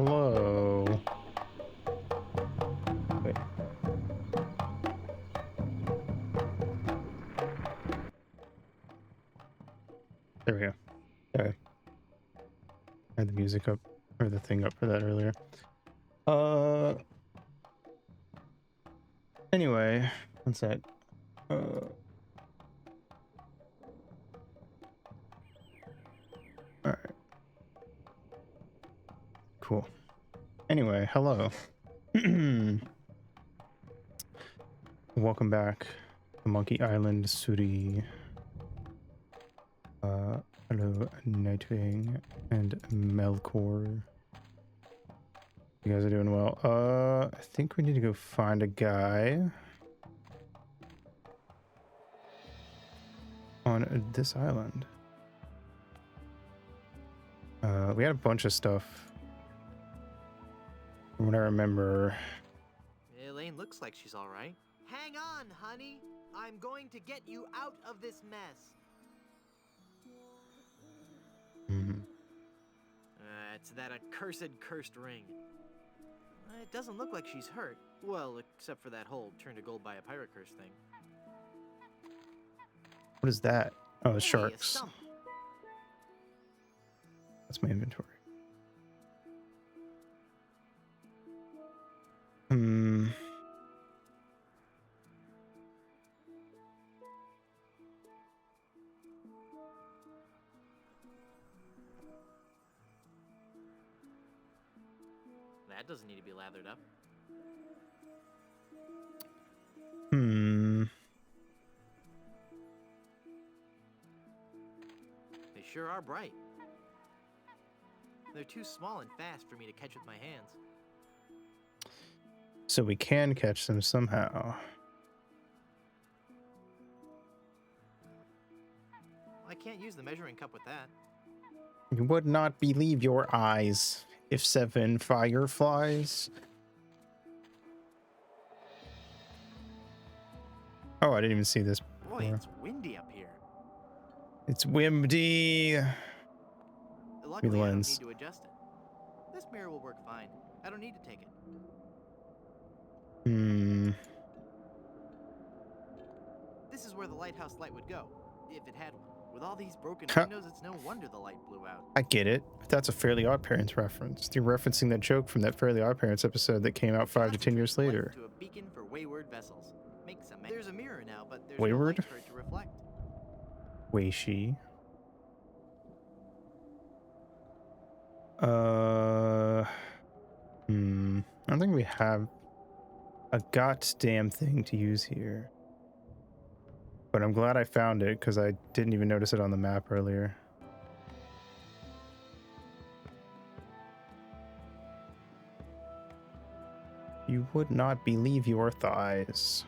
Hello. Wait. There we go. Okay. I had the music up or the thing up for that earlier. Anyway, one sec. All right. Cool. Anyway, hello. Welcome back to Monkey Island Suri. Hello, Nightwing and Melkor. You guys are doing well. I think we need to go find a guy on this island. We had a bunch of stuff from what I remember. Elaine looks like she's all right. Hang on, honey. I'm going to get you out of this mess. It's that accursed cursed ring. It doesn't look like she's hurt. Well, except for that whole turn to gold by a pirate curse thing. What is that? Oh, it's Hey, sharks. stump. That's my inventory. That doesn't need to be lathered up. They sure are bright. They're too small and fast for me to catch with my hands. So we can catch them somehow. I can't use the measuring cup with that. You would not believe your eyes if 7 fireflies. Oh, I didn't even see this. Boy, before. it's windy up here. It's windy. Luckily, I don't lens. need to adjust it. This mirror will work fine. I don't need to take it. This is where the lighthouse light would go, if it had one. With all these broken windows, it's no wonder the light blew out. I get it. That's a Fairly Odd Parents reference. You're referencing that joke from that Fairly Odd Parents episode that came out 5 to 10 years later. To a beacon for wayward vessels. There's a mirror now, but there's Wayward? no light for it to reflect. Weishi. I don't think we have a goddamn thing to use here. But I'm glad I found it because I didn't even notice it on the map earlier. You would not believe your thighs.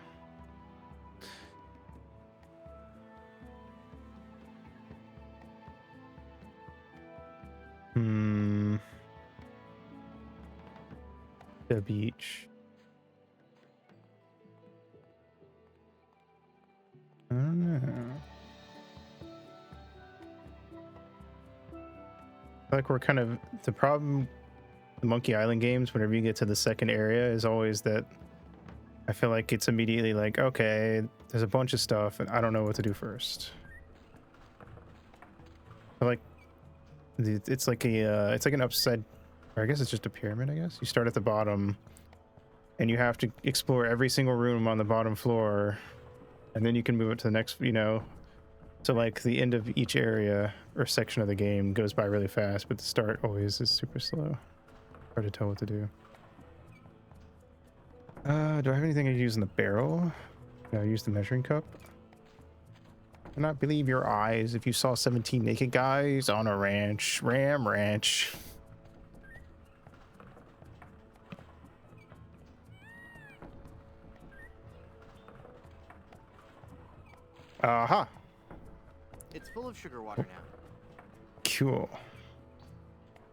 The beach. I don't know. I feel like we're kind of the problem. The Monkey Island games, whenever you get to the second area, is always that I feel like it's immediately like, okay, there's a bunch of stuff and I don't know what to do first. I like it's like an upside, or I guess it's just a pyramid. I guess you start at the bottom and you have to explore every single room on the bottom floor, and then you can move it to the next, so like the end of each area or section of the game goes by really fast, but the start always is super slow. Hard to tell what to do. Do I have anything I can use in the barrel? No, I use the measuring cup. I not believe your eyes if you saw 17 naked guys on a ranch. Ram Ranch. Aha. It's full of sugar water now. Cool.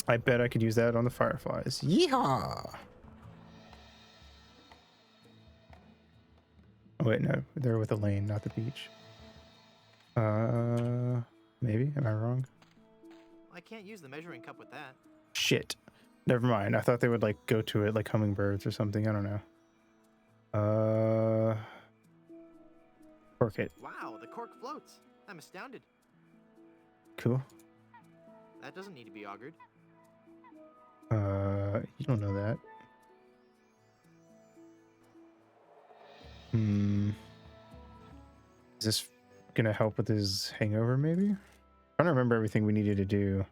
I bet I could use that on the fireflies. Yeehaw! Oh wait, no, they're with Elaine, not the beach. Maybe? Am I wrong? I can't use the measuring cup with that. Shit. Never mind. I thought they would like go to it like hummingbirds or something. I don't know. Cork it. Wow, the cork floats. I'm astounded. Cool. That doesn't need to be augured. You don't know that. Hmm. Is this gonna help with his hangover, maybe? I'm trying to remember everything we needed to do.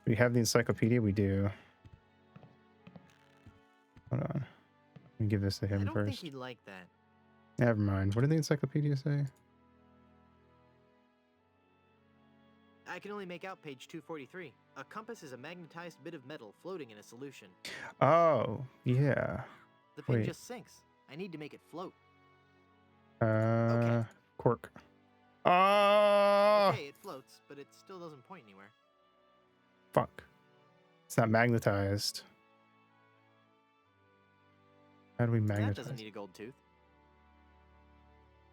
We have the encyclopedia, we do. Hold on. Let me give this to I him don't think first. he'd like that. Never mind. What did the encyclopedia say? I can only make out page 243. A compass is a magnetized bit of metal floating in a solution. Oh, yeah. The pin Wait. just sinks. I need to make it float. Cork. Oh, Okay, it floats, but it still doesn't point anywhere. fuck. It's not magnetized. How do we That magnetize? doesn't need a gold tooth.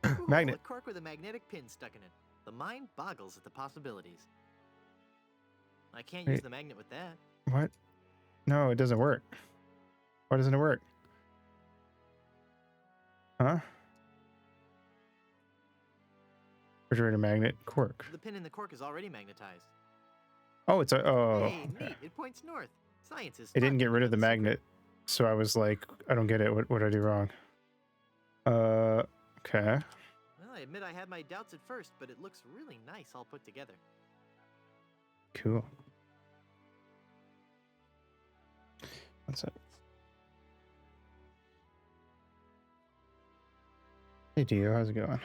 Cool, Magnet. a cork with a magnetic pin stuck in it. The mind boggles at the possibilities. I can't use Wait. the magnet with that. What? No, it doesn't work. Why doesn't it work? Huh? Refrigerator magnet cork. The pin in the cork is already magnetized. Oh, it's a. Oh, Hey, okay. neat. It points north. Science is It didn't fun, get but rid of the it's a secret. magnet, so I was like, I don't get it. What did I do wrong? Okay. Well, I admit I had my doubts at first, but it looks really nice all put together. Cool. What's up? Hey Dio, how's it going?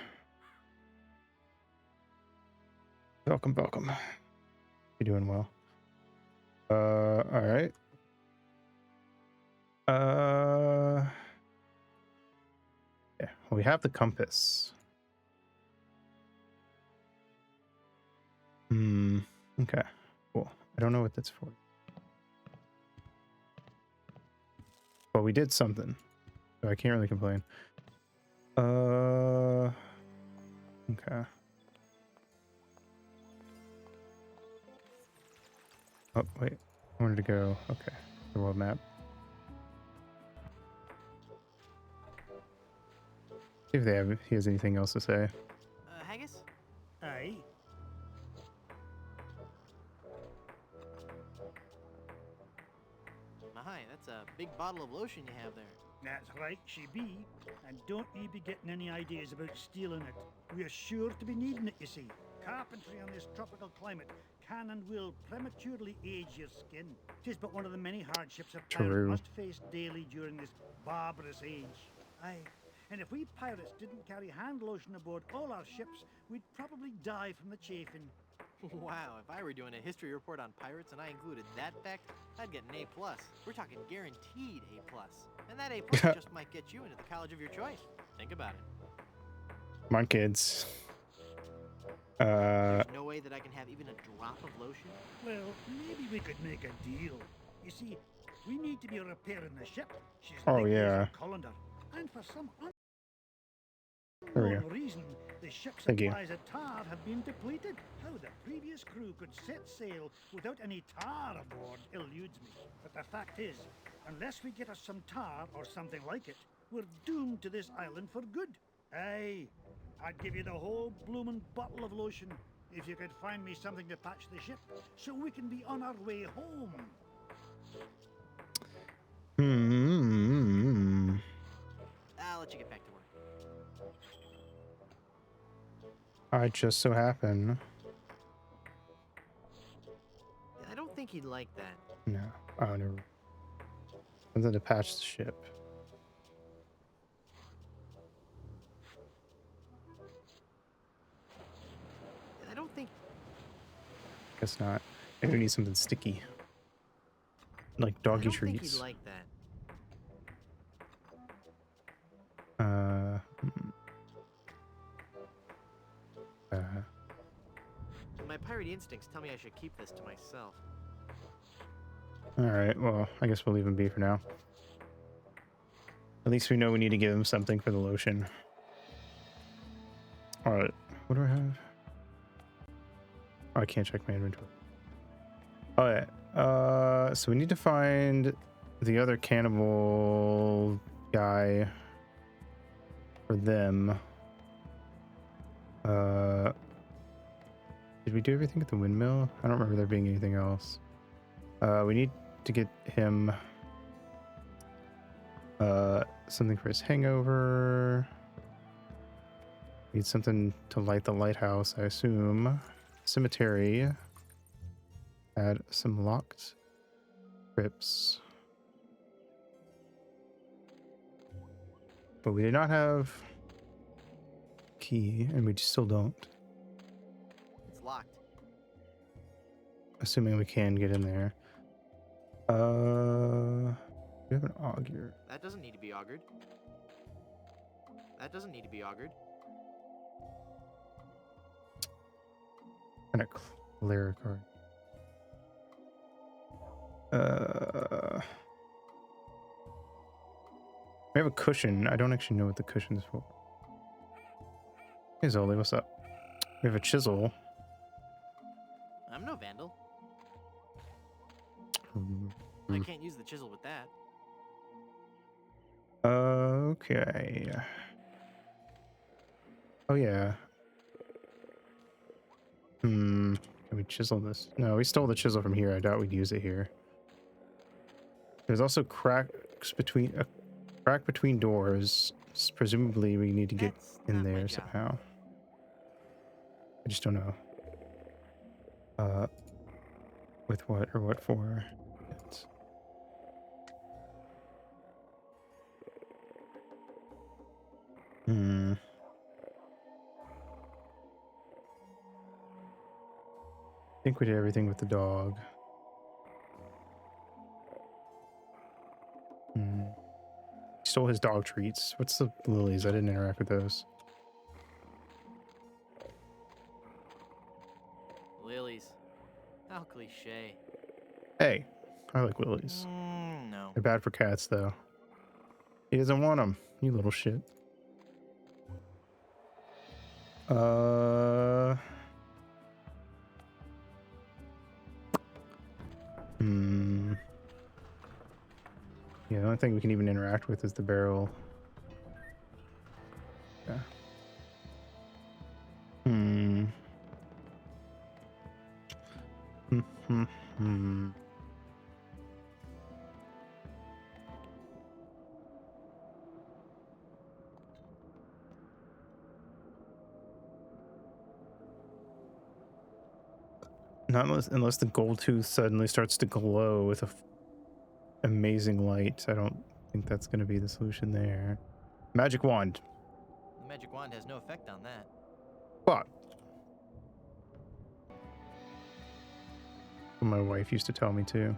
Welcome, welcome. You're doing well. All right. Yeah, we have the compass. Okay, cool. I don't know what that's for. But we did something, so I can't really complain. Okay. Oh, wait. I wanted to go. Okay. The world map. See if he has anything else to say. Haggis? Aye. My, that's a big bottle of lotion you have there. That's right, she be. And don't ye be getting any ideas about stealing it. We're sure to be needing it, you see. Carpentry on this tropical climate can and will prematurely age your skin. 'Tis but one of the many hardships a pirate True. must face daily during this barbarous age. Aye. And if we pirates didn't carry hand lotion aboard all our ships, we'd probably die from the chafing. Wow, if I were doing a history report on pirates and I included that fact, I'd get an A+. We're talking guaranteed A+. And that A+ just might get you into the college of your choice. Think about it. Come on, kids. There's no way that I can have even a drop of lotion? Well, maybe we could make a deal. You see, we need to be repairing the ship. She's Oh, linked yeah. with a colander. And for some There we unknown reason, the ship's Thank you. supplies of tar have been depleted. How the previous crew could set sail without any tar aboard eludes me. But the fact is, unless we get us some tar or something like it, we're doomed to this island for good. Aye, I'd give you the whole bloomin' bottle of lotion if you could find me something to patch the ship so we can be on our way home. I'll let you get back to work. I just so happen. I don't think he'd like that. No. Oh, no. Something to patch the ship. I don't think... Guess not. Maybe we need something sticky. Like I doggy don't think he'd treats. like that. My pirate instincts tell me I should keep this to myself. Alright, well, I guess we'll leave him be for now. At least we know we need to give him something for the lotion. Alright, what do I have? Oh, I can't check my inventory. Oh, yeah. So we need to find the other cannibal guy for them. Did we do everything at the windmill? I don't remember there being anything else. We need to get him something for his hangover. Need something to light the lighthouse, I assume. Cemetery. Add some locked crypts. But we did not have key, and we still don't. It's locked. Assuming we can get in there. We have an augur. That doesn't need to be augured. That doesn't need to be augured. Kind of cleric card. We have a cushion. I don't actually know what the cushion's for. Hey Zoli, what's up? We have a chisel. I'm no vandal. Hmm. I can't use the chisel with that. Okay. Oh yeah. Can we chisel this? No, we stole the chisel from here. I doubt we'd use it here. There's also cracks between a crack between doors. Presumably we need to get That's in not my there job. somehow. I just don't know. With what or what for? It's... I think we did everything with the dog. Stole his dog treats. What's the lilies? I didn't interact with those. Lilies. How cliche. Hey, I like lilies. No. They're bad for cats, though. He doesn't want them. You little shit. Yeah, the only thing we can even interact with is the barrel. Yeah. Not unless the gold tooth suddenly starts to glow with a amazing light. I don't think that's going to be the solution there. Magic wand. The magic wand has no effect on that. Fuck. My wife used to tell me to.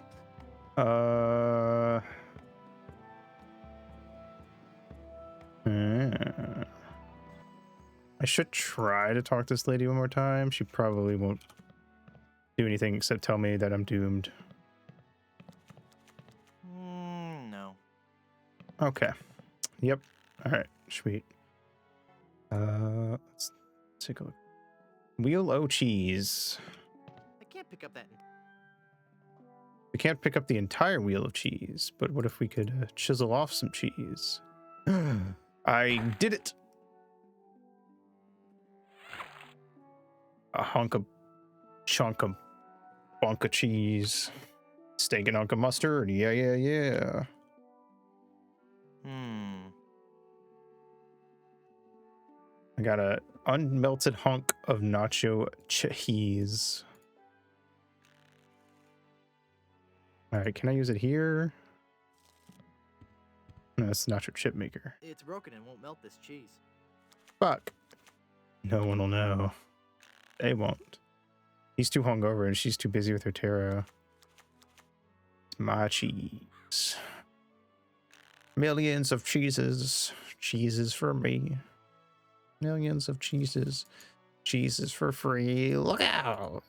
I should try to talk to this lady one more time. She probably won't do anything except tell me that I'm doomed. No. Okay. Yep. All right. Sweet. Let's take a look. Wheel o' cheese. I can't pick up that. We can't pick up the entire wheel of cheese, but what if we could chisel off some cheese? I did it. A chunk of bunk of cheese. Steak and hunk of mustard. Yeah, yeah, yeah. I got a unmelted hunk of nacho cheese. All right, can I use it here? No, it's the nacho chip maker. It's broken and won't melt this cheese. Fuck. No one will know. They won't. He's too hungover and she's too busy with her tarot. It's my cheese. Millions of cheeses. Cheeses for me. Millions of cheeses. Cheeses for free. Look out.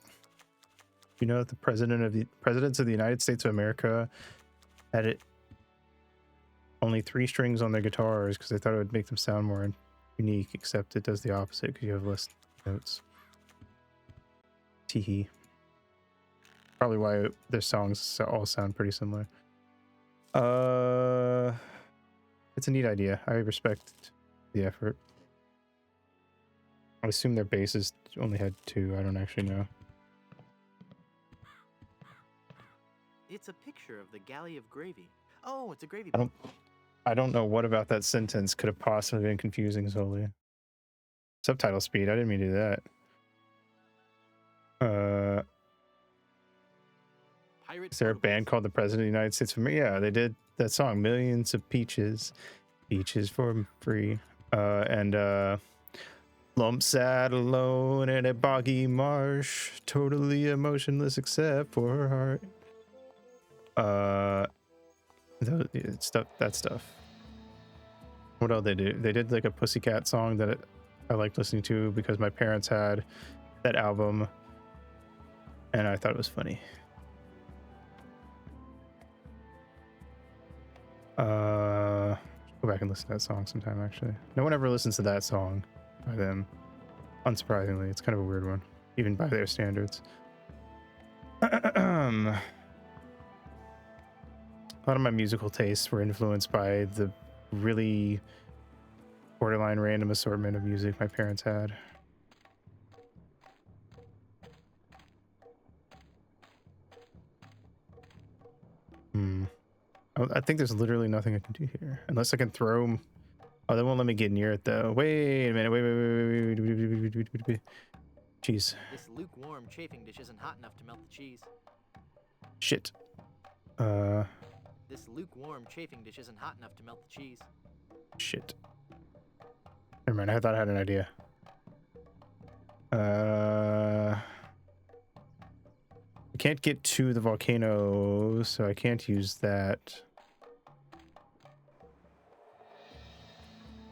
You know that the presidents of the United States of America had it only 3 strings on their guitars because they thought it would make them sound more unique, except it does the opposite because you have less notes. Teehee. Probably why their songs all sound pretty similar. It's a neat idea. I respect the effort. I assume their bassist only had 2. I don't actually know. It's a picture of the galley of gravy. Oh, it's a gravy I boat. I don't know what about that sentence could have possibly been confusing solely. Subtitle speed. I didn't mean to do that. Pirate Is there a Photo band Booth. called the President of the United States of America? Yeah, they did that song, Millions of Peaches. Peaches for free. Lump sat alone in a boggy marsh, totally emotionless except for her heart. That stuff. What else they do? They did like a Pussycat song that I liked listening to because my parents had that album, and I thought it was funny. Go back and listen to that song sometime. Actually, no one ever listens to that song by them. Unsurprisingly, it's kind of a weird one, even by their standards. A lot of my musical tastes were influenced by the really borderline random assortment of music my parents had. I think there's literally nothing I can do here unless I can throw them. Oh, they won't let me get near it though. Wait a minute. Wait. Jeez. This lukewarm chafing dish isn't hot enough to melt the cheese. Shit. This lukewarm chafing dish isn't hot enough to melt the cheese. Shit. Never mind. I thought I had an idea. I can't get to the volcano, so I can't use that.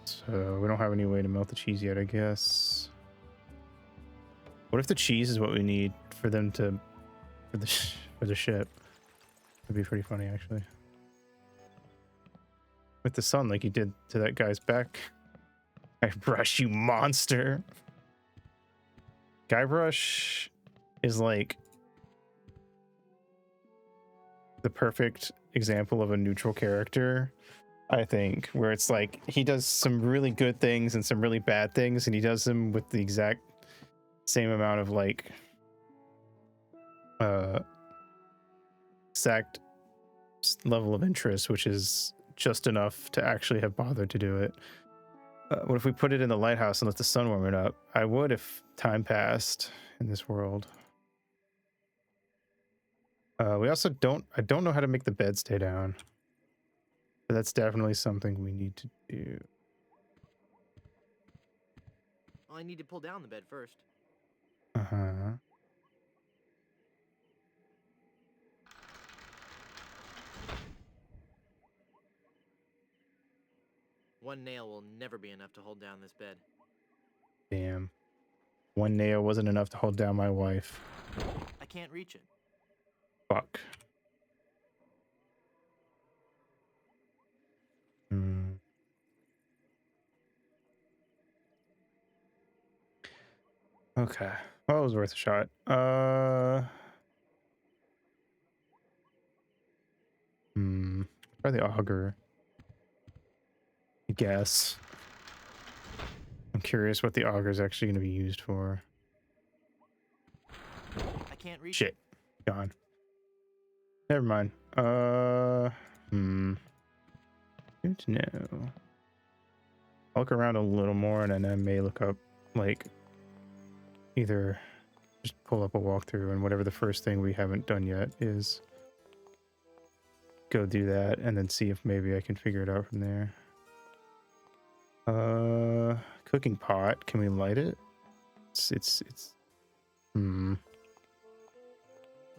So we don't have any way to melt the cheese yet, I guess. What if the cheese is what we need for them to for the ship? That'd be pretty funny, actually. With the sun, like you did to that guy's back. Guybrush, you monster! Guybrush is like the perfect example of a neutral character, I think, where it's like he does some really good things and some really bad things, and he does them with the exact same amount of like exact level of interest, which is just enough to actually have bothered to do it. What if we put it in the lighthouse and let the sun warm it up? I would if time passed in this world. We also I don't know how to make the bed stay down. But that's definitely something we need to do. Well, I need to pull down the bed first. Uh-huh. One nail will never be enough to hold down this bed. Damn. One nail wasn't enough to hold down my wife. I can't reach it. Fuck. Okay. Well, it was worth a shot. Try the auger. I guess. I'm curious what the auger is actually going to be used for. I can't reach Shit. it. Gone. Never mind. Good to know. I'll look around a little more and then I may look up, like, either just pull up a walkthrough and whatever the first thing we haven't done yet is, go do that and then see if maybe I can figure it out from there. Cooking pot. Can we light it? It's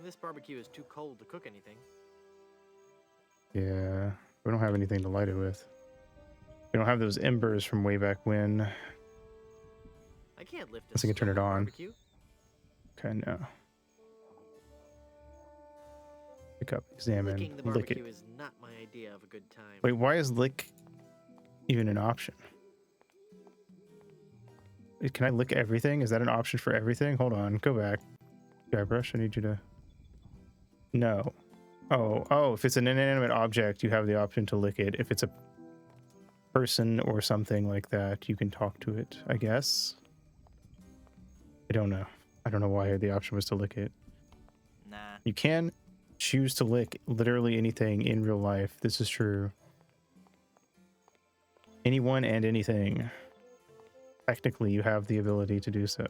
This barbecue is too cold to cook anything. Yeah, we don't have anything to light it with. We don't have those embers from way back when. I can't lift Unless I can turn it stone on. barbecue. Okay, no. Pick up, examine, Licking the lick it. barbecue is not my idea of a good time. Wait, why is lick even an option? Can I lick everything? Is that an option for everything? Hold on, go back. Guybrush, I need you to... No. Oh, if it's an inanimate object, you have the option to lick it. If it's a person or something like that, you can talk to it, I guess. I don't know. I don't know why the option was to lick it. Nah. You can choose to lick literally anything in real life. This is true. Anyone and anything. Technically, you have the ability to do so.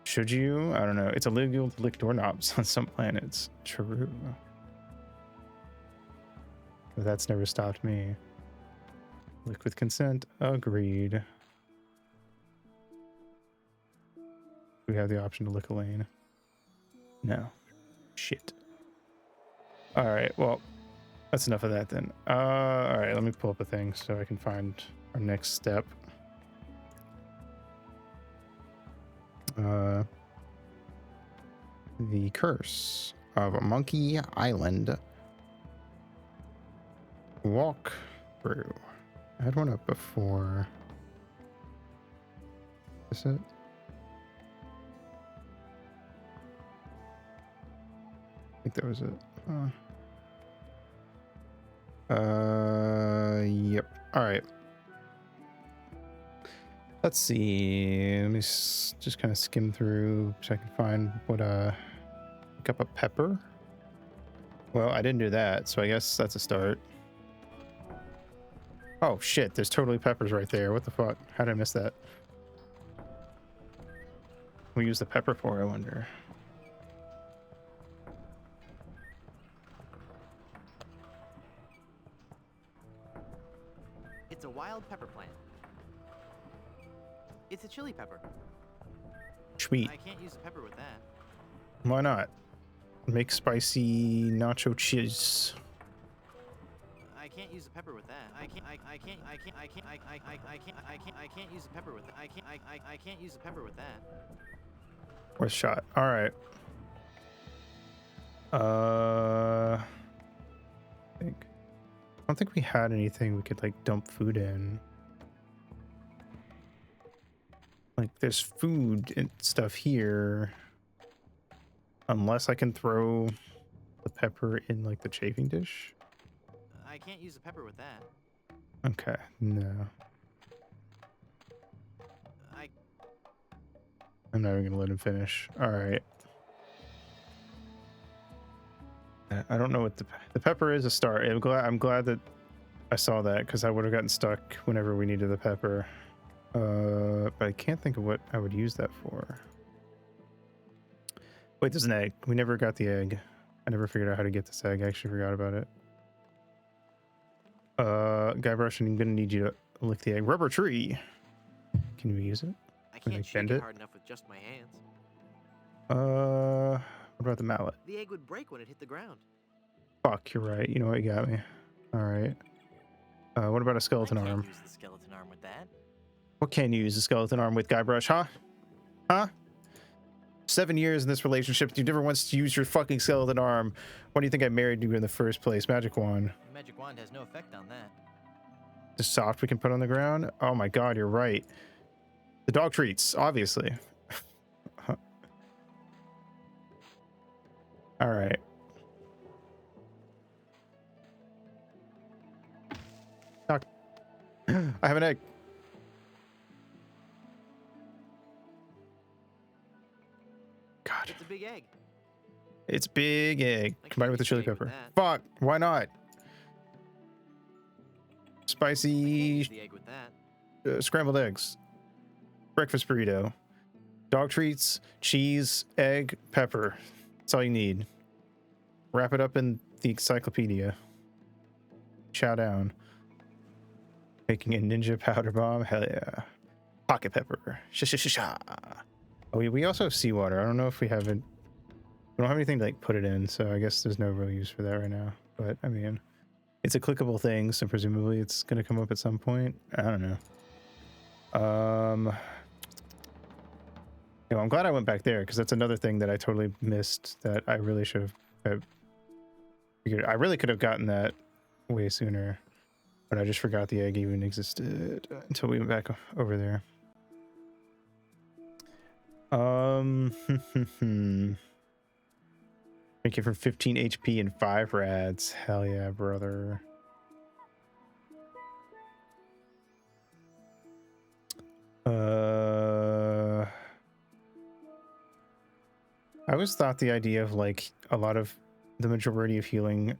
Should you? I don't know. It's illegal to lick doorknobs on some planets. True. But that's never stopped me. Lick with consent. Agreed. We have the option to lick a lane. No. Shit. Alright, well, that's enough of that then. Alright, let me pull up a thing so I can find our next step. The Curse of Monkey Island. Walk through. I had one up before. Is it? I think that was it. Yep. All right. Let's see. Let me just kind of skim through so I can find what pick up a pepper. Well, I didn't do that, so I guess that's a start. Oh shit, there's totally peppers right there. What the fuck? How did I miss that? We use the pepper for, I wonder. It's a wild pepper plant. It's a chili pepper. Sweet. I can't use the pepper with that. Why not? Make spicy nacho cheese. I can't use the pepper with that. I can't use the pepper with that. I can't use the pepper with that. Worth shot. All right. I don't think we had anything we could like dump food in. Like there's food and stuff here. Unless I can throw the pepper in like the chafing dish. I can't use the pepper with that. Okay, no. I'm not even gonna let him finish. All right. I don't know what the pepper is a start. I'm glad that I saw that because I would have gotten stuck whenever we needed the pepper. But I can't think of what I would use that for. Wait, there's an egg. We never got the egg. I never figured out how to get this egg. I actually forgot about it. Guybrush, I'm gonna need you to lick the egg. Rubber tree. Can we use it? I Can I can't shake bend it it? hard enough with just my hands. What about the mallet? The egg would break when it hit the ground. Fuck, you're right. You know what? You got me. All right. What about a skeleton I can't arm? use the skeleton arm with that. What can you use a skeleton arm with, Guybrush, huh? Huh? 7 years in this relationship, you never once used your fucking skeleton arm. Why do you think I married you in the first place? Magic wand. The magic wand has no effect on that. The soft we can put on the ground? Oh my god, you're right. The dog treats, obviously. All right. Doc. I have an egg. God. It's a big egg. It's big egg I combined can't with the use chili the egg with pepper. that. Fuck, why not? I can't Spicy use the egg with that. scrambled eggs. Breakfast burrito. Dog treats, cheese, egg, pepper. That's all you need. Wrap it up in the encyclopedia. Chow down. Making a ninja powder bomb. Hell yeah. Pocket pepper. Sha. Oh, we also have seawater. I don't know if we have it. We don't have anything to like put it in, so I guess there's no real use for that right now. But I mean, it's a clickable thing, so presumably it's gonna come up at some point. I don't know. I'm glad I went back there because that's another thing that I totally missed that I really should have figured. I really could have gotten that way sooner, but I just forgot the egg even existed until we went back over there. Make it for 15 HP and 5 rads. Hell yeah, brother. I always thought the idea of like a lot of the majority of healing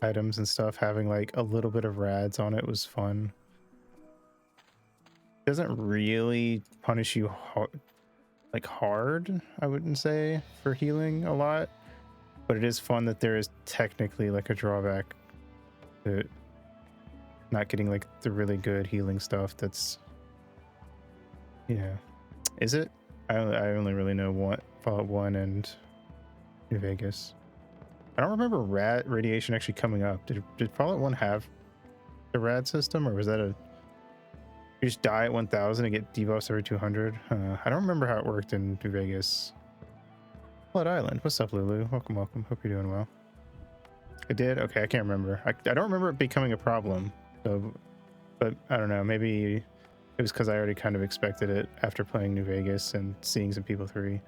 items and stuff having like a little bit of rads on it was fun. It doesn't really punish you hard, I wouldn't say, for healing a lot, but it is fun that there is technically like a drawback to not getting like the really good healing stuff. That's, yeah, is it? I only really know Fallout 1 and New Vegas. I don't remember radiation actually coming up. Did Fallout 1 have the rad system, or was that you just die at 1000 and get debuffs every 200? I don't remember how it worked in New Vegas. Flood Island, what's up, Lulu? Welcome. Hope you're doing well. It did? Okay, I can't remember. I don't remember it becoming a problem. So, but I don't know. Maybe it was because I already kind of expected it after playing New Vegas and seeing some people 3.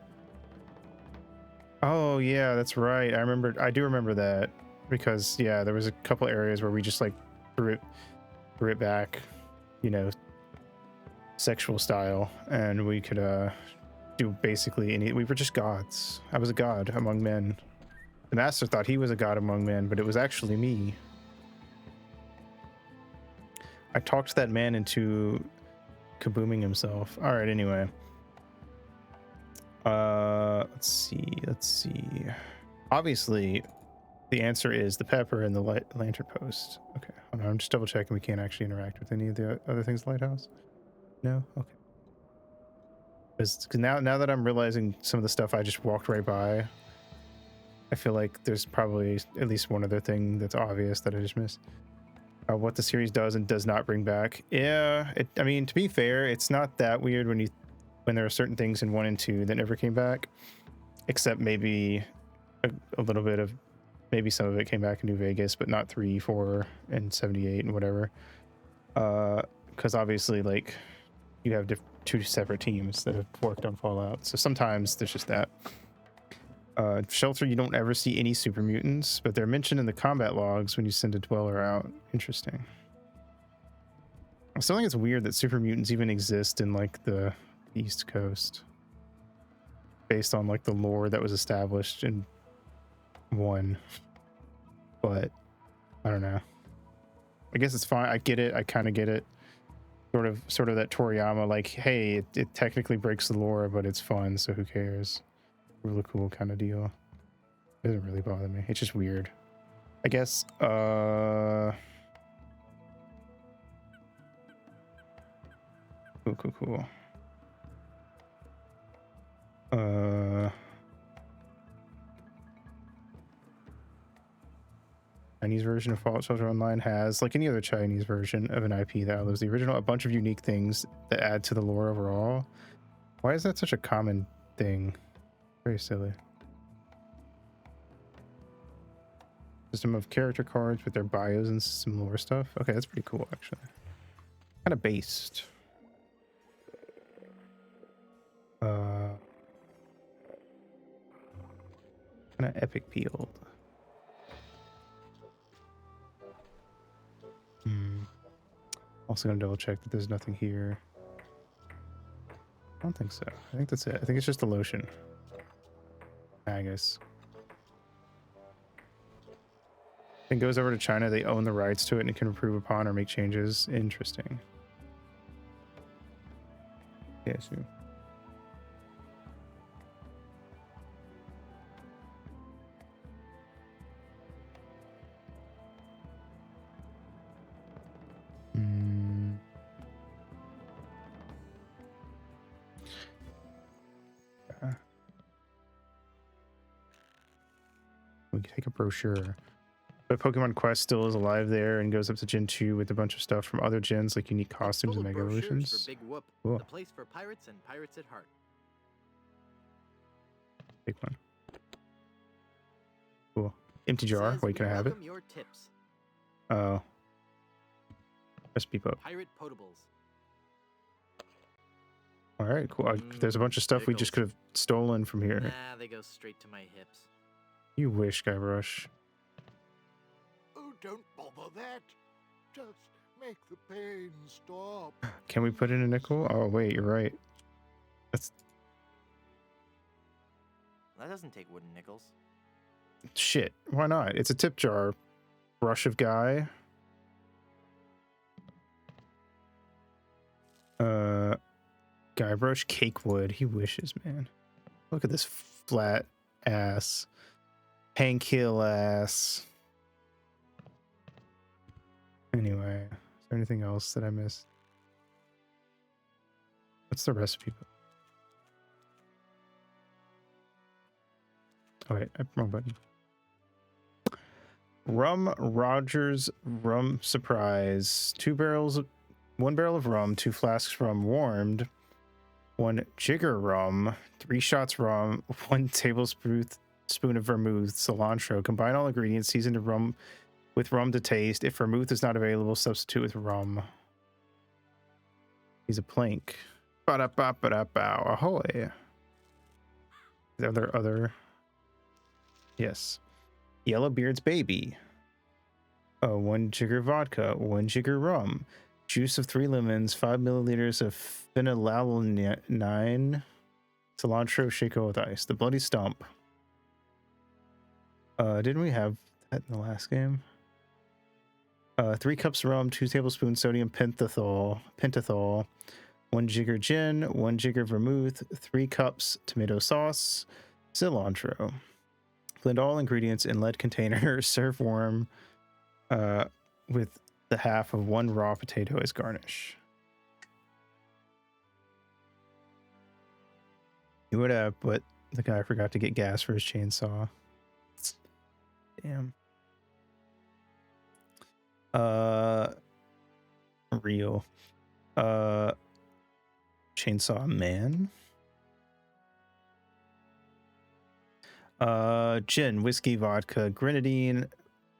Oh yeah, that's right. I do remember that, because yeah, there was a couple areas where we just like threw it back, you know, sexual style, and we could do basically any. We were just gods. I was a god among men. The master thought he was a god among men, but it was actually me. I talked that man into kabooming himself. All right, anyway. Let's see. Obviously, the answer is the pepper and the lantern post. Okay, hold on, I'm just double checking we can't actually interact with any of the other things in the lighthouse. No? Okay. Because now that I'm realizing some of the stuff I just walked right by, I feel like there's probably at least one other thing that's obvious that I just missed. What the series does and does not bring back. Yeah, I mean, to be fair, it's not that weird when there are certain things in 1 and 2 that never came back, except maybe a little bit of, maybe some of it came back in New Vegas, but not 3, 4, and 78 and whatever. Because obviously, like, you have 2 separate teams that have worked on Fallout, so sometimes there's just that. Shelter, you don't ever see any super mutants, but they're mentioned in the combat logs when you send a dweller out. Interesting. I still think it's weird that super mutants even exist in like the East Coast, based on like the lore that was established in 1. But I don't know. I guess it's fine. I get it. I kind of get it. Sort of that Toriyama, like, hey, it technically breaks the lore, but it's fun, so who cares? Really cool kind of deal. It doesn't really bother me. It's just weird, I guess. Cool. Chinese version of Fallout Shelter Online has, like any other Chinese version of an IP that outlives the original, a bunch of unique things that add to the lore overall. Why is that such a common thing? Very silly. System of character cards with their bios and some lore stuff. Okay, that's pretty cool, actually. Kind of based. Kind of epic peeled. Also gonna double check that there's nothing here. I don't think so. I think that's it. I think it's just the lotion. Magus. It goes over to China. They own the rights to it and it can improve upon or make changes. Interesting. Yes. We can take a brochure. But Pokemon Quest still is alive there and goes up to Gen 2 with a bunch of stuff from other gens, like unique costumes and Mega Evolutions. For Big Whoop, cool. The place for pirates and pirates at heart. Big one. Cool. Empty jar. Wait, can I have it? Your tips. Oh. Recipe book. Pirate potables. All right, cool. There's a bunch of stuff we just could Pickles. have stolen from here. Nah, they go straight to my hips. You wish, Guybrush. Oh, don't bother that. Just make the pain stop. Can we put in a nickel? Oh wait, you're right. That's That doesn't take wooden nickels. shit. Why not? It's a tip jar. Brush of guy. Guybrush Cakewood. He wishes, man. Look at this flat ass. Hank Hill ass. Anyway, is there anything else that I missed? What's the recipe book? Oh wait, wrong button. Rum Rogers Rum Surprise. 1 barrel of rum, 2 flasks rum warmed, 1 jigger rum, 3 shots rum, 1 tablespoon of vermouth, cilantro. Combine all ingredients, season the rum with rum to taste. If vermouth is not available, substitute with rum. He's a plank. Ba-da-ba-ba-da-bow. Ahoy. Are there other? Yes. Yellowbeard's Baby. 1 jigger vodka, 1 jigger rum, juice of 3 lemons, 5 milliliters of phenylalanine, cilantro, shaken with ice. The Bloody Stump. Didn't we have that in the last game? 3 cups rum, 2 tablespoons sodium pentothal, 1 jigger gin, 1 jigger vermouth, 3 cups tomato sauce, cilantro. Blend all ingredients in lead container. Serve warm with the half of 1 raw potato as garnish. You would have, but the guy forgot to get gas for his chainsaw. Damn. Real. Chainsaw Man. Gin, whiskey, vodka, grenadine,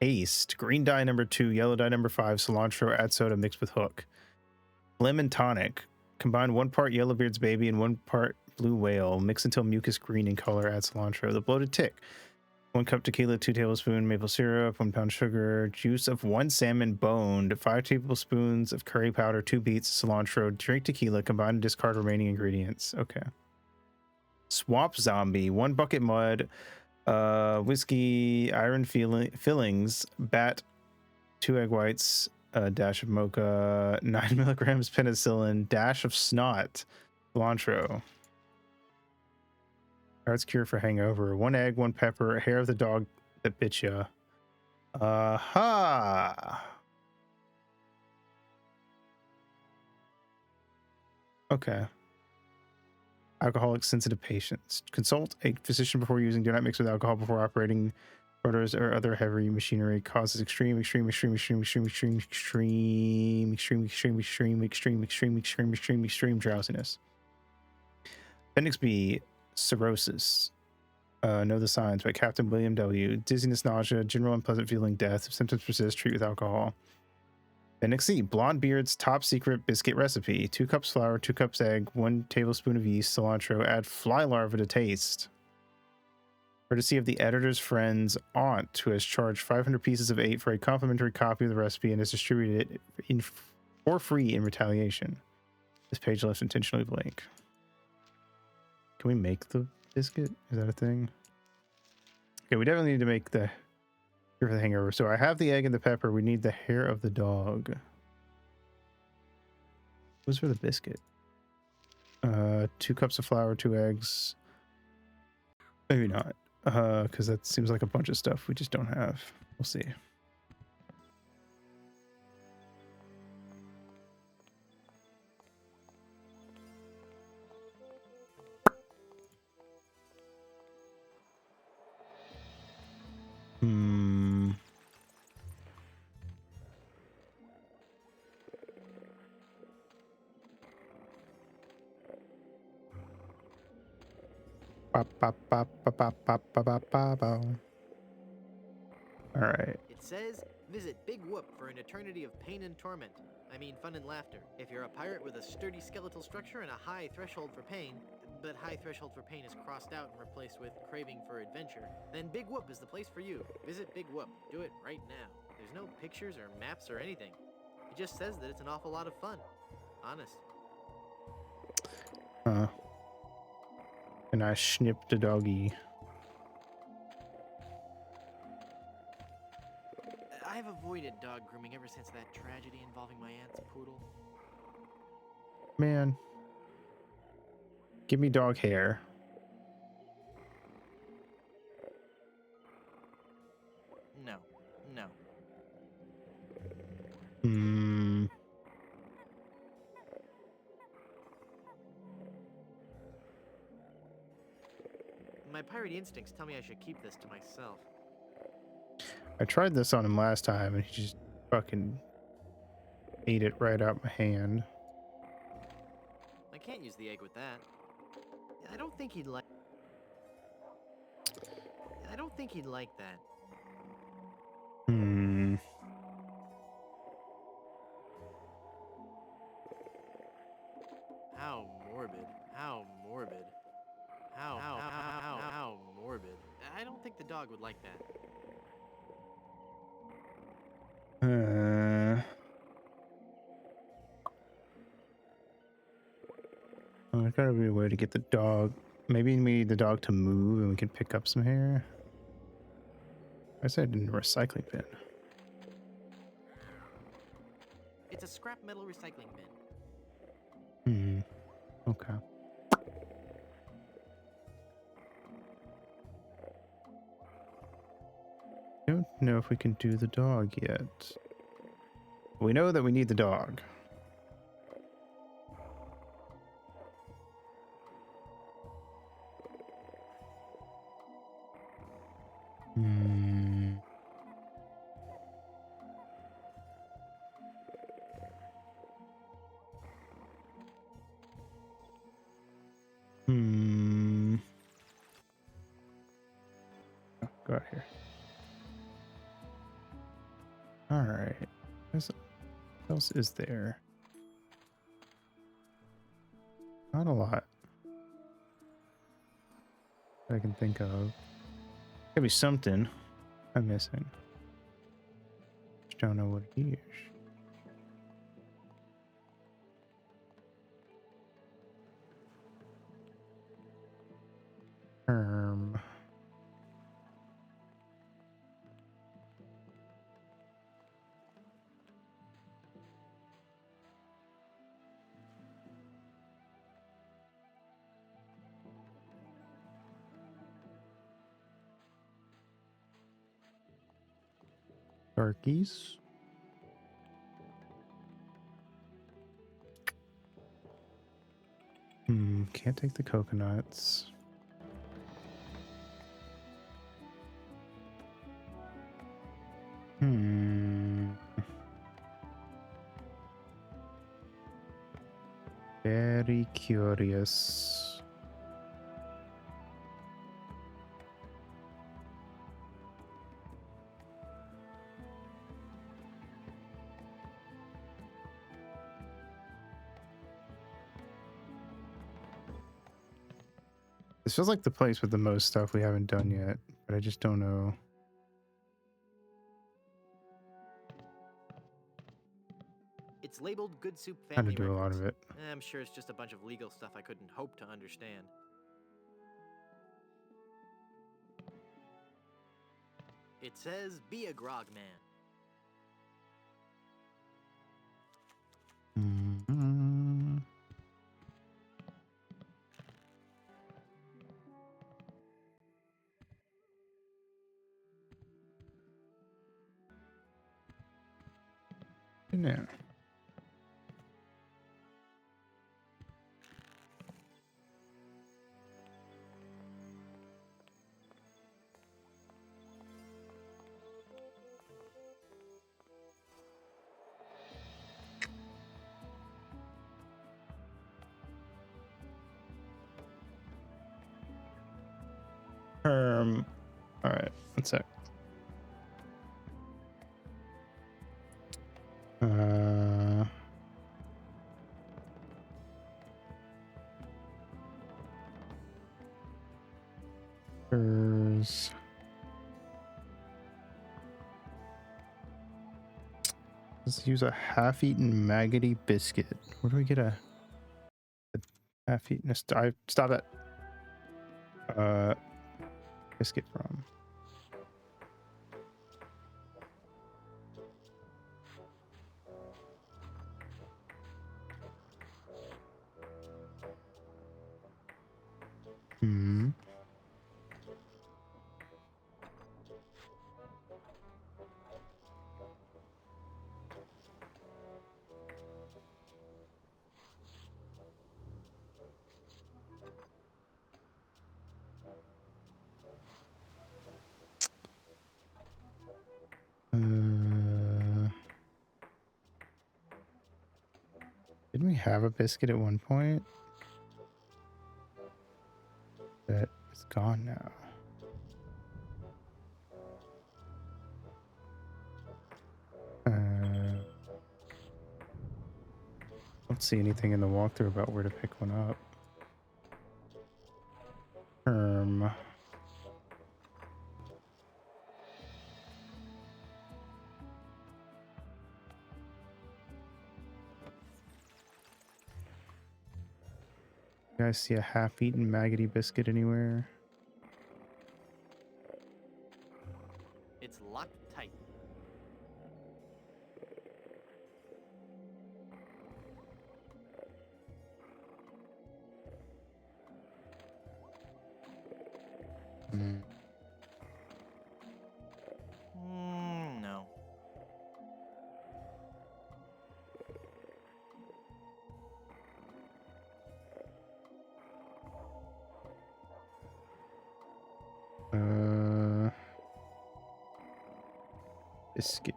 paste, green dye number 2, yellow dye number 5, cilantro, add soda, mixed with hook. Lemon tonic. Combine 1 part Yellowbeard's Baby and 1 part Blue Whale. Mix until mucus green in color, add cilantro. The Bloated Tick. 1 cup tequila, 2 tablespoons maple syrup, 1 pound sugar, juice of 1 salmon boned, 5 tablespoons of curry powder, 2 beets, cilantro, drink tequila, combine and discard remaining ingredients. Okay. Swamp Zombie, 1 bucket mud, whiskey, iron fillings, bat, 2 egg whites, a dash of mocha, 9 milligrams penicillin, dash of snot, cilantro. Heart's cure for hangover. 1 egg, 1 pepper, hair of the dog that bit ya. Aha! Okay. Alcoholic sensitive patients. Consult a physician before using. Do not mix with alcohol before operating motors or other heavy machinery. Causes extreme drowsiness. Appendix B, cirrhosis. Know the signs by Captain William W. Dizziness, nausea, general unpleasant feeling, death. If symptoms persist, treat with alcohol. Appendix C, Blondebeard's top secret biscuit recipe. 2 cups flour, 2 cups egg, 1 tablespoon of yeast, cilantro, add fly larvae to taste. Courtesy of the editor's friend's aunt, who has charged 500 pieces of 8 for a complimentary copy of the recipe and has distributed it for free in retaliation. This page left intentionally blank. Can we make the biscuit? Is that a thing? Okay, we definitely need to make the here for the hangover. So I have the egg and the pepper. We need the hair of the dog. What's for the biscuit? 2 cups of flour, 2 eggs. Maybe not. Because that seems like a bunch of stuff we just don't have. We'll see. All right. It says, visit Big Whoop for an eternity of pain and torment. I mean fun and laughter. If you're a pirate with a sturdy skeletal structure and a high threshold for pain, but high threshold for pain is crossed out and replaced with craving for adventure, then Big Whoop is the place for you. Visit Big Whoop. Do it right now. There's no pictures or maps or anything. It just says that it's an awful lot of fun. Honest. And I snipped a doggy. I've avoided dog grooming ever since that tragedy involving my aunt's poodle. Man. Give me dog hair. No. No. Hmm. My piratey instincts tell me I should keep this to myself. I tried this on him last time and he just fucking ate it right out my hand. I can't use the egg with that. I don't think he'd like... I don't think he'd like that. Hmm. How morbid. How morbid. How morbid. I don't think the dog would like that. Oh, there's gotta be a way to get the dog. Maybe we need the dog to move and we can pick up some hair. I said in the recycling bin. It's a scrap metal recycling bin. Okay. Don't know if we can do the dog yet. We know that we need the dog. Hmm. Hmm. Oh, go out here. All right. What else is there? Not a lot that I can think of. Gotta be something I'm missing. Just don't know what it is. Darkies. Can't take the coconuts. Very curious. This feels like the place with the most stuff we haven't done yet, but I just don't know. It's labeled Good Soup How Family to do a lot Records. of it. I'm sure it's just a bunch of legal stuff I couldn't hope to understand. It says, be a grog man. No. All right, one sec. Let's use a half-eaten maggoty biscuit. Where do we get a half-eaten? Stop it. Biscuit from. Hmm. Didn't we have a biscuit at one point? That is gone now. Don't see anything in the walkthrough about where to pick one up. You guys see a half-eaten maggoty biscuit anywhere? It's locked tight. No. Biscuit.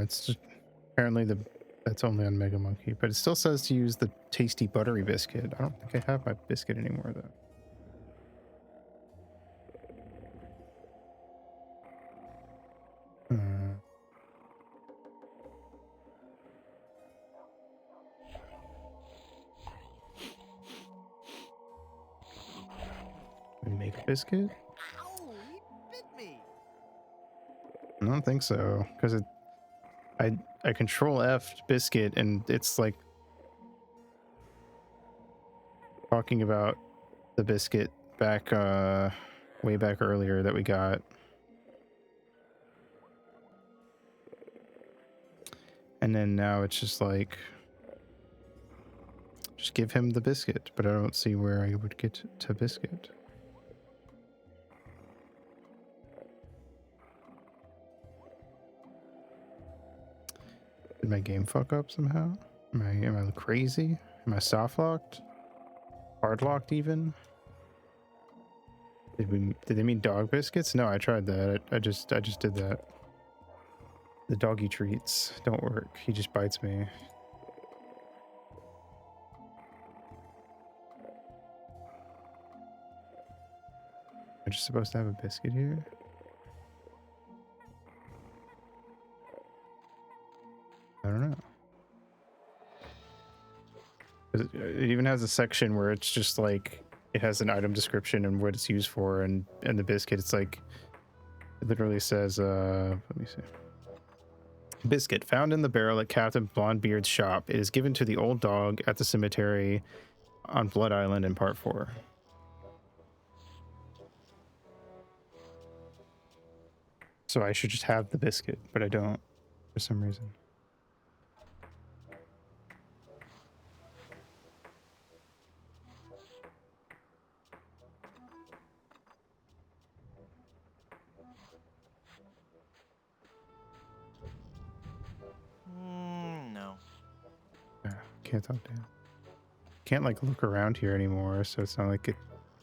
It's just apparently that's only on Mega Monkey, but it still says to use the tasty buttery biscuit. I don't think I have my biscuit anymore though. Make a biscuit? Ow! He bit me! I don't think so, because I control F biscuit and it's like talking about the biscuit back way back earlier that we got. And then now it's just like just give him the biscuit, but I don't see where I would get to biscuit. Did my game fuck up somehow? Am I crazy? Am I soft locked? Hard locked even? Did they mean dog biscuits? No, I tried that. I just did that. The doggy treats don't work. He just bites me. Am I just supposed to have a biscuit here? I don't know. It even has a section where it's just like it has an item description and what it's used for, and the biscuit, it's like it literally says let me see. Biscuit found in the barrel at Captain Blondebeard's shop. It is given to the old dog at the cemetery on Blood Island in part 4. So I should just have the biscuit, but I don't for some reason. No. Yeah, can't talk down. Can't like look around here anymore, so it's not like it's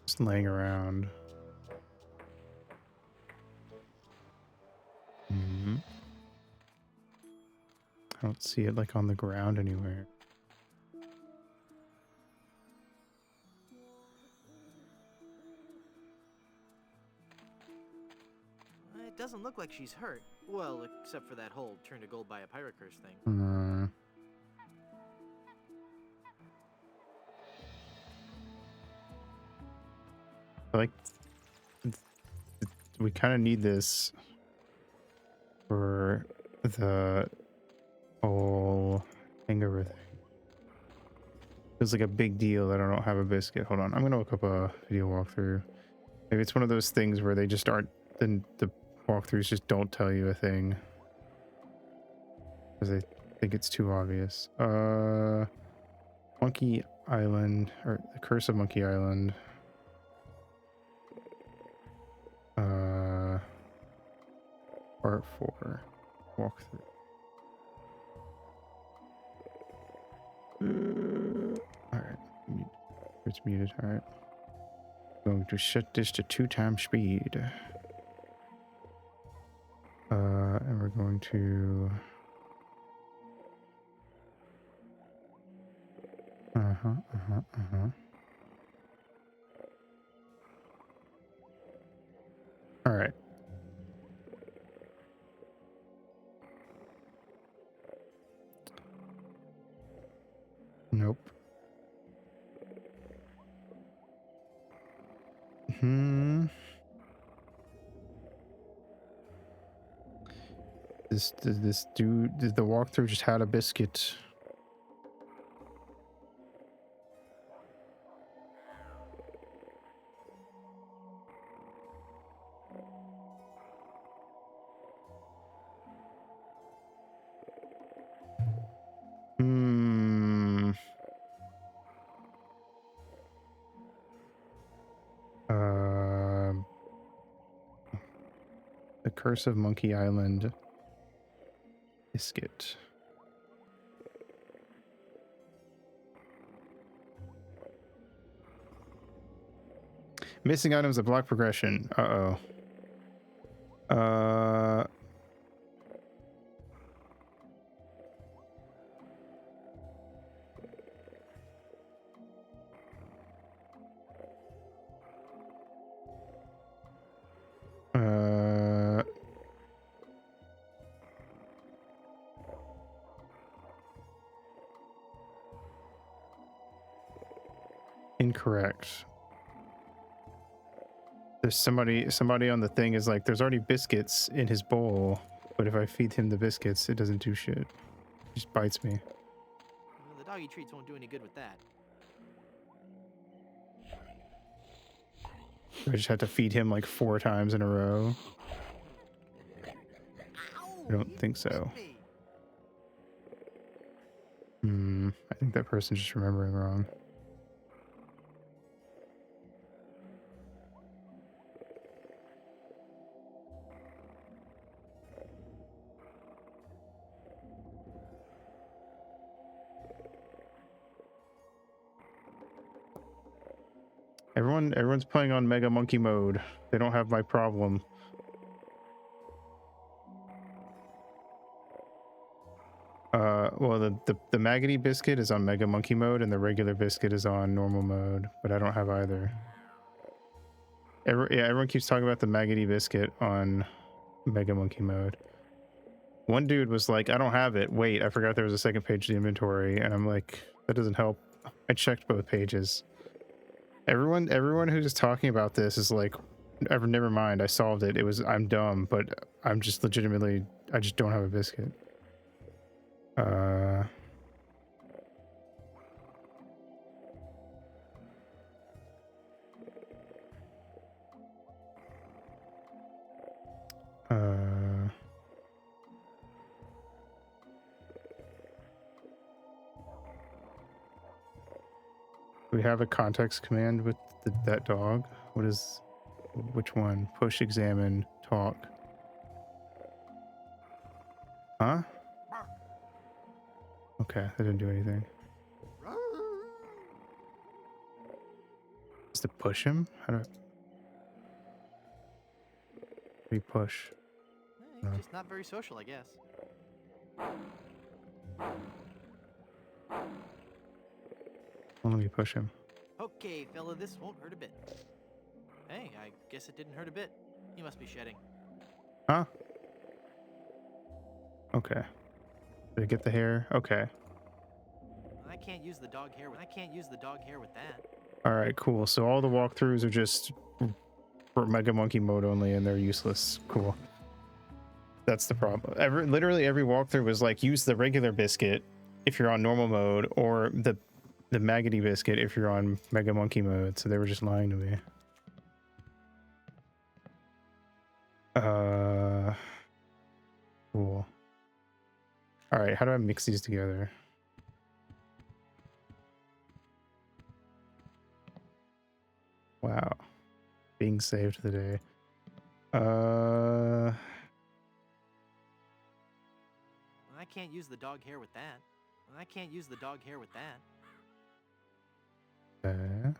just laying around. Mhm. I don't see it like on the ground anywhere. It doesn't look like she's hurt. Well, except for that whole turn to gold by a pirate curse thing. Like, we kind of need this for the whole hangover thing. Feels like a big deal that I don't have a biscuit. Hold on, I'm gonna look up a video walkthrough. Maybe it's one of those things where they just aren't, then the walkthroughs just don't tell you a thing because they think it's too obvious. Monkey Island, or the Curse of Monkey Island. Part 4 walkthrough. All right, it's muted. All right, going to set this to 2x speed. And we're going to all right. Nope. This dude, the walkthrough just had a biscuit. The Curse of Monkey Island biscuit. Missing items of block progression. Incorrect. There's somebody on the thing is like, there's already biscuits in his bowl, but if I feed him the biscuits, it doesn't do shit. It just bites me. Well, the doggy treats won't do any good with that. I just had to feed him like 4 times in a row. I don't think so. I think that person's just remembering wrong. Everyone's playing on Mega Monkey mode. They don't have my problem. Well, the Maggoty biscuit is on Mega Monkey mode, and the regular biscuit is on normal mode, but I don't have either. Everyone keeps talking about the Maggoty biscuit on Mega Monkey mode. One dude was like, I don't have it. Wait, I forgot there was a second page of the inventory, and I'm like, that doesn't help. I checked both pages. Everyone who's just talking about this is like, never mind, I solved it. I'm dumb, but I'm just legitimately, I just don't have a biscuit. We have a context command with that dog. Which one? Push, examine, talk. Huh? Okay, that didn't do anything. Is to push him? How do we push? Just not very social, I guess. Well, let me push him. Okay, fella, this won't hurt a bit. Hey, I guess it didn't hurt a bit. He must be shedding. Huh? Okay. Did I get the hair? Okay. I can't use the dog hair with that. All right, cool. So all the walkthroughs are just for Mega Monkey mode only, and they're useless. Cool. That's the problem. Literally every walkthrough was like, use the regular biscuit if you're on normal mode, or the Maggoty biscuit if you're on Mega Monkey mode. So they were just lying to me. Cool. All right, how do I mix these together? Wow. Being saved today. I can't use the dog hair with that. Okay.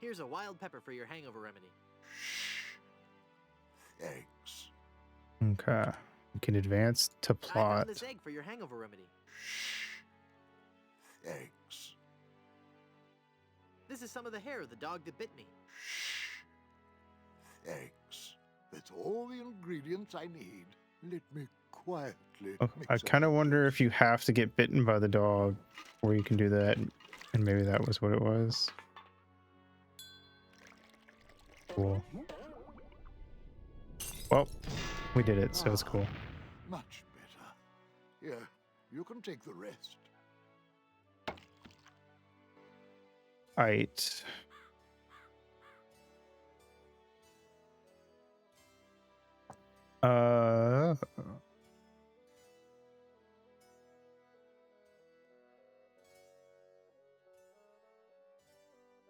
Here's a wild pepper for your hangover remedy. Thanks. Okay. We can advance to I plot. found this egg for your hangover remedy. Thanks. This is some of the hair of the dog that bit me. Thanks. That's all the ingredients I need. Let me quietly. Oh, I mix up kind of the wonder juice. if you have to get bitten by the dog before you can do that, and maybe that was what it was. Cool. Well, we did it, so it's cool. Much better. Here, you can take the rest. Alright.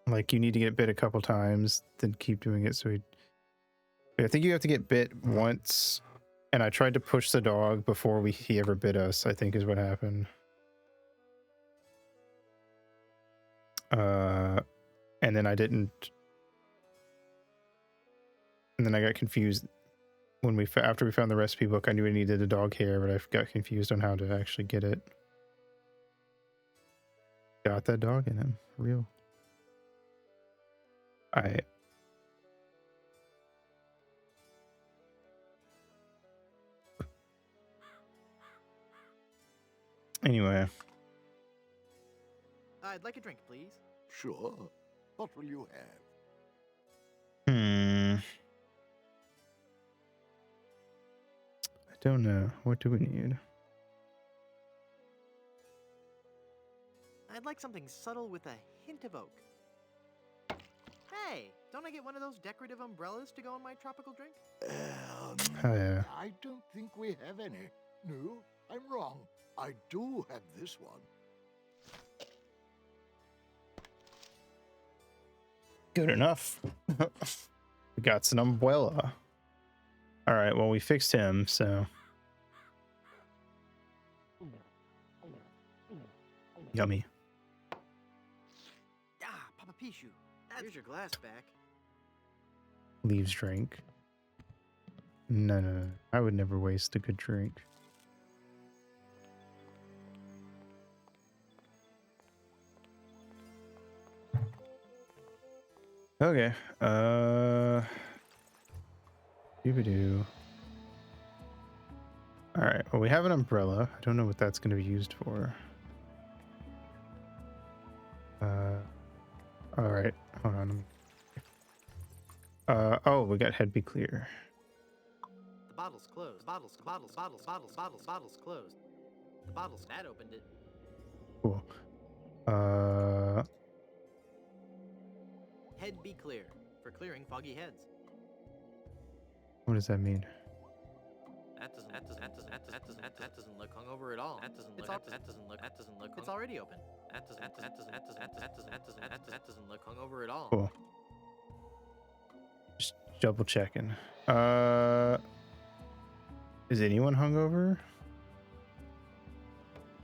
Like you need to get bit a couple times, then keep doing it. So I think you have to get bit once, and I tried to push the dog before he ever bit us, I think is what happened. And then I didn't, and then I got confused when after we found the recipe book. I knew I needed a dog hair, but I got confused on how to actually get it. Got that dog in him, real. Anyway, I'd like a drink, please. Sure. What will you have? I don't know. What do we need? I'd like something subtle with a hint of oak. Hey, don't I get one of those decorative umbrellas to go in my tropical drink? Oh yeah. I don't think we have any. No, I'm wrong. I do have this one. Good enough. We got an umbrella. All right, well, we fixed him, so. Yummy. Ah, Papa Pichu. Here's your glass back. Leaves drink. No. I would never waste a good drink. Okay. Doobadoo. All right. Well, we have an umbrella. I don't know what that's going to be used for. All right. Hold on. Oh, we got head be clear. The bottle's closed. Bottle's closed. The bottle's that opened it. Cool. Head be clear for clearing foggy heads. What does that mean? That doesn't look hungover at all. That doesn't look. It's already open. That doesn't look hungover at all. Cool. Just double checking. Is anyone hungover?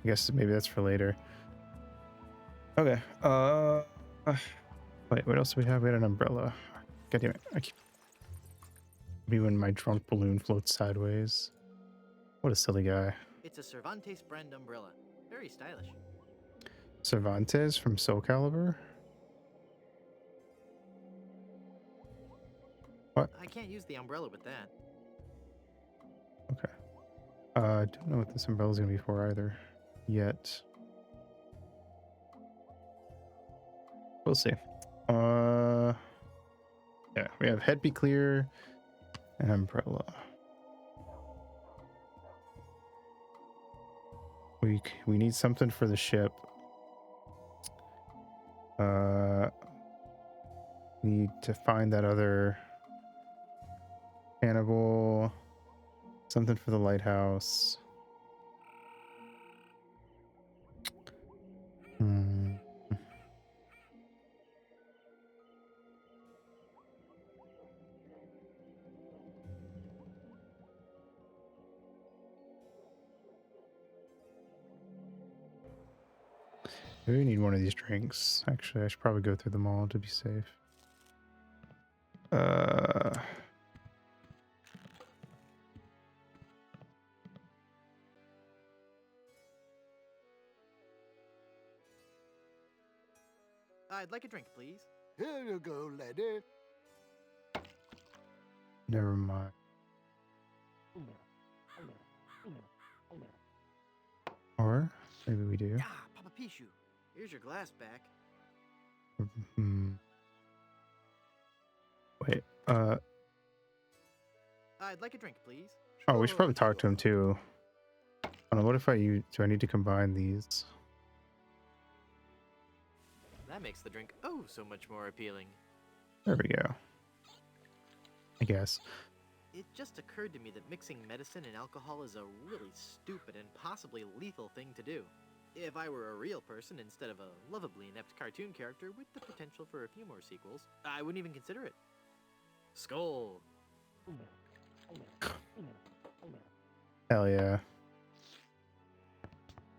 I guess maybe that's for later. Okay. Wait, what else do we have? We had an umbrella. God damn it. I keep... Me when my drunk balloon floats sideways. What a silly guy. It's a Cervantes brand umbrella. Very stylish. Cervantes from Soul Calibur? What? I can't use the umbrella with that. Okay. I don't know what this umbrella is going to be for either. Yet. We'll see. Yeah, we have head be clear and umbrella. We need something for the ship. Need to find that other cannibal. Something for the lighthouse. We need one of these drinks. Actually, I should probably go through them all to be safe. I'd like a drink, please. Here you go, lady. Never mind. Or maybe we do. Ah, Papa Pichu. Here's your glass back. Wait. I'd like a drink, please. Oh, we should probably talk to him too. I don't know. What if do I need to combine these? That makes the drink oh so much more appealing. There we go. I guess. It just occurred to me that mixing medicine and alcohol is a really stupid and possibly lethal thing to do. If I were a real person instead of a lovably inept cartoon character with the potential for a few more sequels, I wouldn't even consider it. Skull. Hell yeah.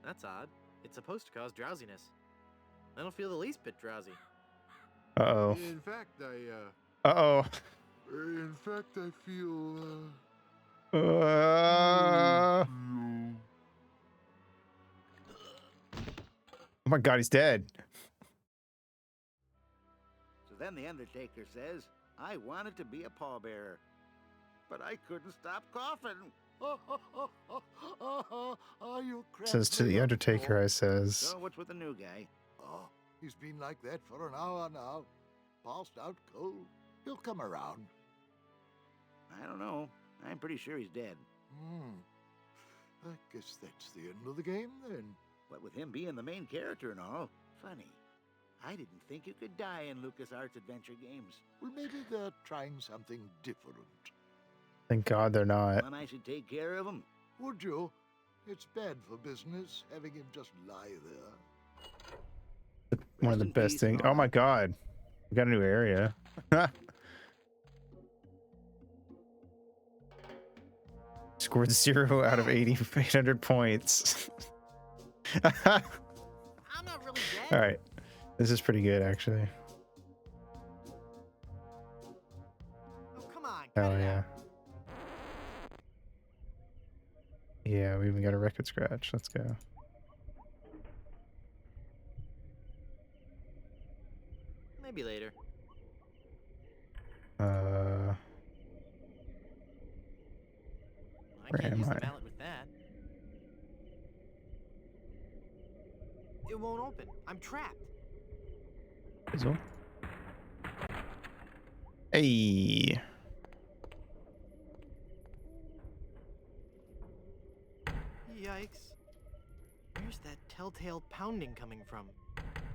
That's odd. It's supposed to cause drowsiness. I don't feel the least bit drowsy. Uh-oh. In fact, Uh-oh. I feel, Oh my god, he's dead. So then the Undertaker says, I wanted to be a pallbearer, but I couldn't stop coughing. You Says to the Undertaker, I says. So what's with the new guy? Oh, he's been like that for an hour now. Passed out cold. He'll come around. I don't know. I'm pretty sure he's dead. I guess that's the end of the game then. What with him being the main character and all. Funny. I didn't think you could die in LucasArts adventure games. Well, maybe they're trying something different. Thank God they're not. When I should take care of him. Would you? It's bad for business having him just lie there. One of the Rest in best peace, things. Oh Mom. my god. We got a new area. Scored 0 out of 800 points. I'm not really dead. Alright. This is pretty good, actually. Oh, come on. Hell cut it yeah. out. Yeah, we even got a record scratch. Let's go. Maybe later. Uh, I Where can't am use I? the mallet with that. It won't open. I'm trapped. Fizzle. Hey. Yikes. Where's that telltale pounding coming from?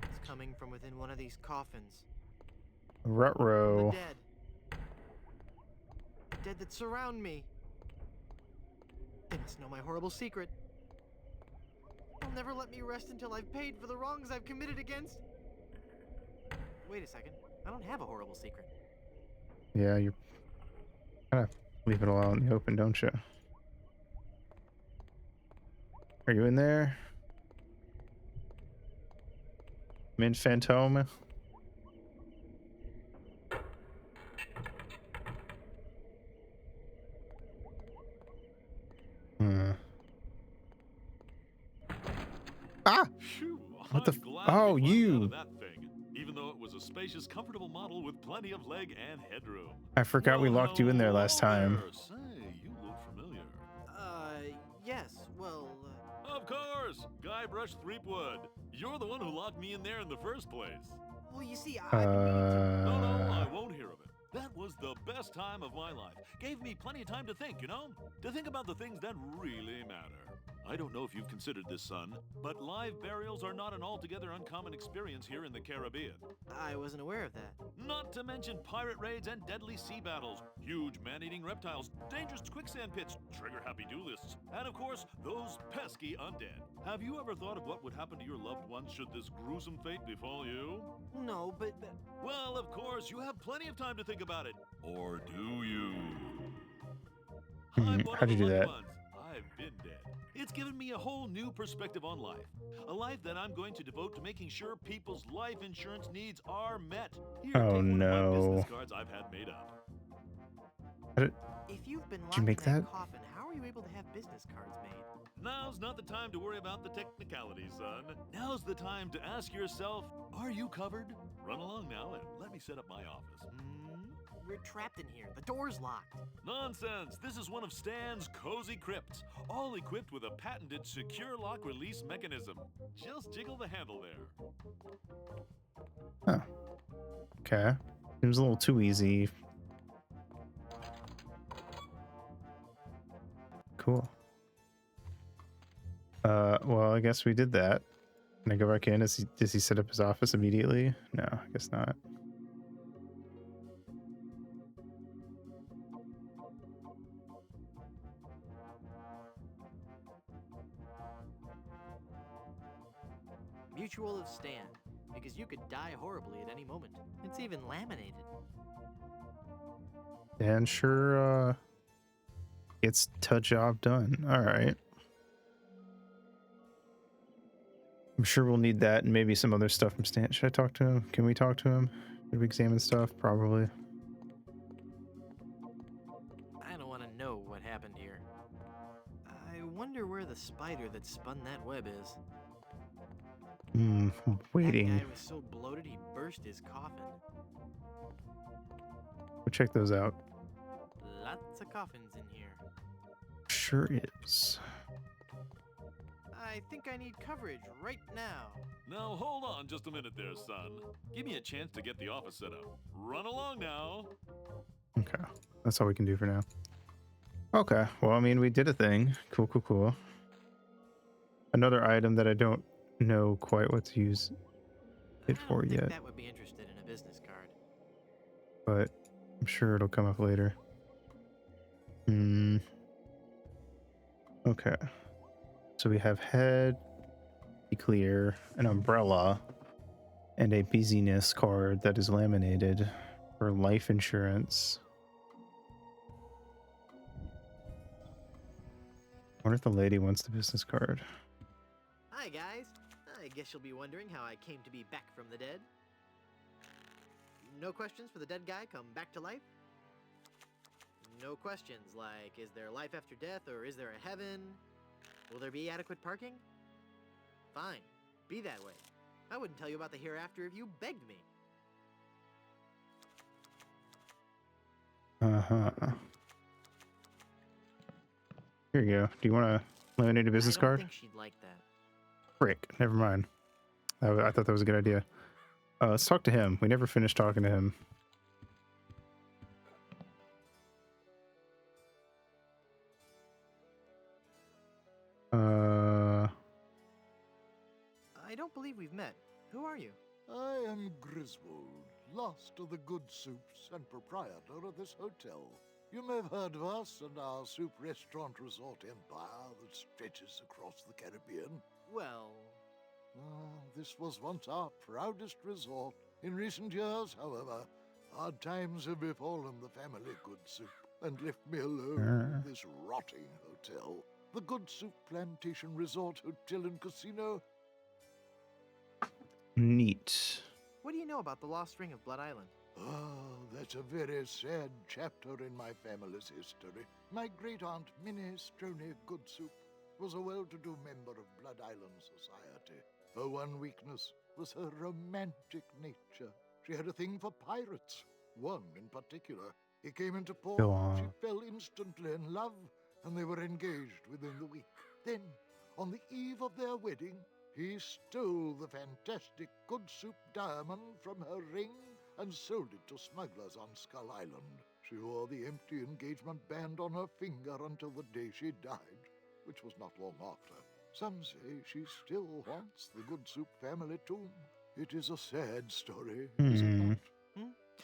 It's coming from within one of these coffins. Rutrow. The dead. The dead that surround me. They must know my horrible secret. They'll never let me rest until I've paid for the wrongs I've committed against. Wait a second. I don't have a horrible secret. Yeah, you kind of leave it all out in the open, don't you? Are you in there? Mint Phantom? Ah! Phew, What the I'm f- glad oh, we finally out you. of that thing, even though it was a spacious, comfortable model with plenty of leg and headroom. I forgot we Well, locked you in there last hello time. there. Say, you look familiar. Yes, well, Of course, Guybrush Threepwood. You're the one who locked me in there in the first place. well, you see, I've been meaning to. No, I won't hear of it. That was the best time of my life. Gave me plenty of time to think, you know? To think about the things that really matter. I don't know if you've considered this, son, but live burials are not an altogether uncommon experience here in the Caribbean. I wasn't aware of that. Not to mention pirate raids and deadly sea battles, huge man-eating reptiles, dangerous quicksand pits, trigger-happy duelists, and of course, those pesky undead. Have you ever thought of what would happen to your loved ones should this gruesome fate befall you? No, but Well, of course, you have plenty of time to think about it. Or do you? I'm one How'd of you the do lucky that? ones. I've been dead. It's given me a whole new perspective on life. A life that I'm going to devote to making sure people's life insurance needs are met. Here, Oh, take one of my no. business cards I've had made up. if you've been Did locked you make in that that? coffin, how are you able to have business cards made? Now's not the time to worry about the technicalities, son. Now's the time to ask yourself, are you covered? Run along now and let me set up my office. We're trapped in here. The door's locked. Nonsense! This is one of Stan's cozy crypts, all equipped with a patented secure lock release mechanism. Just jiggle the handle there. Okay. Seems a little too easy. Cool. Well, I guess we did that. Can I go back in? Does he set up his office immediately? No, I guess not. Mutual of Stan, because you could die horribly at any moment. It's even laminated. Dan sure gets the job done. All right. I'm sure we'll need that and maybe some other stuff from Stan. Should I talk to him? Can we talk to him? Did we examine stuff? Probably. I don't want to know what happened here. I wonder where the spider that spun that web is. I'm That waiting. guy was so bloated he burst his coffin. We'll check those out. Lots of coffins in here. Sure is. I think I need coverage right now. Now hold on just a minute there, son. Give me a chance to get the office set up. Run along now. Okay. That's all we can do for now. Okay. Well, I mean, we did a thing. Cool. Another item that I don't know quite what to use it I for don't think yet, that would be interested in a business card. but I'm sure it'll come up later. Okay. So we have head, be clear, an umbrella, and a busyness card that is laminated for life insurance. I wonder if the lady wants the business card. Hi, guys. I guess you'll be wondering how I came to be back from the dead. No questions for the dead guy come back to life? No questions like, is there life after death or is there a heaven? Will there be adequate parking? Fine. Be that way. I wouldn't tell you about the hereafter if you begged me. Here you go. Do you want to laminate a business I don't card? think she'd like that. Frick. Never mind. I thought that was a good idea. Let's talk to him. We never finished talking to him. I don't believe we've met. Who are you? I am Griswold, last of the good soups and proprietor of this hotel. You may have heard of us and our soup restaurant resort empire that stretches across the Caribbean. Well, This was once our proudest resort. In recent years, however, hard times have befallen the family Good Soup and left me alone in this rotting hotel. The Good Soup Plantation Resort Hotel and Casino. Neat. what do you know about the lost ring of Blood Island? That's a very sad chapter in my family's history. My great-aunt Minnie Stroney Good Soup was a well-to-do member of Blood Island society. Her one weakness was her romantic nature. She had a thing for pirates. One in particular. He came into port, Go on. she fell instantly in love, and they were engaged within the week. Then, on the eve of their wedding, he stole the fantastic Good Soup diamond from her ring and sold it to smugglers on Skull Island. She wore the empty engagement band on her finger until the day she died, which was not long after. Some say she still haunts the Good Soup family tomb. It is a sad story, is it not?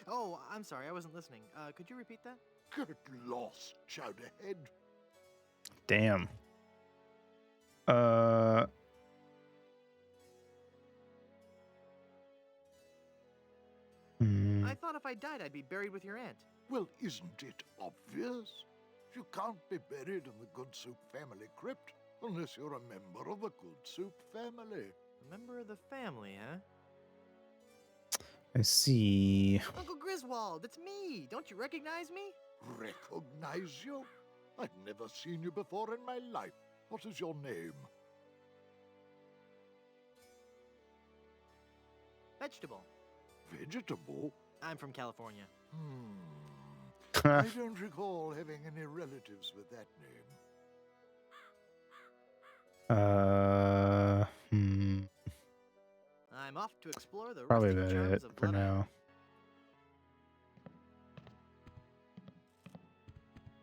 Oh, I'm sorry, I wasn't listening. Could you repeat that? Get lost, Chowderhead. Damn. I thought if I died, I'd be buried with your aunt. Well, isn't it obvious? You can't be buried in the Good Soup family crypt unless you're a member of the Good Soup family. A member of the family, huh? I see. Uncle Griswold, it's me! Don't you recognize me? Recognize you? I've never seen you before in my life. What is your name? Vegetable. Vegetable? I'm from California. I don't recall having any relatives with that name. I'm off to explore the Probably rustic about charms it of for Blood Island.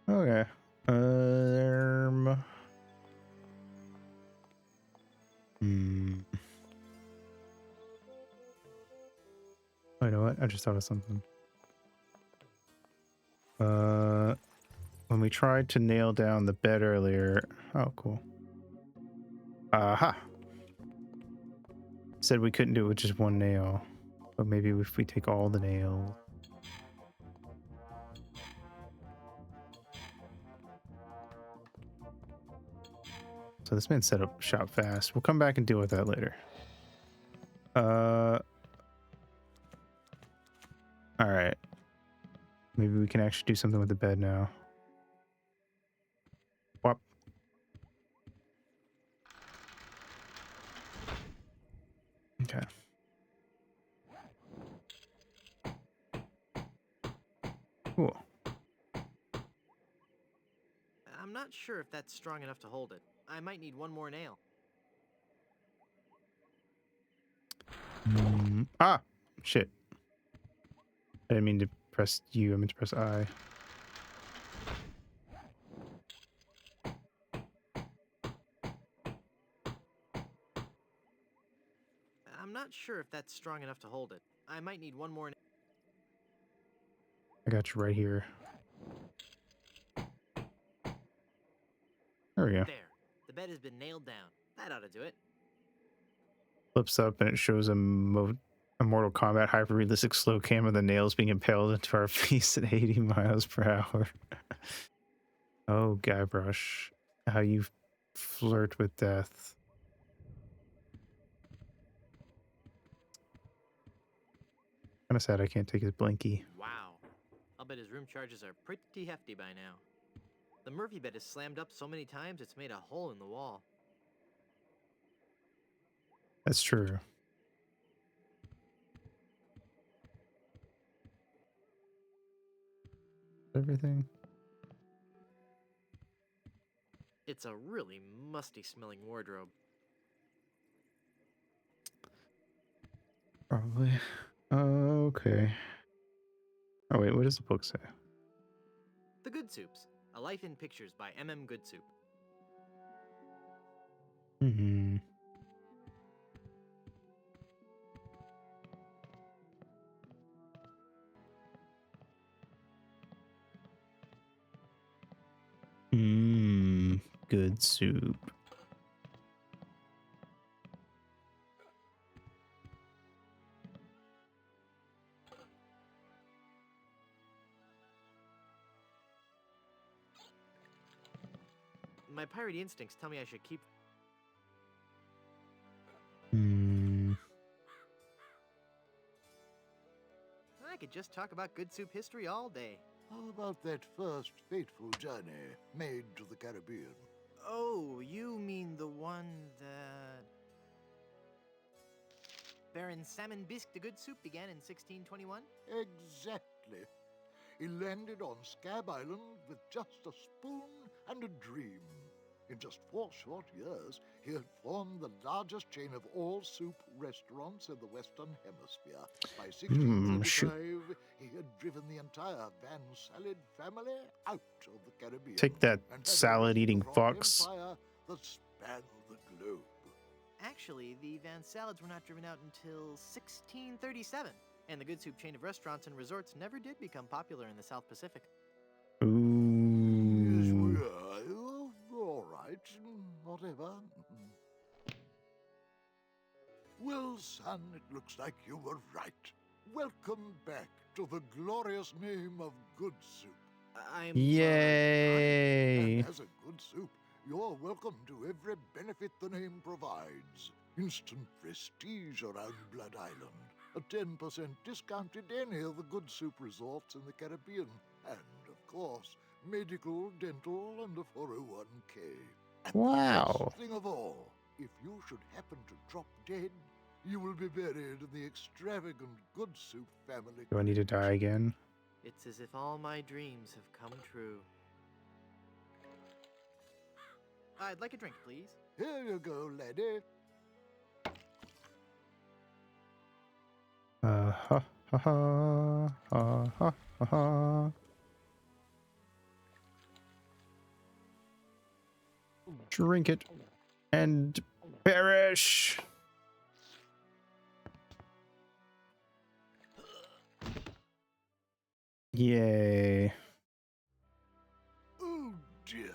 now. Okay. Oh, you know what? I just thought of something. When we tried to nail down the bed earlier. Oh, cool. Aha. Said we couldn't do it with just one nail, but maybe if we take all the nails. So this man set up shop fast. We'll come back and deal with that later. All right. Maybe we can actually do something with the bed now. Whop. Okay. Cool. I'm not sure if that's strong enough to hold it. I might need one more nail. Ah! Shit. I didn't mean to press U, I meant to press I. I'm not sure if that's strong enough to hold it. I might need one more. I got you right here. There we go. There. The bed has been nailed down. That ought to do it. Flips up and it shows a Mortal Kombat hyper-realistic slow cam of the nails being impaled into our face at 80 miles per hour. Oh, Guybrush. How you flirt with death. Kinda sad I can't take his blinky. Wow. I'll bet his room charges are pretty hefty by now. The Murphy bed is slammed up so many times it's made a hole in the wall. That's true. Everything. It's a really musty smelling wardrobe. Probably. Okay. Oh wait, what does the book say? The Good Soups. A Life in Pictures by M.M. Goodsoup. Good soup. My piratey instincts tell me I should keep... I could just talk about Good Soup history all day. How about that first fateful journey made to the Caribbean? Oh, you mean the one that Baron Salmon Bisque the Good Soup began in 1621? Exactly. He landed on Scab Island with just a spoon and a dream. In just 4 short years, he had formed the largest chain of all-soup restaurants in the Western Hemisphere. By 1635, he had driven the entire Van Salad family out of the Caribbean. Take that, and had salad-eating a restaurant fox. empire that spanned the globe. Actually, the Van Salads were not driven out until 1637, and the Good Soup chain of restaurants and resorts never did become popular in the South Pacific. Yes, Ooh. we are. All right, whatever. Well, son, it looks like you were right. Welcome back to the glorious name of Good Soup. I'm Yay! And as a Good Soup, you're welcome to every benefit the name provides. Instant prestige around Blood Island. A 10% discount at any of the Good Soup resorts in the Caribbean. And, of course, medical, dental, and a 401k. And Wow. the best thing of all, if you should happen to drop dead, you will be buried in the extravagant Good Soup family. Do I need to die again? It's as if all my dreams have come true. I'd like a drink, please. Here you go, laddie. Ha ha ha ha ha ha. Drink it and perish. Yay. Oh dear.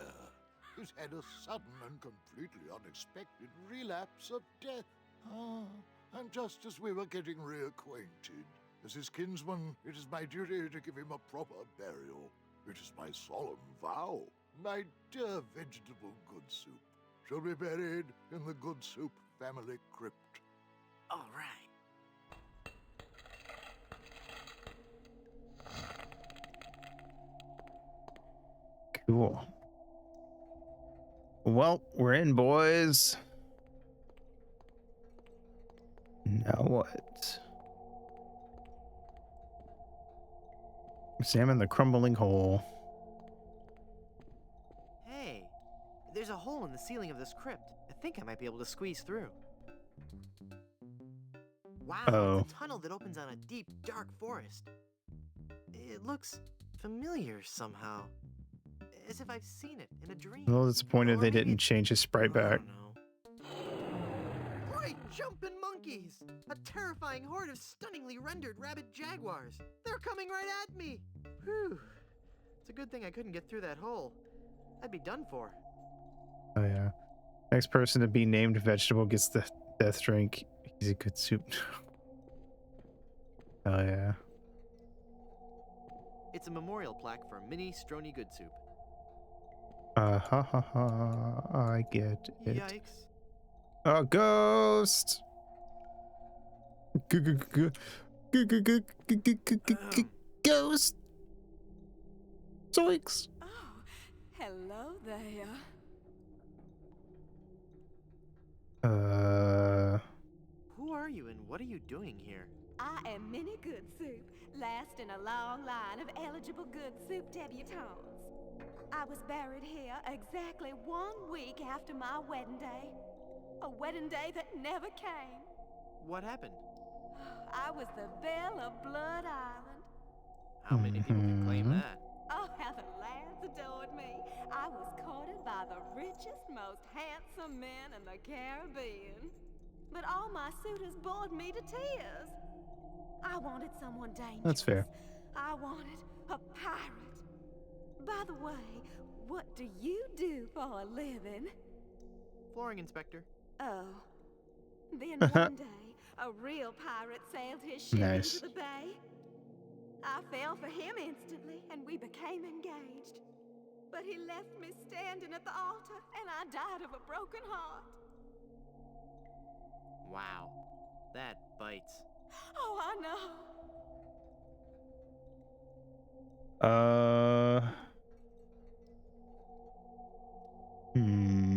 He's had a sudden and completely unexpected relapse of death. And just as we were getting reacquainted, as his kinsman, it is my duty to give him a proper burial. It is my solemn vow. My dear vegetable Good Soup shall be buried in the Good Soup family crypt. All right. Cool. Well, we're in, boys. Now what? Examine the crumbling hole. Hey, there's a hole in the ceiling of this crypt. I think I might be able to squeeze through. Wow, Uh-oh. it's a tunnel that opens on a deep, dark forest. It looks familiar somehow. As if I've seen it in a dream. A little disappointed Or they maybe didn't change his sprite I back. don't know. Great jumping monkeys! A terrifying horde of stunningly rendered rabid jaguars. They're coming right at me! Whew. It's a good thing I couldn't get through that hole. I'd be done for. Oh yeah. Next person to be named vegetable gets the death drink. He's a Good Soup. Oh yeah. It's a memorial plaque for Minnie Stroney Good Soup. Ha ha ha. I get it. Yikes. A ghost. Ghost. Zoinks. Oh, hello there. Who are you and what are you doing here? I am Minnie Good Soup, last in a long line of eligible Good Soup debutantes. I was buried here exactly 1 week after my wedding day. A wedding day that never came. What happened? I was the belle of Blood Island. How many people can claim that? Oh, how the lads adored me. I was courted by the richest, most handsome men in the Caribbean. But all my suitors bored me to tears. I wanted someone dangerous. That's fair. I wanted a pirate. By the way, what do you do for a living? Flooring inspector. Oh. Then one day, a real pirate sailed his ship Nice. into the bay. I fell for him instantly, and we became engaged. But he left me standing at the altar, and I died of a broken heart. Wow. That bites. Oh, I know. Hmm.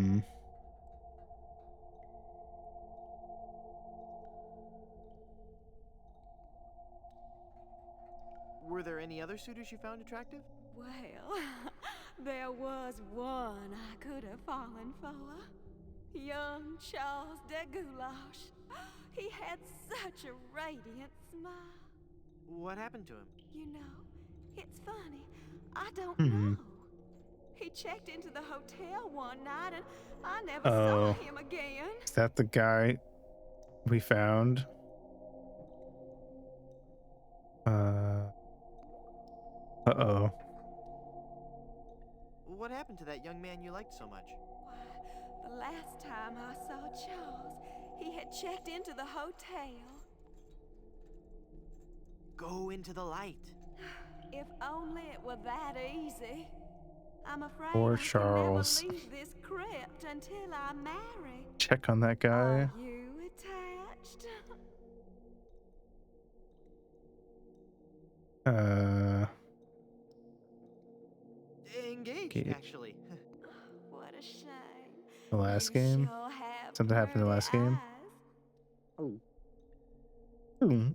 Were there any other suitors you found attractive? Well, there was one I could have fallen for. Young Charles de Goulash. He had such a radiant smile. What happened to him? You know, it's funny. I don't Hmm. know. He checked into the hotel one night and I never Oh. saw him again. Is that the guy we found? Uh-oh. What happened to that young man you liked so much? Why, the last time I saw Charles, he had checked into the hotel. Go into the light. If only it were that easy. I'm afraid Poor I can Charles. never leave this crypt until I marry. Check on that guy. Are you attached? Engaged, Okay. actually. What a shame. The last You game? sure have Something happened in the pretty last game? eyes. Hmm.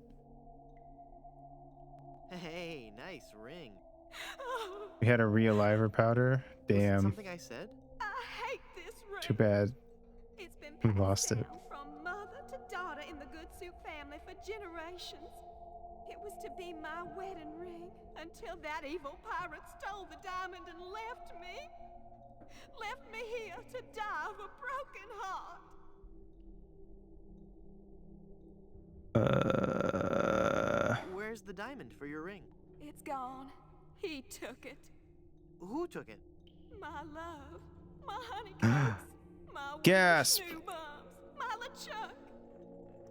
Hey, nice ring. We had a realiver powder. Was it Damn. something I said? I hate this ring. Too bad. It's been We passed lost it. down from mother to daughter in the Good Soup family for generations. It was to be my wedding ring until that evil pirate stole the diamond and left me. Left me here to die of a broken heart. Where's the diamond for your ring? It's gone. He took it. Who took it? My love. My honeycombs. My wedding Gasp. snoo bums. My LeChuck.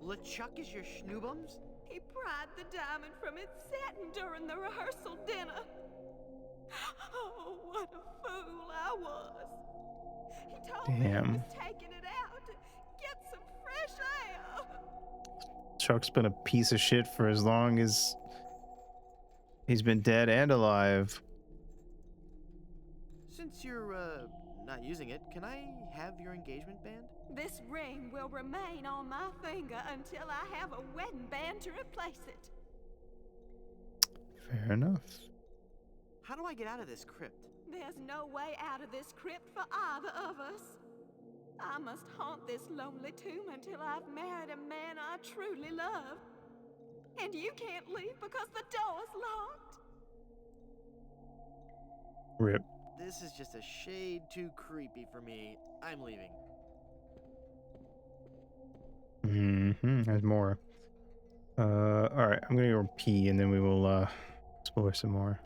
LeChuck is your schnoobums? He pried the diamond from its satin during the rehearsal dinner. Oh, what a fool I was. He told me he Damn. was taking it out to get some fresh air. Chuck's been a piece of shit for as long as he's been dead and alive. Since you're, not using it, can I have your engagement band? This ring will remain on my finger until I have a wedding band to replace it. Fair enough. How do I get out of this crypt? There's no way out of this crypt for either of us. I must haunt this lonely tomb until I've married a man I truly love. And you can't leave because the door's locked. Rip. This is just a shade too creepy for me. I'm leaving. There's more. Alright, I'm gonna go pee and then we will explore some more.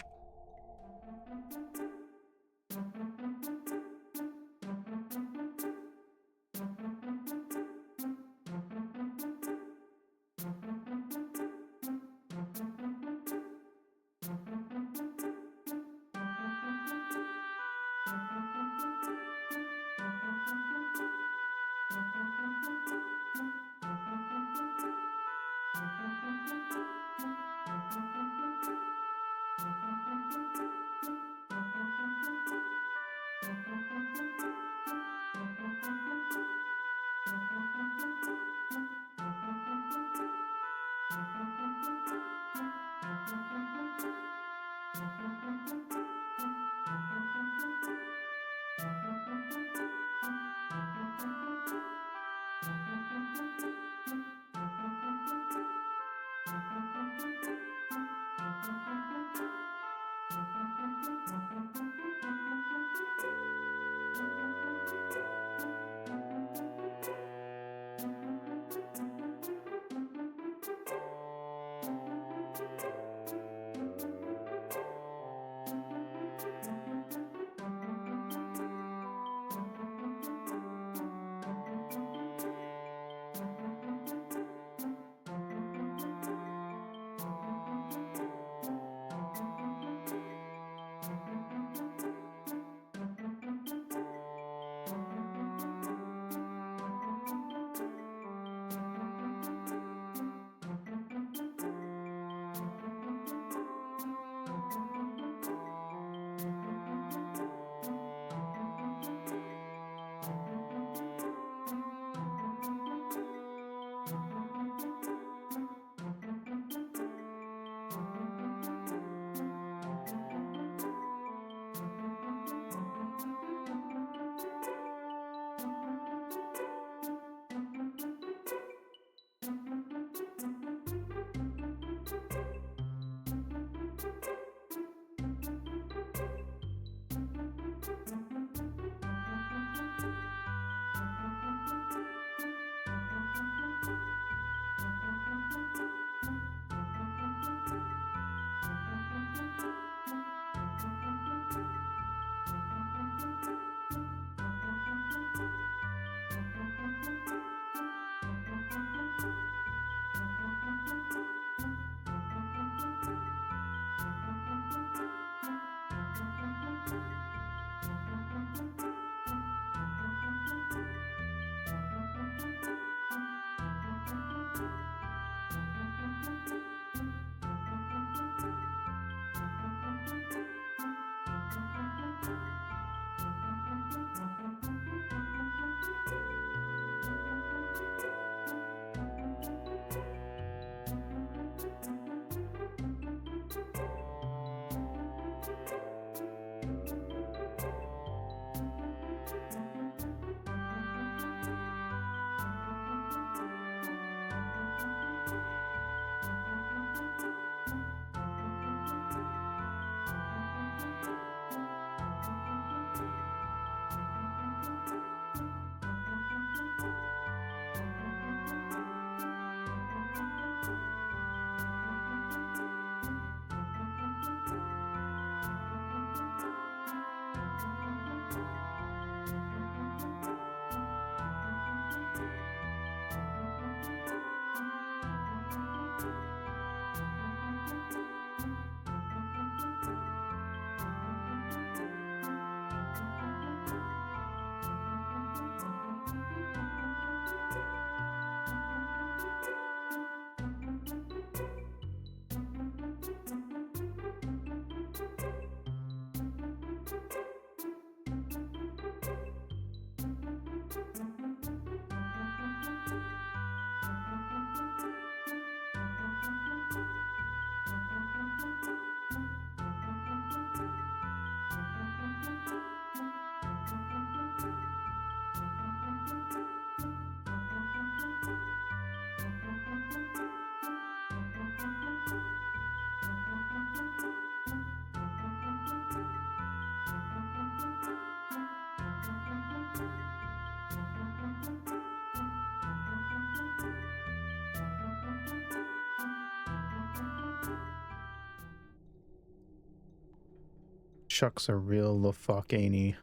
Chuck's a real the fuck, ain't he?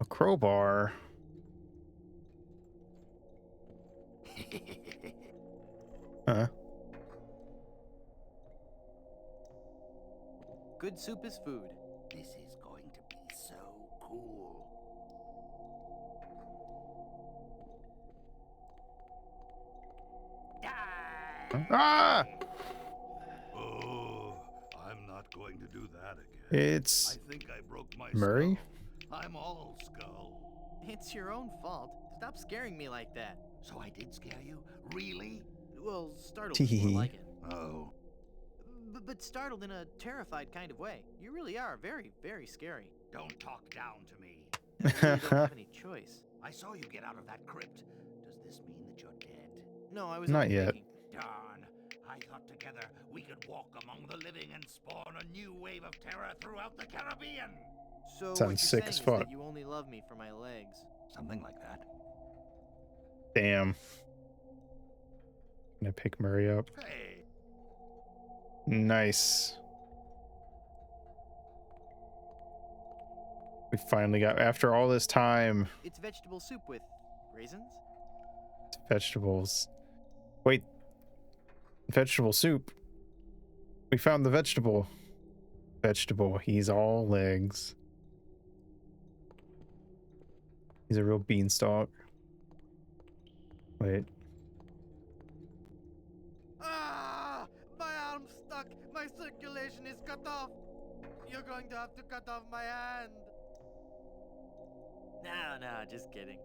A crowbar. Huh? Good soup is food. This is going to be so cool. Die! Ah! Oh, I'm not going to do that again. It's I think I broke my Murray? skull. I'm all skull. It's your own fault. Stop scaring me like that. So I did scare you? Really? Well, startled is more like it. Oh. But startled in a terrified kind of way. You really are very, very scary. Don't talk down to me. You really don't have any choice. I saw you get out of that crypt. Does this mean that you're dead? No, I was Not only yet. thinking. Darn. I thought together we could walk among the living and spawn a new wave of terror throughout the Caribbean. So what Sounds you're sick saying as is fuck. that you only love me for my legs. Something like that. damn. Gonna pick Murray up. Hey, Nice. We finally got, after all this time, It's vegetable soup with raisins? vegetables. Wait. Vegetable soup. We found the vegetable. Vegetable. He's all legs. He's a real beanstalk. Wait. Ah! My arm's stuck. My circulation is cut off. You're going to have to cut off my hand. No, just kidding.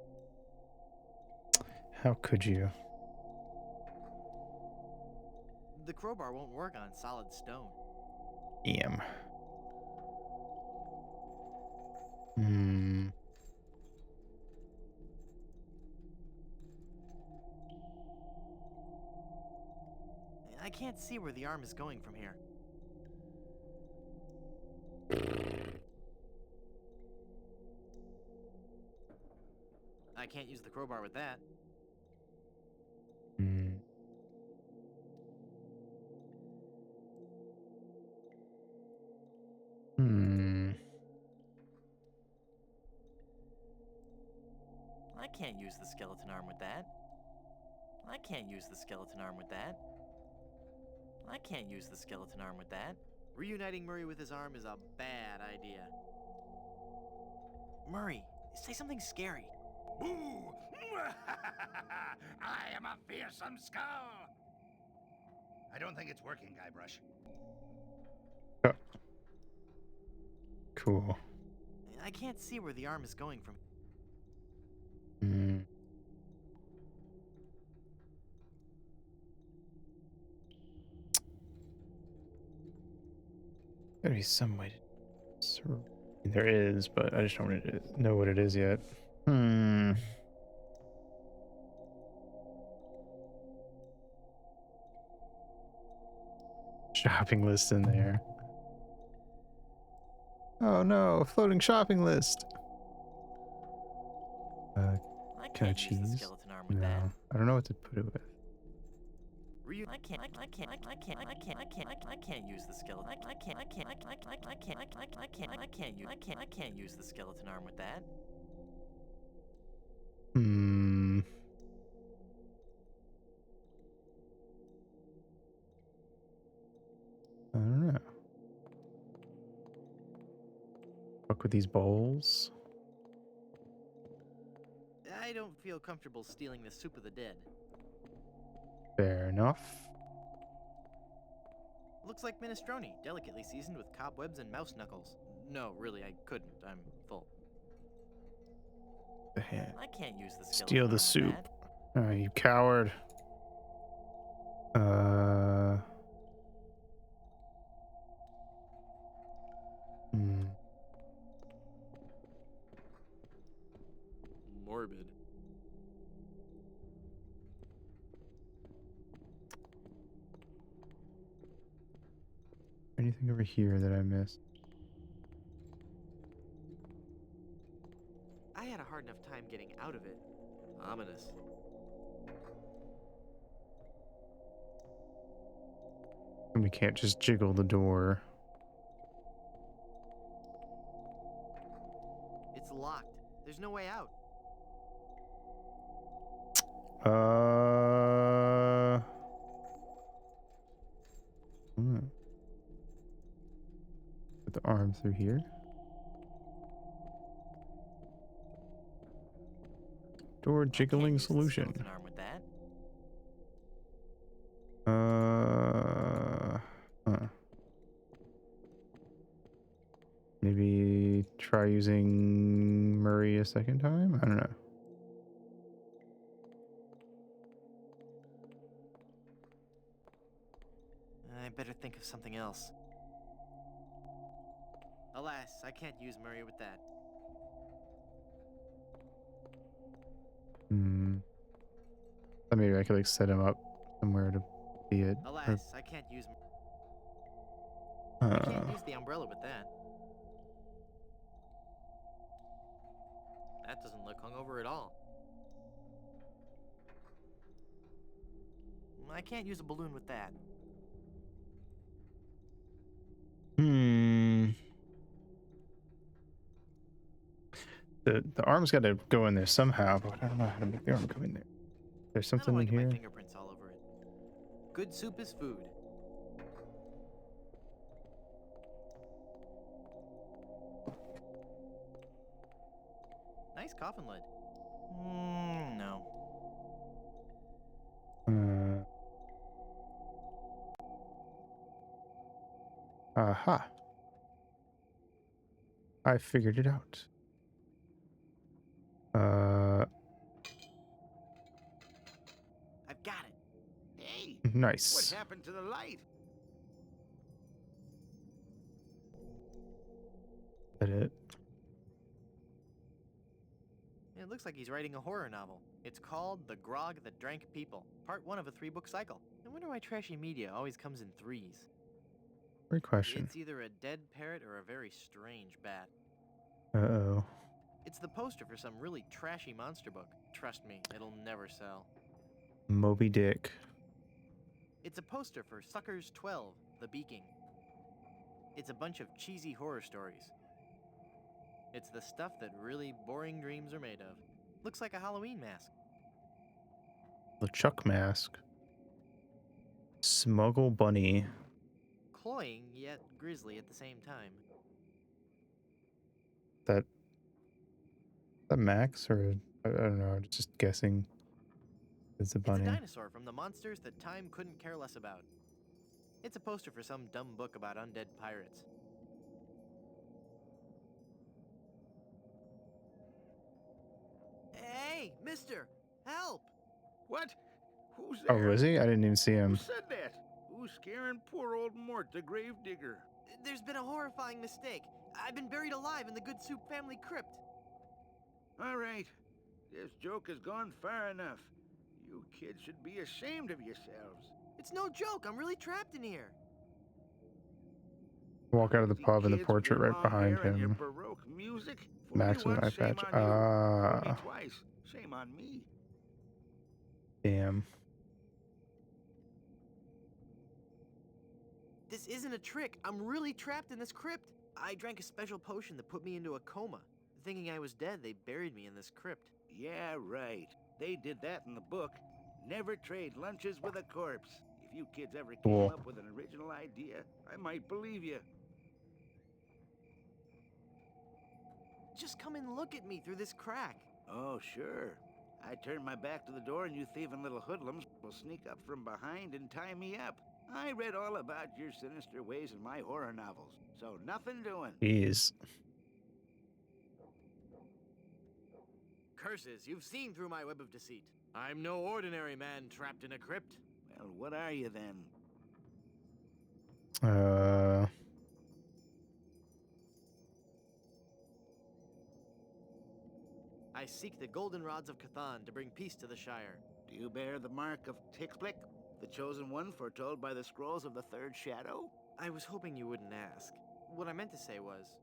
How could you? The crowbar won't work on solid stone. Damn. Hmm. I can't see where the arm is going from here. I can't use the crowbar with that. Hmm. Hmm. I can't use the skeleton arm with that. I can't use the skeleton arm with that. I can't use the skeleton arm with that. Reuniting Murray with his arm is a bad idea. Murray, say something scary. boo! I am a fearsome skull. I don't think it's working, Guybrush. Cool. I can't see where the arm is going from. Hmm. Gotta be some way to. There is, but I just don't know what it is yet. Hmm. Shopping list in there. Oh no, a floating shopping list. I Can I can't use the cheese? skeleton arm with No, that. I don't know what to put it with. I can't use the skeleton. I can't use the skeleton arm with that. Hmm. I don't know. Fuck with these bowls. I don't feel comfortable stealing the soup of the dead. Fair enough. Looks like minestrone, delicately seasoned with cobwebs and mouse knuckles. No, really, I couldn't. I'm full. The hand. I can't use the skeleton Steal arm the with soup. that. Oh, you coward. Hmm. Morbid. Anything over here that I missed? I had a hard enough time getting out of it. Ominous. And we can't just jiggle the door. Put the arm through here. Door Can't jiggling use the solution. skeleton arm with that. Huh. Maybe try using Murray a second time? I don't know. I better think of something else. Alas, I can't use Murray with that. Thought maybe I could like set him up somewhere to be it. Alas, I can't use. I can't use the umbrella with that. That doesn't look hungover at all. I can't use a balloon with that. The arm's got to go in there somehow, but I don't know how to make the arm go in there. There's I don't something want in to get here. my fingerprints all over it. Good soup is food. Nice coffin lid. No. Aha. I figured it out. I've got it. Hey, Nice. what happened to the light? That it? It looks like he's writing a horror novel. It's called The Grog That Drank People, part 1 of a 3-book cycle. I wonder why trashy media always comes in threes. Great question. It's either a dead parrot or a very strange bat. Uh-oh. It's the poster for some really trashy monster book. Trust me, it'll never sell. Moby Dick. It's a poster for Suckers 12, The Beaking. It's a bunch of cheesy horror stories. It's the stuff that really boring dreams are made of. Looks like a Halloween mask. The Chuck Mask. Smuggle Bunny. Cloying, yet grisly at the same time. That Max or I don't know, just guessing. It's a bunny. It's a dinosaur from the monsters that time couldn't care less about. It's a poster for some dumb book about undead pirates. Hey, mister! Help! What? Who's Oh, there? was he? I didn't even see Who him. said that? Who's scaring poor old Mort, the grave digger? There's been a horrifying mistake. I've been buried alive in the Good Soup family crypt. All right, this joke has gone far enough. You kids should be ashamed of yourselves. It's no joke. I'm really trapped in here. Walk out of the See pub and the kids with portrait your right long behind hair and your him. Baroque music? Fool Max me with an eye once, shame patch. on you. Fool Ah, me twice. Shame on me. damn. This isn't a trick. I'm really trapped in this crypt. I drank a special potion that put me into a coma. Thinking I was dead, they buried me in this crypt. Yeah, right. They did that in the book. Never trade lunches with a corpse. If you kids ever came Cool. up with an original idea, I might believe you. Just come and look at me through this crack. Oh, sure. I turn my back to the door and you thieving little hoodlums will sneak up from behind and tie me up. I read all about your sinister ways in my horror novels, so nothing doing. Jeez. Curses, you've seen through my web of deceit. I'm no ordinary man trapped in a crypt. Well, what are you then? I seek the golden rods of Cathan to bring peace to the Shire. Do you bear the mark of Tixblick, the chosen one foretold by the scrolls of the Third Shadow? I was hoping you wouldn't ask. What I meant to say was...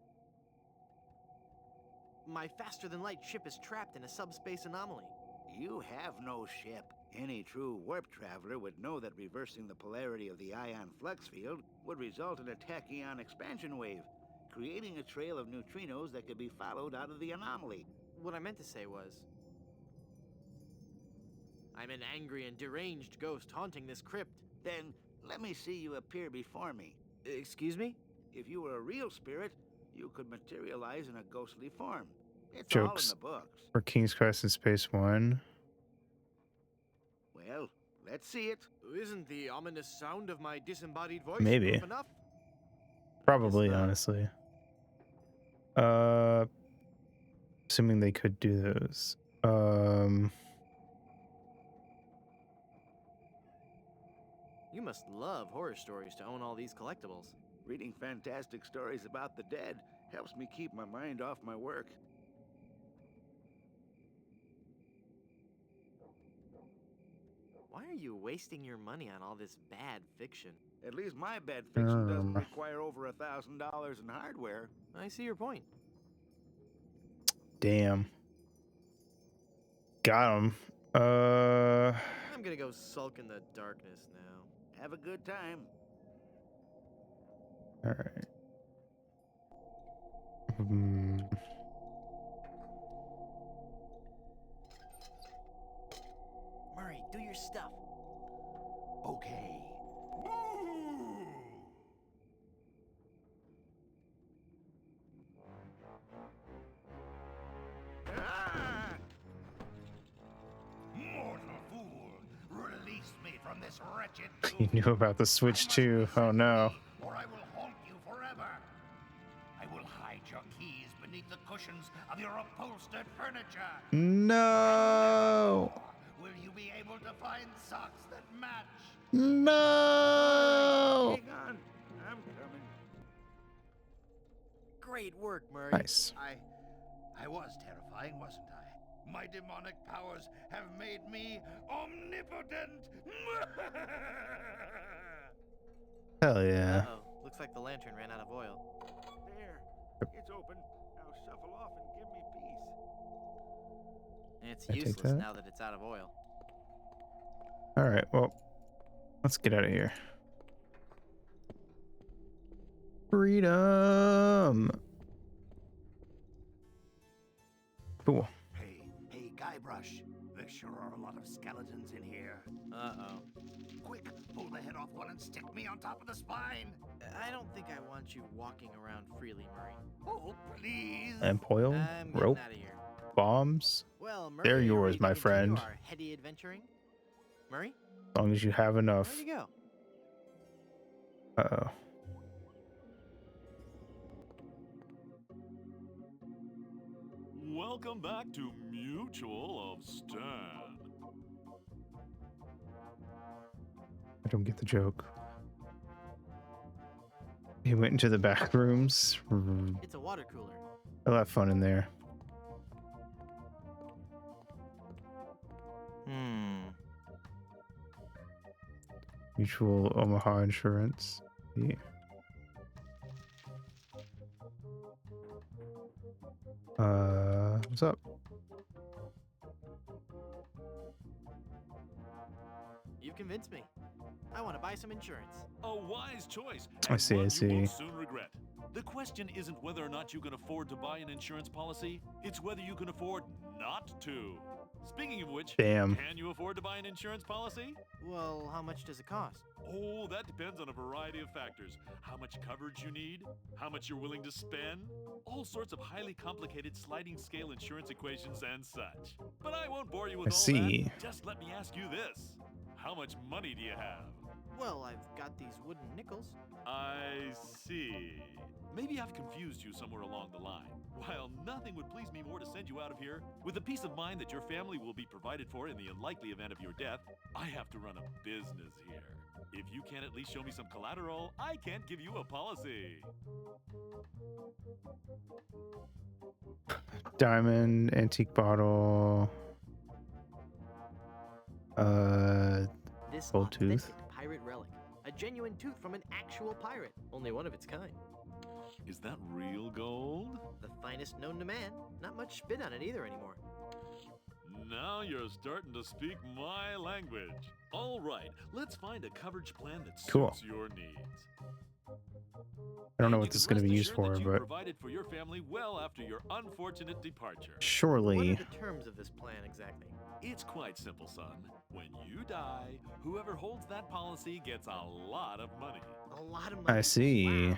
my faster-than-light ship is trapped in a subspace anomaly. You have no ship. Any true warp traveler would know that reversing the polarity of the ion flux field would result in a tachyon expansion wave, creating a trail of neutrinos that could be followed out of the anomaly. What I meant to say was... I'm an angry and deranged ghost haunting this crypt. Then let me see you appear before me. Excuse me? If you were a real spirit, you could materialize in a ghostly form. It's all in Jokes the books. for King's Quest and Space One. Well, let's see it. Isn't the ominous sound of my disembodied voice Maybe. proof enough? Probably, not. honestly. Assuming they could do those. You must love horror stories to own all these collectibles. Reading fantastic stories about the dead helps me keep my mind off my work. Why are you wasting your money on all this bad fiction? At least my bad fiction doesn't require over $1,000 in hardware. I see your point. Damn. Got him. I'm gonna go sulk in the darkness now. Have a good time. All right. Hmm. Murray, do your stuff. Okay. Ah! Mortal fool! Release me from this wretched He knew about the Switch too. Oh no. or I will haunt you forever. I will hide your keys beneath the cushions of your upholstered furniture. No. Will you be able to find socks that match? No. Hang on. I'm coming. Great work, Murray. Nice. I was terrifying, wasn't I? My demonic powers have made me omnipotent. Hell yeah. Uh-oh. Looks like the lantern ran out of oil. There. It's open. Now shuffle off and give me peace. It's Can I take useless that? now that it's out of oil. All right. Well, let's get out of here. Freedom. Cool. Hey, Guybrush. There sure are a lot of skeletons in here. Uh-oh. Quick, pull the head off one and stick me on top of the spine. I don't think I want you walking around freely, Murray. Oh, please. And oil, I'm getting rope, out of here. bombs. Well, Murray, They're are we yours, my gonna continue friend. Our heady adventuring? Murray, As long as you have enough. where'd you go? Uh-oh. Welcome back to Mutual of Stan. I don't get the joke. He went into the back rooms. It's a water cooler. I'll have fun in there. Mutual Omaha Insurance. Yeah. What's up? You've convinced me. I want to buy some insurance. A wise choice. I see, I one see. You won't soon regret. The question isn't whether or not you can afford to buy an insurance policy. It's whether you can afford not to. Speaking of which, Damn. can you afford to buy an insurance policy? Well, how much does it cost? Oh, that depends on a variety of factors. How much coverage you need, how much you're willing to spend, all sorts of highly complicated sliding scale insurance equations and such. But I won't bore you with I all see. that. Just let me ask you this. How much money do you have? Well, I've got these wooden nickels. I see. Maybe I've confused you somewhere along the line. While nothing would please me more to send you out of here, with the peace of mind that your family will be provided for in the unlikely event of your death, I have to run a business here. If you can't at least show me some collateral, I can't give you a policy. Diamond, antique bottle. This Gold authentic tooth. pirate relic. A genuine tooth from an actual pirate. Only one of its kind. Is that real gold? The finest known to man. Not much spit on it either anymore. Now you're starting to speak my language. All right, let's find a coverage plan that suits Cool. your needs. I don't know And what you this is can going to be rest used assured for, that you but provided for your family well after your unfortunate departure. What surely. are the terms of this plan exactly? It's quite simple, son. When you die, whoever holds that policy gets a lot of money. A lot of money. I see. Wow.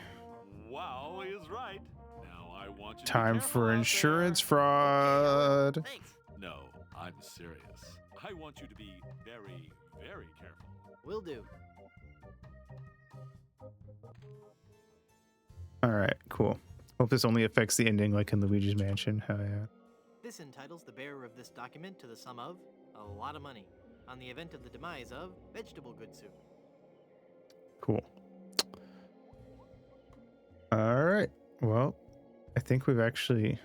Wow is right. Now I want you to be Time careful for out insurance there. fraud. Thanks. No, I'm serious. I want you to be very, very careful. Will do. All right, cool. Hope this only affects the ending like in Luigi's Mansion. Hell yeah. This entitles the bearer of this document to the sum of a lot of money on the event of the demise of Vegetable Good Soup. Cool. All right. Well, I think we've actually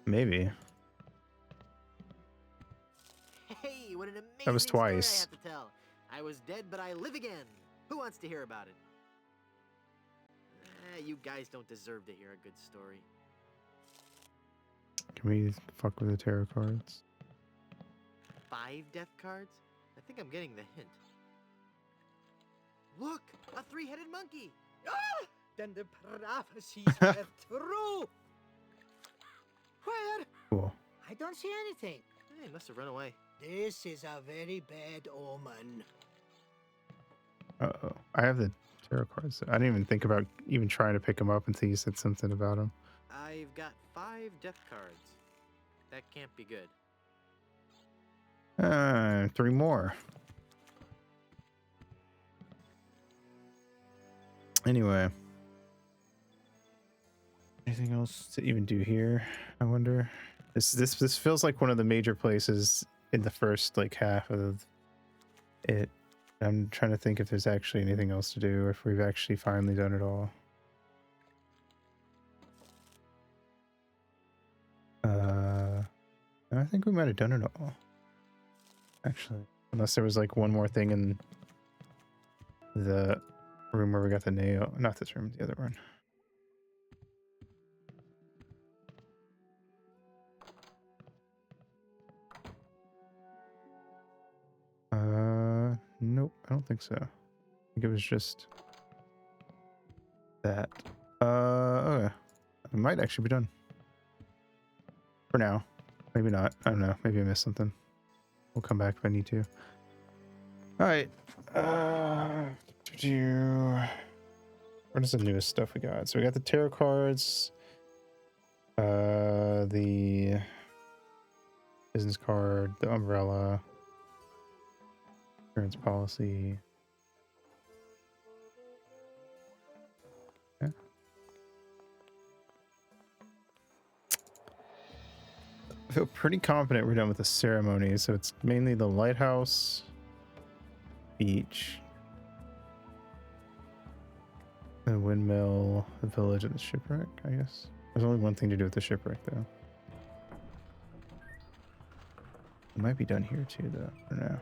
maybe. Hey, what an amazing That was story I twice. have to tell. I was dead, but I live again. Who wants to hear about it? You guys don't deserve to hear a good story. Can we fuck with the tarot cards? 5 death cards? I think I'm getting the hint. Look, a 3-headed monkey. Ah! Then the prophecies were true. Where? Cool. I don't see anything. He must have run away. This is a very bad omen. Uh-oh. I have the tarot cards. I didn't even think about even trying to pick them up until you said something about them. I've got 5 death cards. That can't be good. 3 more. Anyway. Anything else to even do here? I wonder. This feels like one of the major places in the first like half of it. I'm trying to think if there's actually anything else to do, or if we've actually finally done it all. I think we might have done it all. Actually, unless there was like one more thing in the room where we got the nail. Not this room, the other one. Nope, I don't think so. I think it was just that. Okay. I might actually be done. For now. Maybe not. I don't know. Maybe I missed something. We'll come back if I need to. Alright. What is the newest stuff we got? So we got the tarot cards. The business card, the umbrella. Insurance policy. Okay. I feel pretty confident we're done with the ceremony, so it's mainly the lighthouse, beach, the windmill, the village, and the shipwreck, I guess. There's only one thing to do with the shipwreck, though. It might be done here, too, though, for now.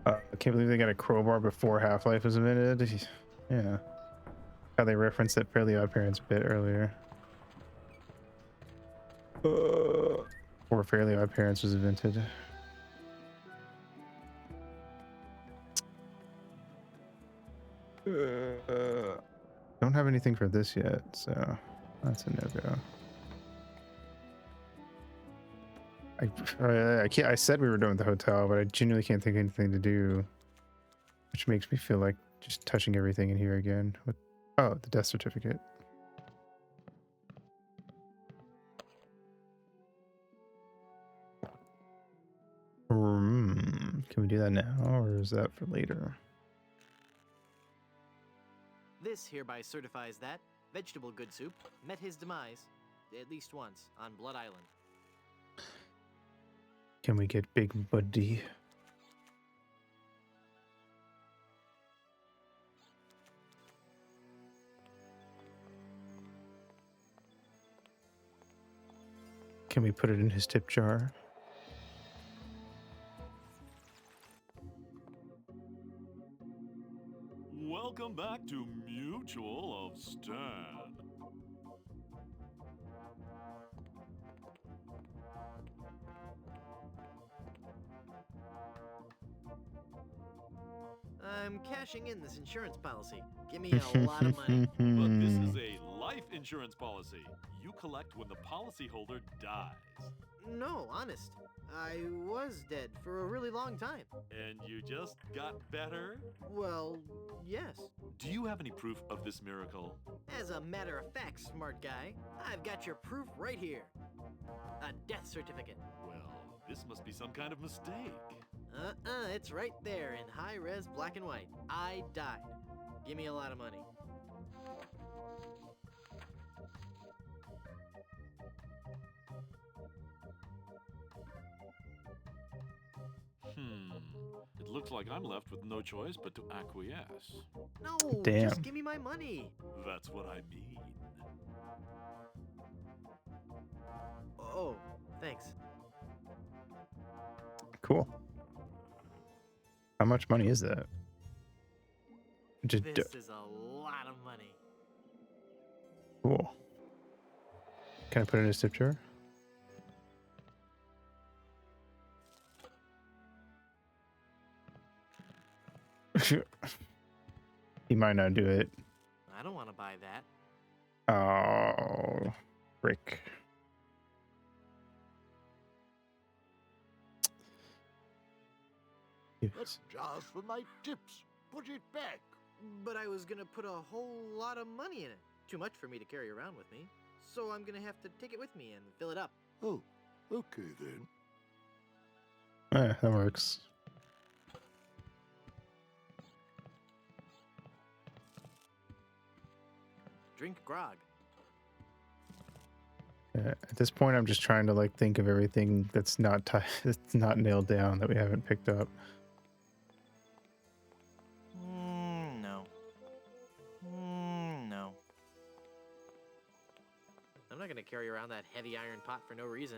I can't believe they got a crowbar before Half-Life was invented. Yeah. How they referenced that Fairly Odd Parents bit earlier. Before Fairly Odd Parents was invented. Don't have anything for this yet, so that's a no-go. I said we were done with the hotel, but I genuinely can't think of anything to do, which makes me feel like just touching everything in here again. Oh, the death certificate. Can we do that now, or is that for later? This hereby certifies that Vegetable Good Soup met his demise at least once on Blood Island. Can we get Big Buddy? Can we put it in his tip jar? Welcome back to Mutual of Stan. I'm cashing in this insurance policy. Give me a lot of money. But this is a life insurance policy. You collect when the policyholder dies. No, honest. I was dead for a really long time. And you just got better? Well, yes. Do you have any proof of this miracle? As a matter of fact, smart guy, I've got your proof right here. A death certificate. Well, this must be some kind of mistake. It's right there in high-res black and white. I died. Give me a lot of money. It looks like I'm left with no choice but to acquiesce. No, Damn. just give me my money. That's what I mean. Oh, thanks. Cool. How much money is that? Just This is a lot of money. cool. Can I put it in a tip jar? He might not do it. I don't want to buy that. Oh, frick. That's jars for my tips. Put it back. But I was gonna put a whole lot of money in it. Too much for me to carry around with me. So I'm gonna have to take it with me and fill it up. Oh, okay then. Yeah, that works. Drink grog. Yeah, at this point, I'm just trying to like think of everything that's not that's not nailed down that we haven't picked up. No. No. I'm not gonna carry around that heavy iron pot for no reason.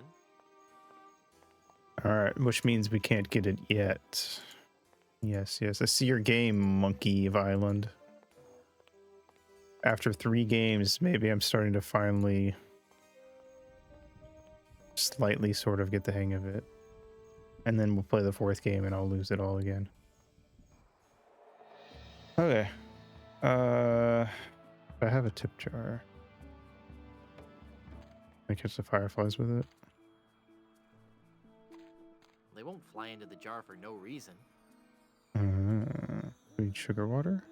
All right, which means we can't get it yet. Yes, yes. I see your game, Monkey of Island. After 3 games, maybe I'm starting to finally slightly sort of get the hang of it. And then we'll play the 4th game and I'll lose it all again. Okay. I have a tip jar. Can I catch the fireflies with it? They won't fly into the jar for no reason. Read sugar water?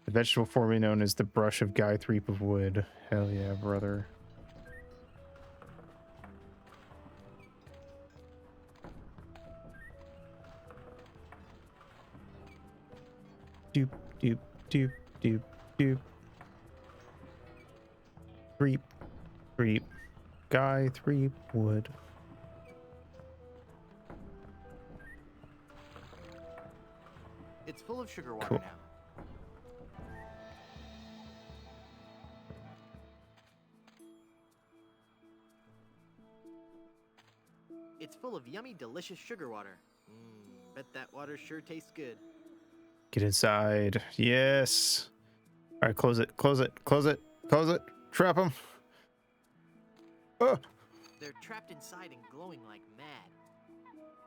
The vegetable formerly known as the brush of Guy Threep of Wood. Hell yeah, brother. Doop, doop, doop, doop, doop. Threep, Threep. Guy Threep Wood. It's full of sugar water Cool. now. It's full of yummy, delicious sugar water. Bet that water sure tastes good. Get inside. Yes. All right, close it. Close it. Close it. Close it. Trap them. Oh. They're trapped inside and glowing like mad.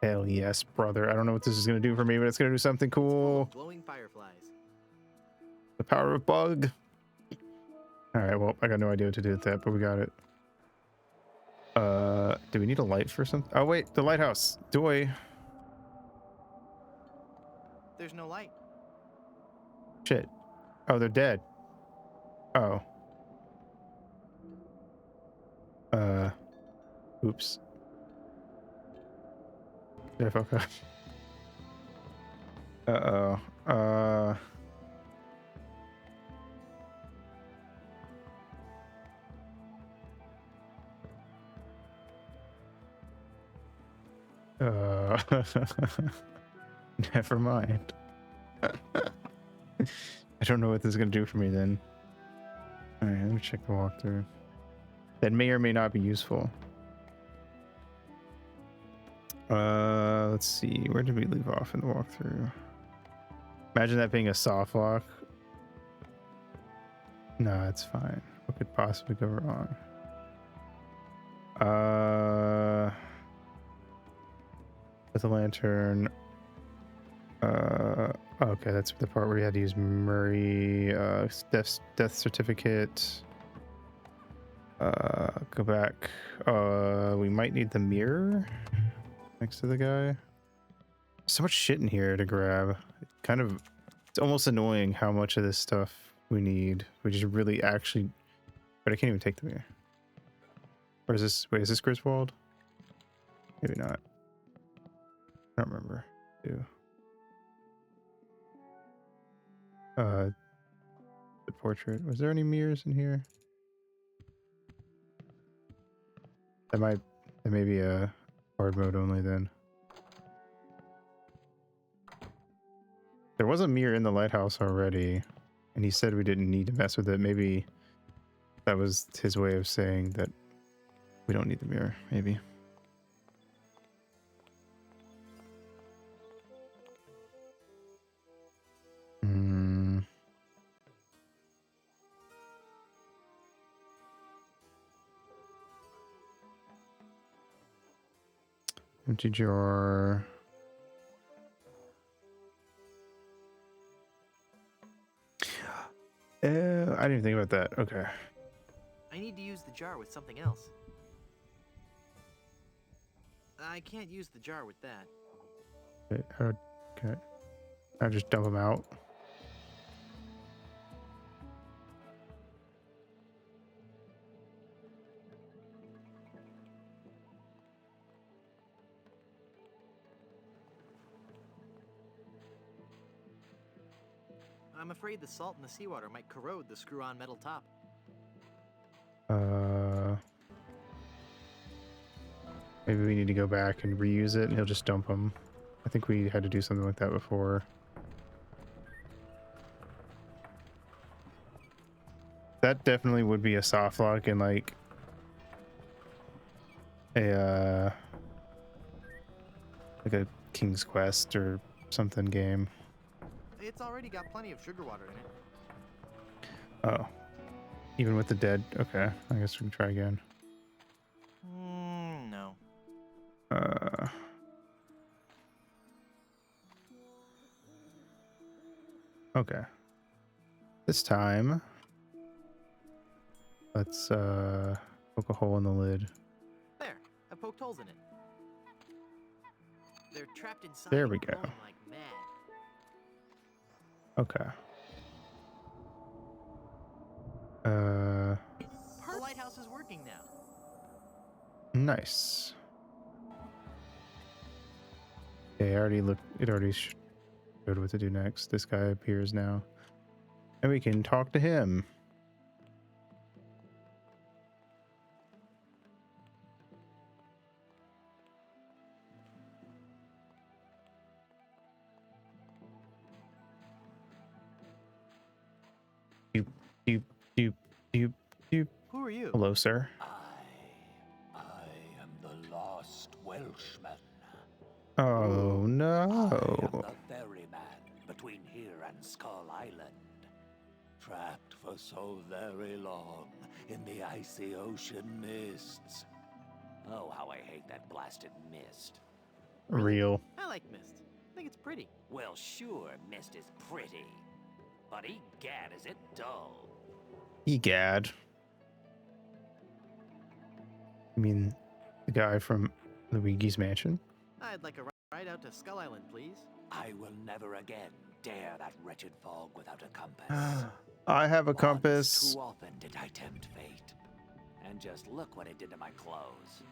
Hell yes, brother. I don't know what this is going to do for me, but it's going to do something It's full cool. of glowing fireflies. The power of bug. All right, well, I got no idea what to do with that, but we got it. Do we need a light for something? Oh, wait, the lighthouse. Doy. There's no light. Shit. Oh, they're dead. Oh. Oops. Did I fuck up? Uh-oh. Never mind. I don't know what this is going to do for me then. Alright, let me check the walkthrough. That may or may not be useful. Let's see. Where did we leave off in the walkthrough? Imagine that being a soft lock. No, it's fine. What could possibly go wrong? With a lantern. Okay, that's the part where we had to use Murray death certificate. Go back. We might need the mirror next to the guy. So much shit in here to grab. It's almost annoying how much of this stuff we need. We just really actually, but I can't even take the mirror. Or is this, wait, is this Griswold? Maybe not. I don't remember. Ew. The portrait. Was there any mirrors in here? That may be a hard mode only then. There was a mirror in the lighthouse already, and he said we didn't need to mess with it. Maybe that was his way of saying that we don't need the mirror, maybe. Empty jar. I didn't even think about that. Okay. I need to use the jar with something else. I can't use the jar with that. Wait, okay. I just dump them out. I'm afraid the salt in the seawater might corrode the screw-on metal top. Maybe we need to go back and reuse it and he'll just dump them. I think we had to do something like that before. That definitely would be a soft lock in like a King's Quest or something game. It's already got plenty of sugar water in it. Oh. Even with the dead? Okay. I guess we can try again. No. Okay. This time, let's poke a hole in the lid. There. I poked holes in it. They're trapped inside. There we and go. glowing like mad. Okay. The lighthouse is working now. Nice. Okay, it already showed what to do next. This guy appears now. And we can talk to him. Doop, doop, doop, doop, doop. Who are you? Hello, sir. I am the lost Welshman. Oh, I am no. the ferryman between here and Skull Island. Trapped for so very long in the icy ocean mists. Oh, how I hate that blasted mist. Real. I like mist. I think it's pretty. Well, sure, mist is pretty. But egad, is it dull? Egad. You mean the guy from Luigi's Mansion? I'd like a ride out to Skull Island, please. I will never again dare that wretched fog without a compass. I have a Once compass. too often did I tempt fate. And just look what it did to my clothes.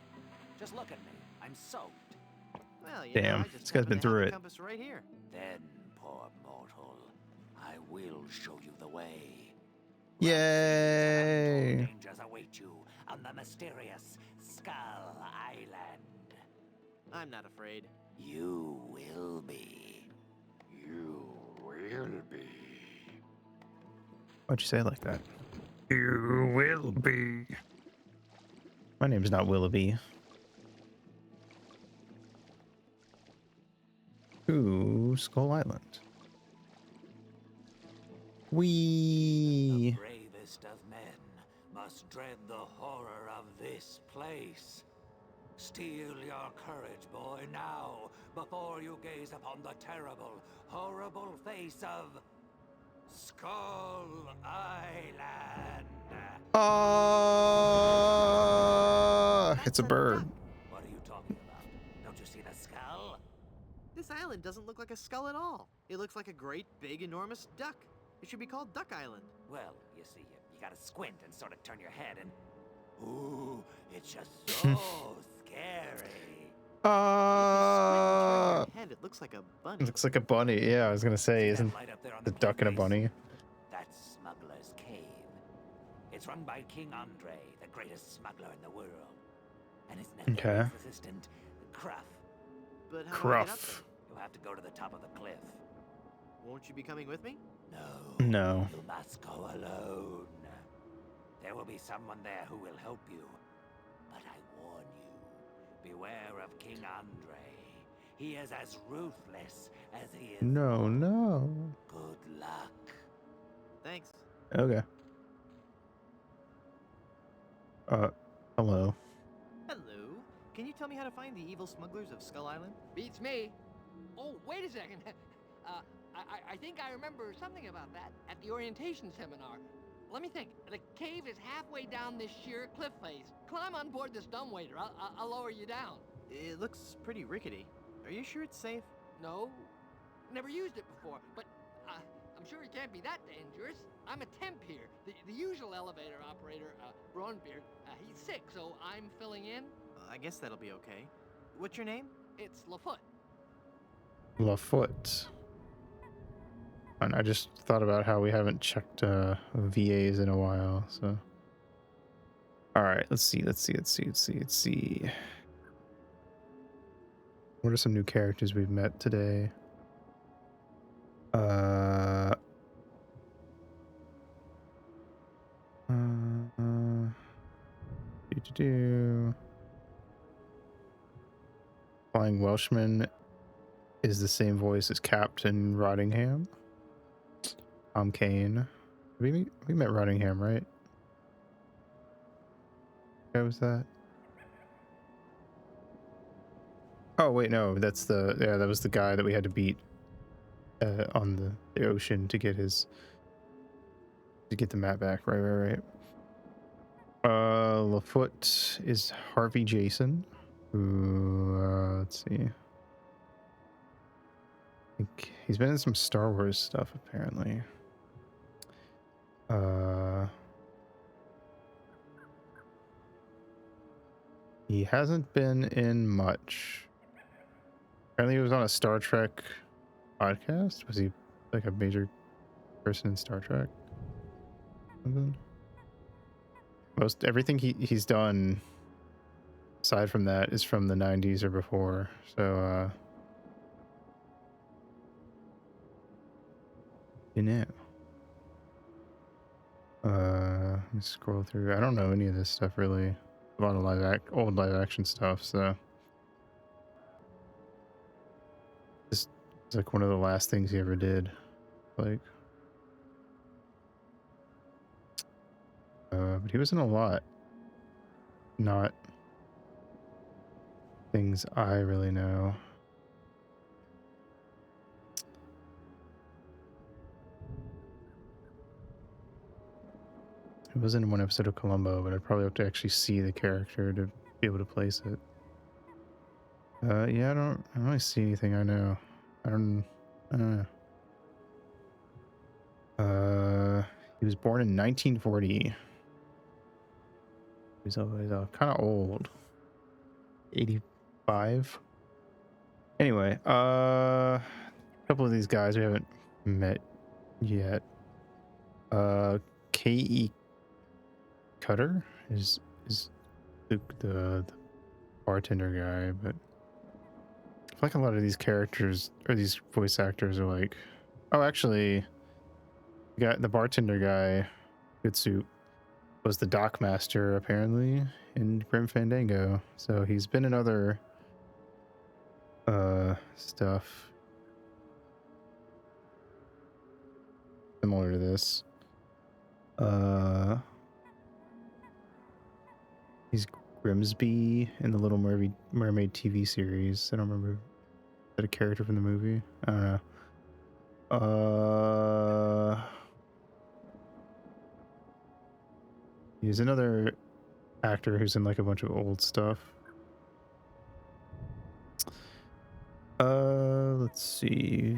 Just look at me. I'm soaked. Well, you Damn, know, I just this guy's happen been to have through the it. compass right here. Then, poor mortal, I will show you the way. Yay! Dangers await you on the mysterious Skull Island. I'm not afraid. You will be. You will be. Why'd you say it like that? You will be. My name's not Willoughby. To Skull Island. The We. bravest of men must dread the horror of this place. Steel your courage, boy, now, before you gaze upon the terrible, horrible face of Skull Island. It's a bird. What are you talking about? Don't you see the skull? This island doesn't look like a skull at all. It looks like a great, big, enormous duck. It should be called Duck Island. Well, you see, you gotta squint and sort of turn your head and... Ooh, it's just so scary. Head, it looks like a bunny. It looks like a bunny. Yeah, I was gonna say, See that isn't light up there on the cliff duck and a face? bunny? That's Smuggler's Cave. It's run by King Andre, the greatest smuggler in the world. And his Okay. nefarious assistant, Cruff. But how do I get up Cruff. You'll have to go to the top of the cliff. there? Won't you be coming with me? No. No. You must go alone. There will be someone there who will help you. But I warn you, beware of King Andre. He is as ruthless as he is. No, no. Good luck. Thanks. Okay. Hello. Hello. Can you tell me how to find the evil smugglers of Skull Island? Beats me. Oh, wait a second. I think I remember something about that at the orientation seminar. Let me think. The cave is halfway down this sheer cliff face. Climb on board this dumbwaiter. I'll lower you down. It looks pretty rickety. Are you sure it's safe? No, never used it before, but I'm sure it can't be that dangerous. I'm a temp here. The usual elevator operator, Braunbeard, he's sick, so I'm filling in. I guess that'll be okay. What's your name? It's Lafoot. Lafoot. And I just thought about how we haven't checked VAs in a while, so. All right, let's see. What are some new characters we've met today? Flying Welshman is the same voice as Captain Rottingham. Tom Kane. We met Rottingham, right? What was that? Oh wait, no, that was the guy that we had to beat on the ocean to get the map back. Right. Lafoot is Harvey Jason. Who let's see. I think he's been in some Star Wars stuff apparently. He hasn't been in much. Apparently he was on a Star Trek podcast. Was he like a major person in Star Trek? Something? Most everything he's done aside from that is from the 90s or before. So you know. Let me scroll through. I don't know any of this stuff really. A lot of old live action stuff, so this is like one of the last things he ever did. Like but he was in a lot. Not things I really know. It was in one episode of Columbo, but I'd probably have to actually see the character to be able to place it. Yeah, I don't really see anything I know. I don't know. He was born in 1940. He's always kind of old. 85. Anyway, a couple of these guys we haven't met yet. K.E. Cutter is the bartender guy, but I feel like a lot of these characters or these voice actors are like, oh, actually, the bartender guy, Good Soup, was the dock master apparently in Grim Fandango, so he's been in other stuff similar to this. He's Grimsby in the Little Mermaid TV series. I don't remember. Is that a character from the movie? I don't know. He's another actor who's in like a bunch of old stuff. Let's see.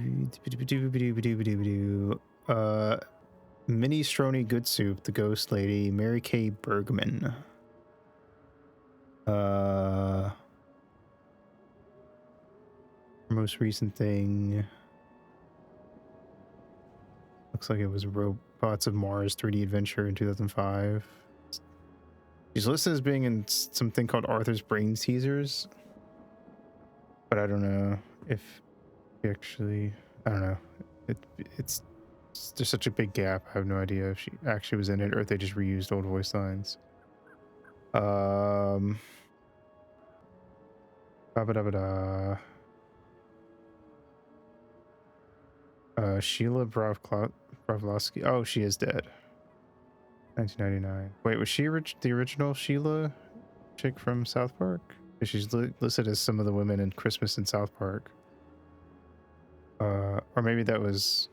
Minnie Stroni Good Soup, The Ghost Lady, Mary Kay Bergman. Most recent thing looks like it was Robots of Mars 3D Adventure in 2005. She's listed as being in something called Arthur's Brain Teasers, but I don't know if she actually, I don't know. It's there's such a big gap. I have no idea if she actually was in it or if they just reused old voice lines. Sheila Bravlovsky. Oh, she is dead. 1999. Wait, was she the original Sheila chick from South Park? She's listed as some of the women in Christmas in South Park. Or maybe that was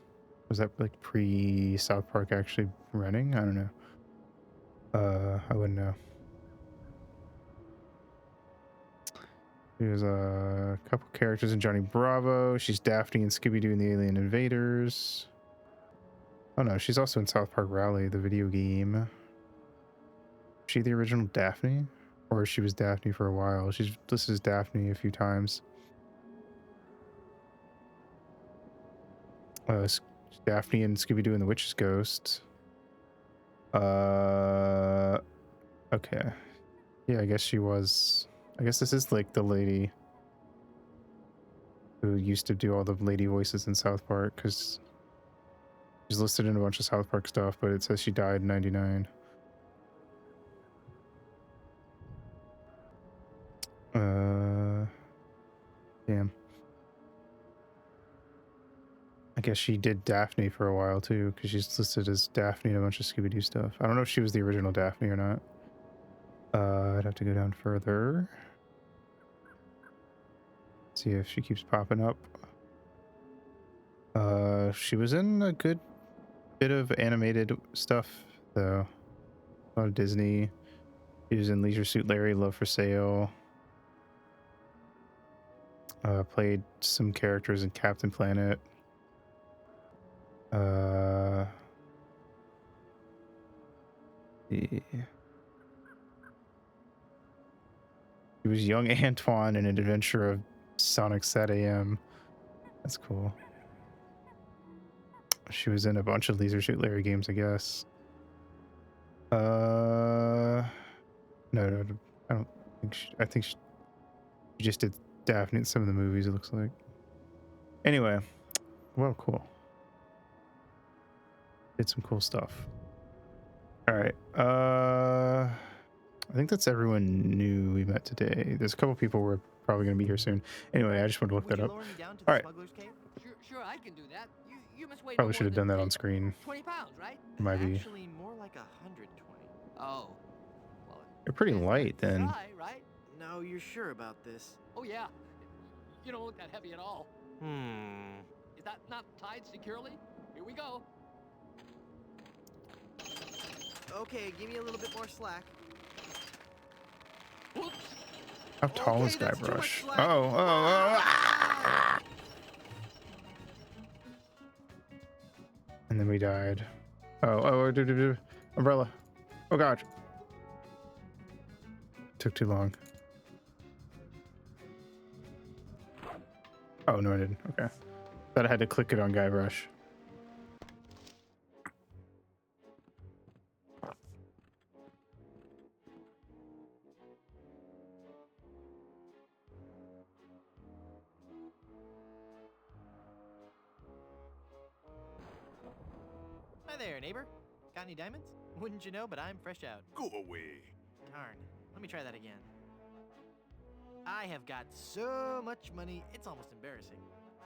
that like pre South Park actually running? I don't know. I wouldn't know. There's a couple characters in Johnny Bravo. She's Daphne and Scooby-Doo and the Alien Invaders. Oh no, she's also in South Park Rally, the video game. Is she the original Daphne? Or she was Daphne for a while? She's listed as Daphne a few times. Daphne and Scooby-Doo and the Witch's Ghost. Okay. Yeah, I guess she was... I guess this is like the lady who used to do all the lady voices in South Park, because she's listed in a bunch of South Park stuff, but it says she died in 99. Damn. I guess she did Daphne for a while too, because she's listed as Daphne in a bunch of Scooby-Doo stuff. I don't know if she was the original Daphne or not. I'd have to go down further. See if she keeps popping up. She was in a good bit of animated stuff though. A lot of Disney. She was in Leisure Suit Larry, Love for Sale. Played some characters in Captain Planet. Yeah. He was young Antoine in An Adventure of Sonic Sat AM. That's cool. She was in a bunch of Leisure Suit Larry games, I guess. No, I don't think I think she just did Daphne in some of the movies, it looks like. Anyway, well, cool. Did some cool stuff. All right. I think that's everyone new we met today. There's a couple people we're probably going to be here soon. Anyway, I just wanted to look that up. All right. Sure, I can do that. You must weigh Probably should have done that on screen. 20 pounds, right? It might be. Actually, more like 120. Oh. Well, You're pretty light then. try, right? No, you're sure about this? Oh yeah. You don't look that heavy at all. Is that not tied securely? Here we go. Okay, give me a little bit more slack. Whoops. How tall is that's too much Guybrush? slack. Oh. And then we died. Umbrella. Oh god. Took too long. Oh no, I didn't. Okay. Thought I had to click it on Guybrush. Hi there, neighbor. Got any diamonds? Wouldn't you know, but I'm fresh out. Go away. Darn. Let me try that again. I have got so much money, it's almost embarrassing.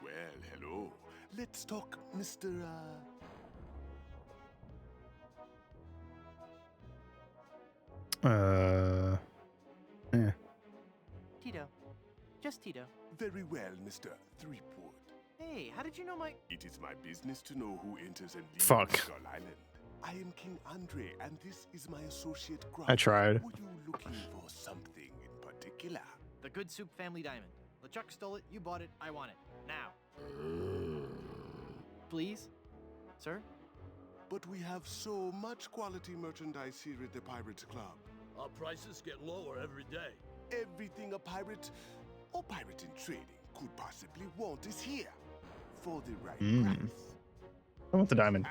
Well, hello. Let's talk, Mr. Yeah. Tito. Just Tito. Very well, Mr. Threepwood. Hey, how did you know my... It is my business to know who enters and leaves Fuck. Skull Island. I am King Andre, and this is my associate Gruff. I tried. Were you looking for something in particular? The Good Soup family diamond. LeChuck stole it, you bought it, I want it. Now. Please? Sir? But we have so much quality merchandise here at the Pirates Club. Our prices get lower every day. Everything a pirate or pirate in trading could possibly want is here for the right price. I want the diamond.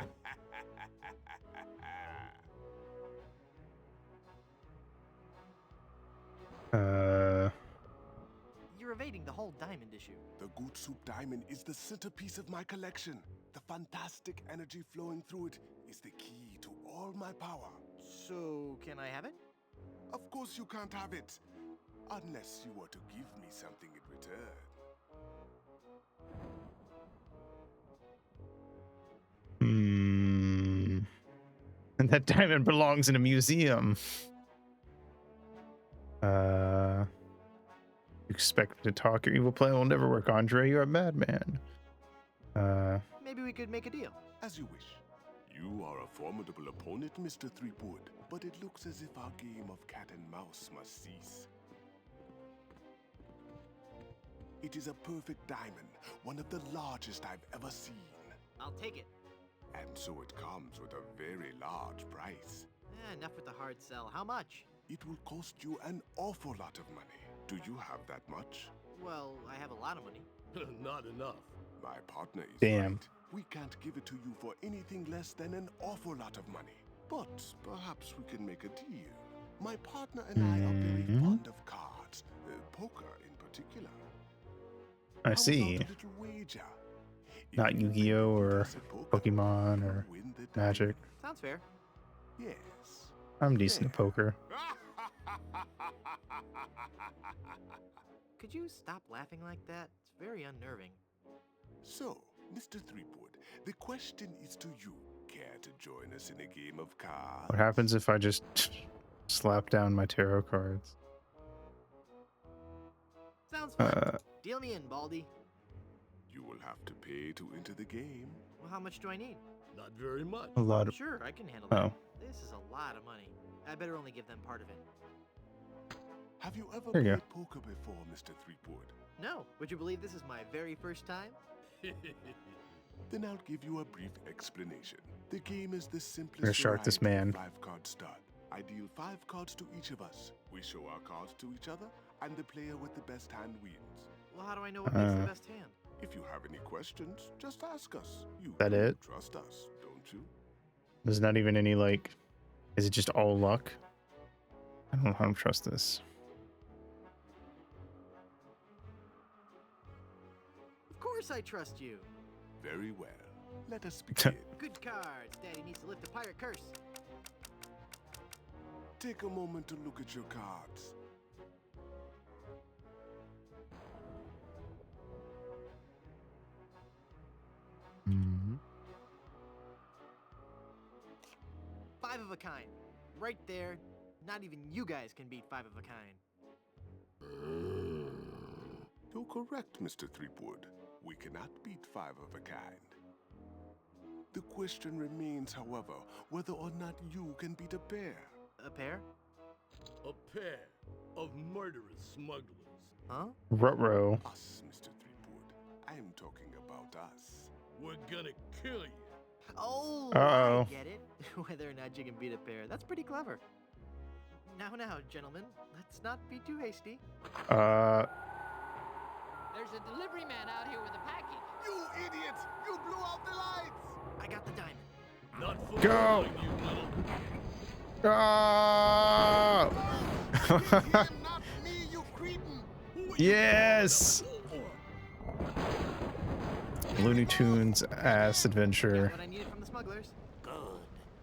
You're evading the whole diamond issue. The Good Soup Diamond is the centerpiece of my collection. The fantastic energy flowing through it is the key to all my power. So, can I have it? Of course you can't have it, unless you were to give me something in return. And that diamond belongs in a museum. You expect me to talk? Your evil plan will never work, Andre. You're a madman. Maybe we could make a deal. As you wish. You are a formidable opponent, Mr. Threepwood, but it looks as if our game of cat and mouse must cease. It is a perfect diamond, one of the largest I've ever seen. I'll take it. And so it comes with a very large price. Enough with the hard sell. How much? It will cost you an awful lot of money. Do you have that much? Well, I have a lot of money. Not enough. My partner is Damn. right. We can't give it to you for anything less than an awful lot of money. But perhaps we can make a deal. My partner and I are very fond of cards, poker in particular. I see. How about a little wager? Not Yu-Gi-Oh or Pokemon or Magic. Sounds fair. Yes. I'm decent at poker. Could you stop laughing like that? It's very unnerving. So, Mr. Threepwood, the question is to you. Care to join us in a game of cards? What happens if I just slap down my tarot cards? Sounds fun. Deal me in, Baldy. You will have to pay to enter the game. Well, how much do I need? Not very much. A lot of. Sure, I can handle Oh. that. This is a lot of money. I better only give them part of it. Have you ever There you played poker before, Mr. Threepwood? No. Would you believe this is my very first time? Then I'll give you a brief explanation. The game is the simplest Gonna shark this variety man. of 5-card stud. I deal 5 cards to each of us. We show our cards to each other, and the player with the best hand wins. Well, how do I know what makes the best hand? If you have any questions, just ask us. You That do it? trust us, don't you? There's not even any like. Is it just all luck? I don't know how to trust this. Of course I trust you. Very well. Let us begin. Good cards. Daddy needs to lift the pirate curse. Take a moment to look at your cards. Five of a kind. Right there. Not even you guys can beat 5 of a kind. You're correct, Mr. Threepwood. We cannot beat 5 of a kind. The question remains, however, whether or not you can beat a pair. A pair? A pair of murderous smugglers. Huh? Ruh-roh. Us, Mr. Threepwood. I am talking about us. We're gonna kill you. Oh, Uh-oh. I get it. Whether or not you can beat a pair. That's pretty clever. Now, gentlemen, let's not be too hasty. There's a delivery man out here with a package. You idiot! You blew out the lights! I got the diamond. Not for Go! long, you little... Ah! Him, not me, you cretin! Yes! Looney Tunes ass adventure. Got what I needed from the smugglers. Good.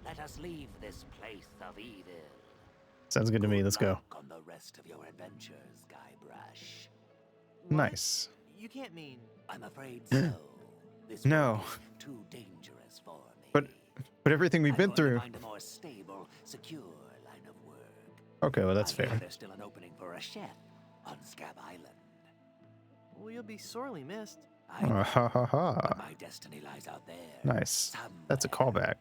Let us leave this place of evil. Sounds good to me. Let's go. Luck on the rest of your adventures, Guybrush. What? Nice. You can't mean... I'm afraid so. This No. world is too dangerous for me. But everything we've I'm been going to through. find a more stable, secure line of work. Okay, well that's I hear fair. There's still an opening for a chef on Scab Island. Well, you'll be sorely missed. I know, Ha ha but ha. my destiny lies out there. Nice. That's a callback.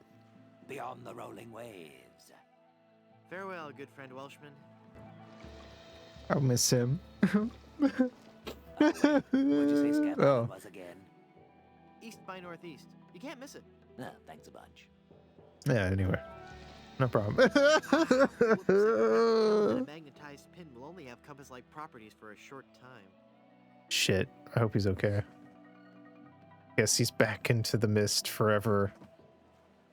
beyond the rolling waves. Farewell, good friend Welshman. I'll miss him. What'd you say Scandal Oh. was again? East by northeast. You can't miss it. Thanks a bunch. Yeah, anyway. No problem. A magnetized pin will only have compass-like properties for a short time. Shit. I hope he's okay. Guess he's back into the mist forever.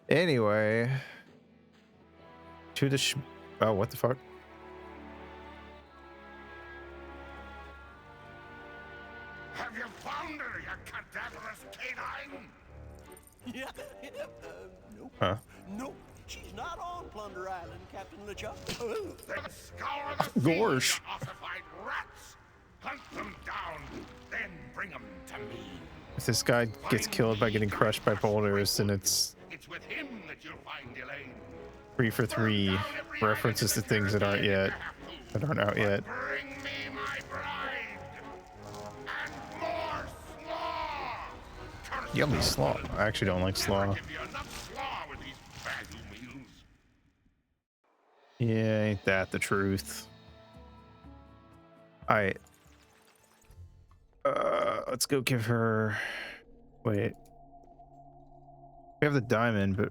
Anyway. To the oh, what the fuck? Have you found her, you cadaverous canine? Yeah. Nope. Huh? Nope. She's not on Plunder Island, Captain LeChuck. Then scour the sea, Gorsh. you ossified rats! Hunt them down, then bring them to me. If this guy gets killed by getting crushed by boulders, then it's It's with him that you'll find Elaine. 3 for 3 references to things that aren't out yet. Bring me my bride! And more slaw! Curse Yummy slaw. I actually don't like slaw. give you enough slaw with these value meals. Yeah, ain't that the truth? Alright. Let's go give her... Wait. We have the diamond, but...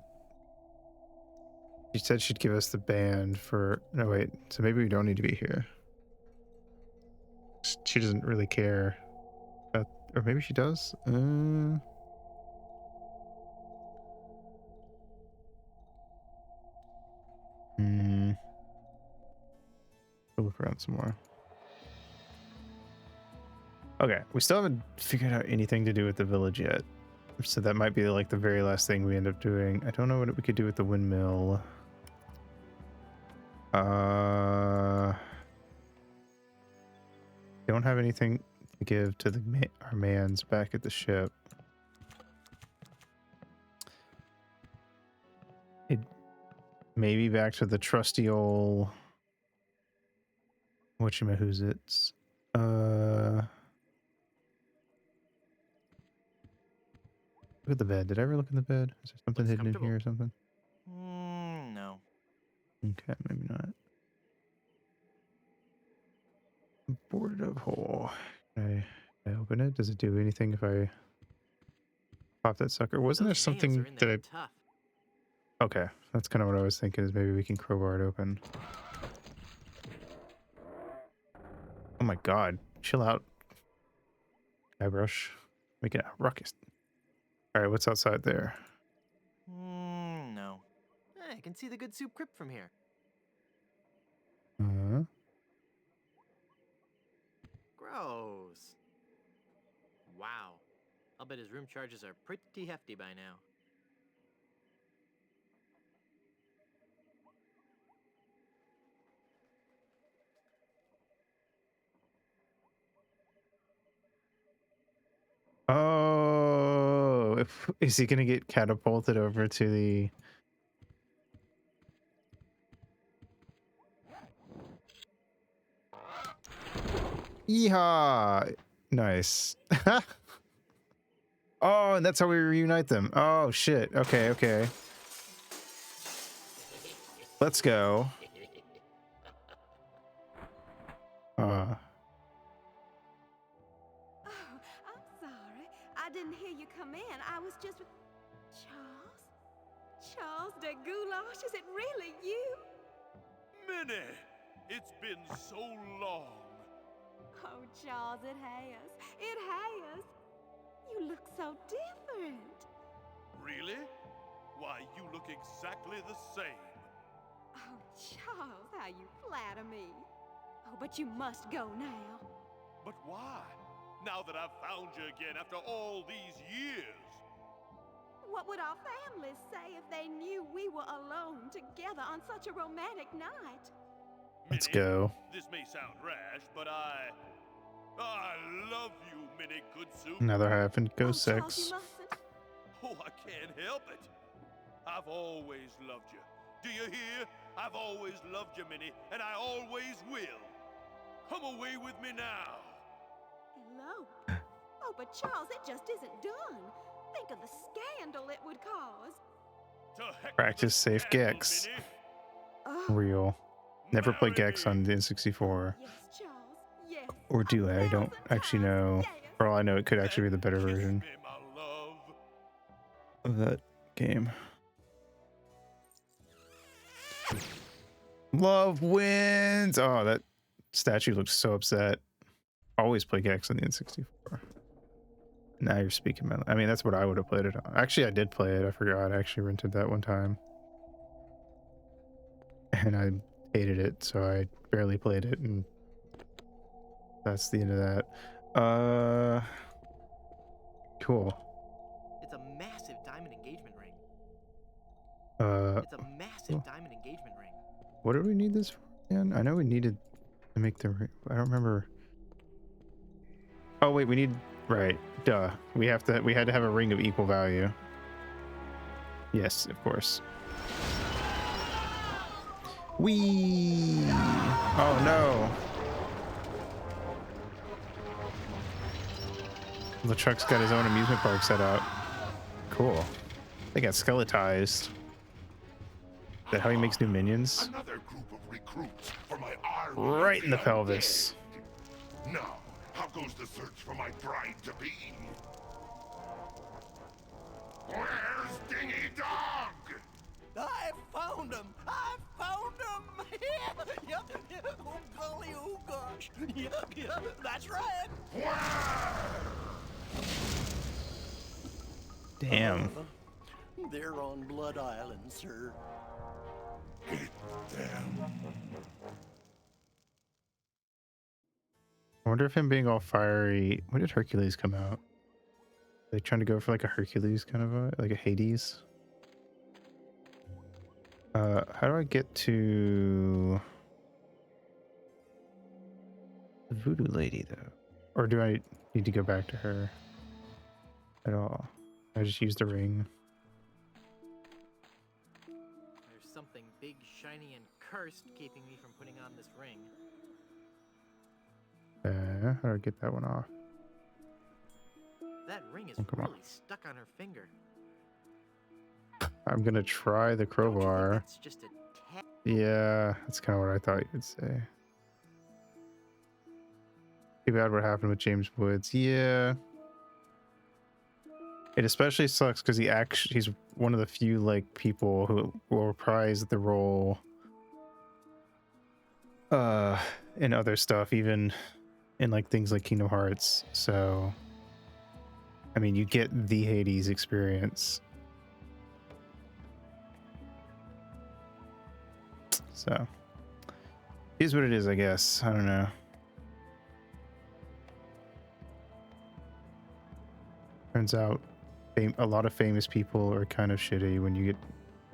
She said she'd give us the band for... No, wait. So maybe we don't need to be here. She doesn't really care. Or maybe she does? We'll look around some more. Okay, we still haven't figured out anything to do with the village yet. So that might be like the very last thing we end up doing. I don't know what we could do with the windmill. Don't have anything to give to our mans back at the ship. Maybe back to the trusty old whatchamahoots. Look at the bed. Did I ever look in the bed? Is there something hidden in here or something? No. Okay, maybe not. Boarded up hole. Can I open it? Does it do anything if I pop that sucker? Wasn't there Those nails something are in that there I... tough. Okay, that's kind of what I was thinking, is maybe we can crowbar it open. Oh my god. Chill out. Guybrush. Make it a ruckus. Alright, what's outside there? No. I can see the good soup crypt from here. Gross. Wow. I'll bet his room charges are pretty hefty by now. Oh, is he gonna get catapulted over to the... Yeehaw! Nice. Oh, and that's how we reunite them. Oh, shit. Okay, okay. Let's go. Oh, I'm sorry. I didn't hear you come in. I was just... Charles? Charles de Goulash, is it really you? Minnie, it's been so long. Oh, Charles, it has. It has. You look so different. Really? Why, you look exactly the same. Oh, Charles, how you flatter me. Oh, but you must go now. But why? Now that I've found you again after all these years. What would our families say if they knew we were alone together on such a romantic night? Let's Minnie, go. This may sound rash, but I love you, Minnie Goodsoup. Another half and go Oh, sex. Charles, you mustn't. Oh, I can't help it. I've always loved you. Do you hear? I've always loved you, Minnie, and I always will. Come away with me now. Elope? Oh, but Charles, it just isn't done. Think of the scandal it would cause. Practice safe Gex. Real. Never play Gex on the N64. Yes, Charles. Yes. Or do I? I don't actually know. For all I know, it could actually be the better version of that game. Love wins! Oh, that statue looks so upset. Always play Gex on the N64. Now you're speaking my... I mean, that's what I would have played it on. Actually, I did play it. I forgot. I actually rented that one time. And I hated it, so I barely played it, and that's the end of that. Cool. It's a massive diamond engagement ring. It's a massive diamond engagement ring. What did we need this for again? I know we needed to make the ring. I don't remember. Oh wait, we need... Right. Duh. We had to have a ring of equal value. Yes, of course. Whee! Oh no. LeChuck's got his own amusement park set up. Cool. They got skeletized. Is that how he makes new minions? Another group of recruits for my Right in the pelvis. Now, how goes the search for my bride-to-be? Where's Dingy Dog? I found him! I found him! Yep. Oh golly, oh gosh. Yep, that's right. Damn. They're on Blood Island, sir. Hit them. I wonder if him being all fiery... When did Hercules come out? Are they trying to go for like a Hercules kind of a... like a Hades? How do I get to... the voodoo lady, though? Or do I need to go back to her at all? I just used the ring. There's something big, shiny, and cursed keeping me from putting on this ring. How do I get that one off? That ring is come on. really stuck on her finger. I'm gonna try the crowbar. It's just a tad. Yeah, that's kind of what I thought you would say. Too bad what happened with James Woods. Yeah. It especially sucks because he's one of the few like people who will reprise the role in other stuff, even in like things like Kingdom Hearts. So I mean, you get the Hades experience. So here's what it is, I guess. I don't know. Turns out a lot of famous people are kind of shitty when you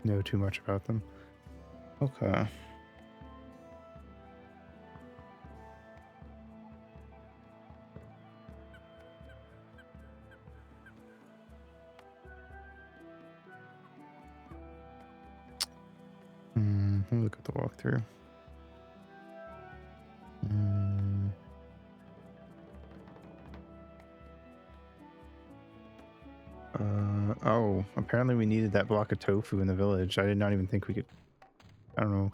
know too much about them. Okay. Let me look at the walkthrough. Oh, apparently we needed that block of tofu in the village. I did not even think we could. I don't know.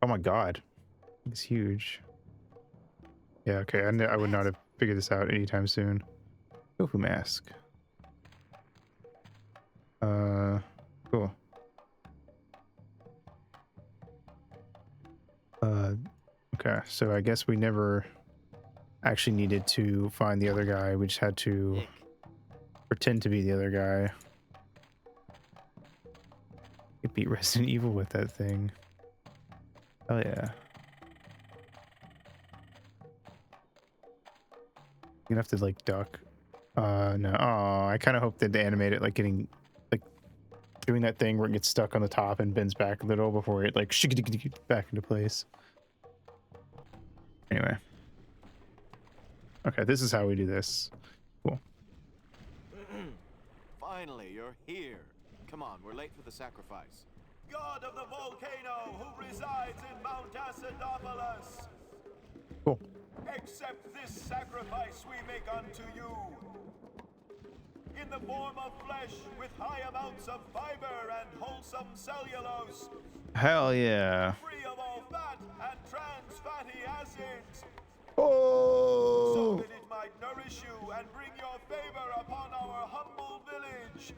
Oh my god. It's huge. Yeah, okay. I would not have figured this out anytime soon. Tofu mask. Cool. Okay, so I guess we never actually needed to find the other guy. We just had to pretend to be the other guy. You beat Resident Evil with that thing. Hell yeah. You're gonna have to like duck. No. Oh, I kind of hope that they animate it like getting like doing that thing where it gets stuck on the top and bends back a little before it like back into place. Anyway. Okay, this is how we do this. Cool. Finally, you're here. Come on, we're late for the sacrifice. God of the volcano who resides in Mount Acidopolis. Cool. Accept this sacrifice we make unto you. In in the form of flesh with high amounts of fiber and wholesome cellulose. Hell yeah. Free of all fat and trans fatty acids. Oh. So that it might nourish you and bring your favor upon our humble village.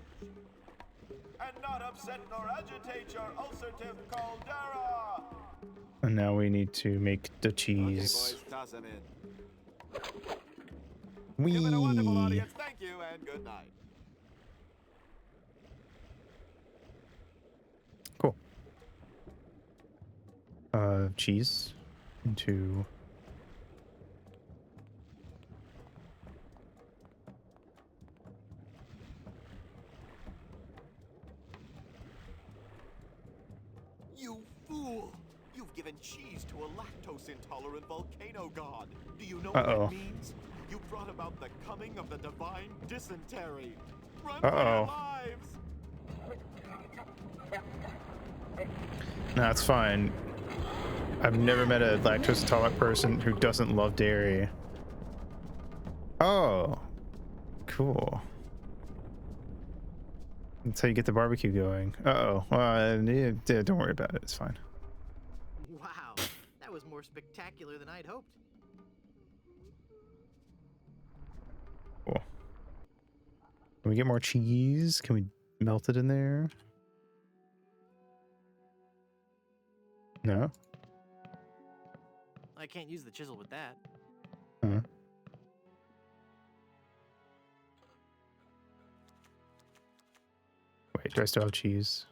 And not upset nor agitate your ulcerative caldera. And now we need to make the cheese. Okay, boys, toss them in. Wee. You've been a wonderful audience. Thank you and good night. Cool. Cheese into. You fool! You've given cheese to a lactose-intolerant volcano god. Do you know what that means? You brought about the coming of the divine dysentery. Run for your lives! No, it's fine. I've never met a lactose intolerant person who doesn't love dairy. Oh, cool. That's how you get the barbecue going. Uh-oh. Yeah, don't worry about it. It's fine. Wow, that was more spectacular than I'd hoped. Cool. Can we get more cheese? Can we melt it in there? No? I can't use the chisel with that. Huh. Wait, do I still have cheese?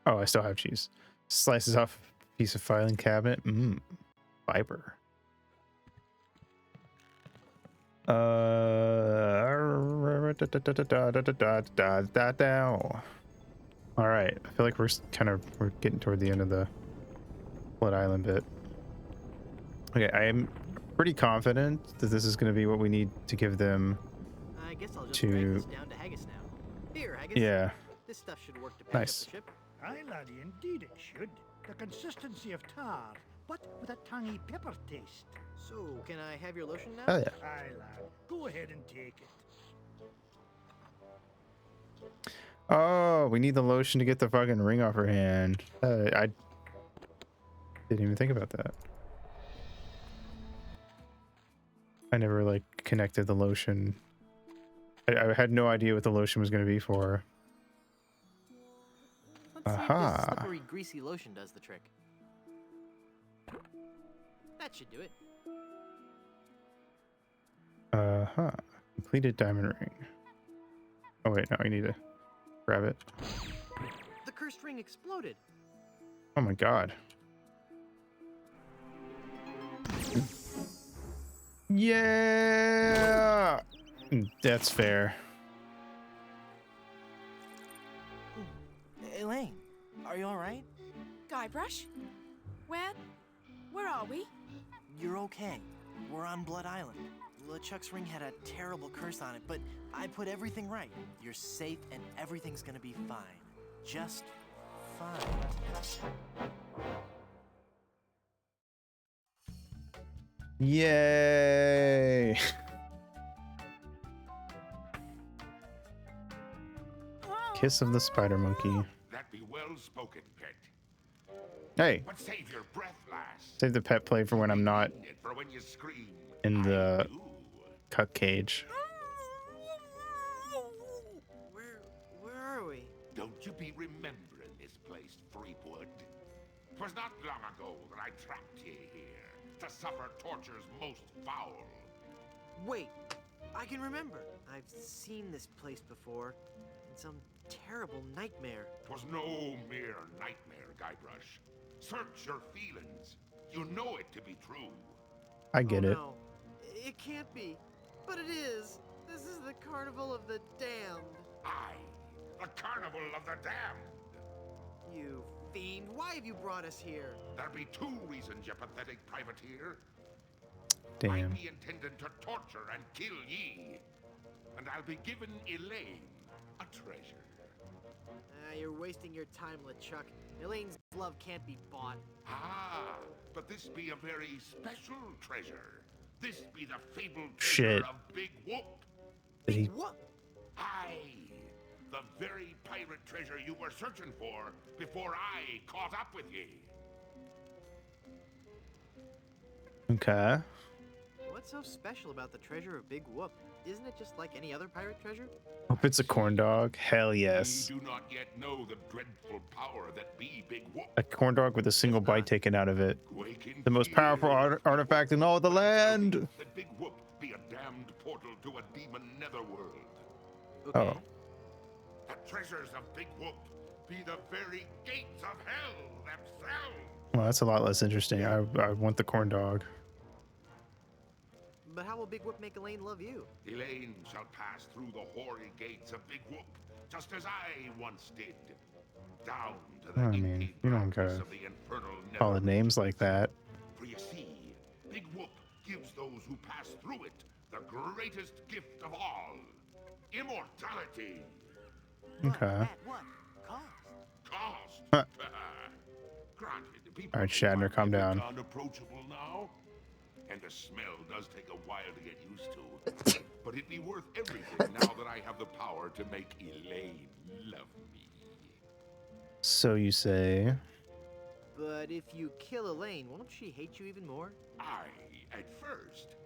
Oh, I still have cheese. Slices off a piece of filing cabinet. Fiber. All right. I feel like we're getting toward the end of the Blood Island bit. Okay, I am pretty confident that this is going to be what we need to give them. I guess I'll just drag this down to Haggis now. Here, Haggis. Yeah. This stuff should work to patch Nice. up the ship. Aye, laddie, indeed it should. The consistency of tar, but with a tangy pepper taste. So, can I have your lotion now? Oh, yeah. Aye, lad. Go ahead and take it. Oh, we need the lotion to get the fucking ring off her hand. I didn't even think about that. I never like connected the lotion. I had no idea what the lotion was going to be for. Let's see if this slippery, greasy lotion does the trick. That should do it. Completed diamond ring. Oh wait, no, I need to grab it. The cursed ring exploded. Oh my god. Yeah! That's fair. Elaine, are you alright? Guybrush? Where are we? You're okay. We're on Blood Island. LeChuck's ring had a terrible curse on it, but I put everything right. You're safe and everything's gonna be fine. Just fine. Yay! Kiss of the spider monkey. That be well spoken, pet. Hey! But save your breath, lass. Save the pet play for when I'm not For when you scream. in the cuck cage. Where are we? Don't you be remembering this place, Freepwood? 'Twas not long ago that I trapped ye here to suffer tortures most foul. Wait, I can remember. I've seen this place before in some terrible nightmare. 'Twas no mere nightmare, Guybrush. Search your feelings. You know it to be true. I get it. No, it can't be. But it is. This is the Carnival of the Damned. Aye, the Carnival of the Damned. You fiend, why have you brought us here? There be two reasons, you pathetic privateer. I Damn. be intending to torture and kill ye. And I'll be giving Elaine a treasure. You're wasting your time, LeChuck. Elaine's love can't be bought. Ah, but this be a very special treasure. This be the fabled Shit. treasure of Big Whoop. Did he? Aye, the very pirate treasure you were searching for before I caught up with ye. Okay. What's so special about the treasure of Big Whoop? Isn't it just like any other pirate treasure? Hope it's a corn dog. Hell yes. You do not yet know the dreadful power that be Big Whoop. A corn dog with a single bite taken out of it. The most powerful artifact in all the land. That Big Whoop be a damned portal to a demon netherworld. Okay. Oh. The treasures of Big Whoop be the very gates of hell themselves. Well, that's a lot less interesting. I want the corn dog. But how will Big Whoop make Elaine love you? Elaine shall pass through the hoary gates of Big Whoop, just as I once did. Down to the I mean, you don't gotta of the infernal call it netherworld. names like that. For you see, Big Whoop gives those who pass through it the greatest gift of all, immortality. Okay. At what Cost. Huh. Granted, people All right, Shatner, calm down. unapproachable now, and the smell does take a while to get used to. But it'd be worth everything now that I have the power to make Elaine love me. So you say. But if you kill Elaine, won't she hate you even more? Aye, at first.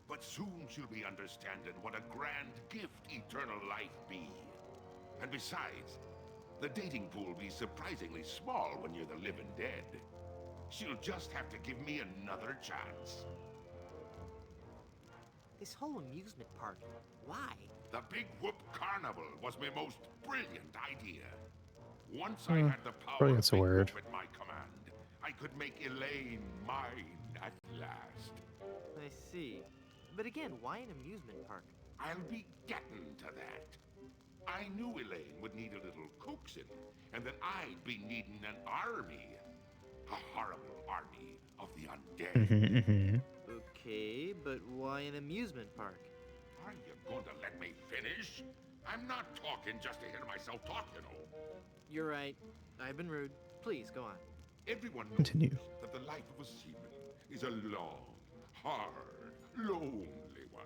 But soon she'll be understanding what a grand gift eternal life be. And besides, the dating pool be surprisingly small when you're the living dead. She'll just have to give me another chance. This whole amusement park, why? The Big Whoop Carnival was my most brilliant idea. Once I had the power of Brilliant's a Big word. Whoop at my command, I could make Elaine mine at last. I see. But again, why an amusement park? I'll be getting to that. I knew Elaine would need a little coaxing, and that I'd be needing an army. A horrible army of the undead. Okay, but why an amusement park? Are you going to let me finish? I'm not talking just to hear myself talk, you know. You're right. I've been rude. Please, go on. Everyone knows Continue. that the life of a seaman is a long, hard, lonely one.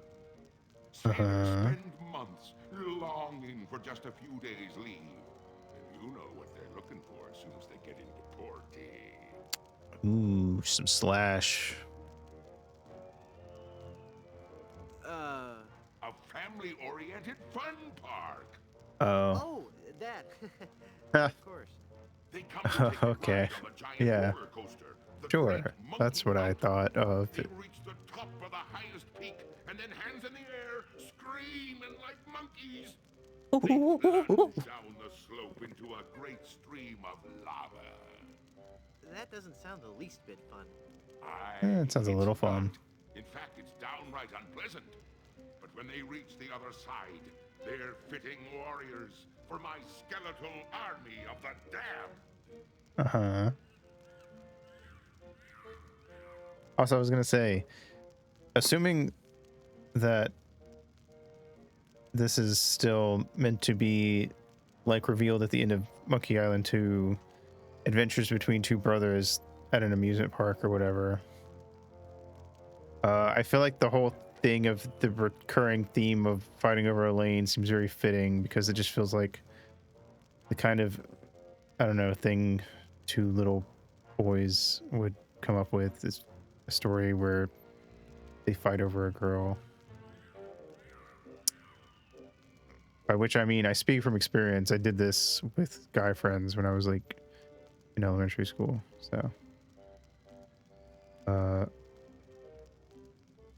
Sailors spend months longing for just a few days' leave. And you know what they're looking for as soon as they get into port. Ooh, some slash. A family-oriented fun park. Oh. Oh, that. Huh. Of course. They come to take a Okay. ride on a giant Yeah. roller coaster. The Sure. great That's Monkey what I thought of. They reach the top of the highest peak and then hands in the air, screaming like monkeys. They plunge down the slope into a great stream of lava. That doesn't sound the least bit fun. It sounds a little fun. In fact, it's downright unpleasant. But when they reach the other side, they're fitting warriors for my skeletal army of the damned. Uh-huh. Also, I was gonna say, assuming that this is still meant to be like revealed at the end of Monkey Island 2, adventures between two brothers at an amusement park or whatever. I feel like the whole thing of the recurring theme of fighting over Elaine seems very fitting because it just feels like the kind of, I don't know, thing two little boys would come up with, is a story where they fight over a girl. By which I mean, I speak from experience. I did this with guy friends when I was like in elementary school. So,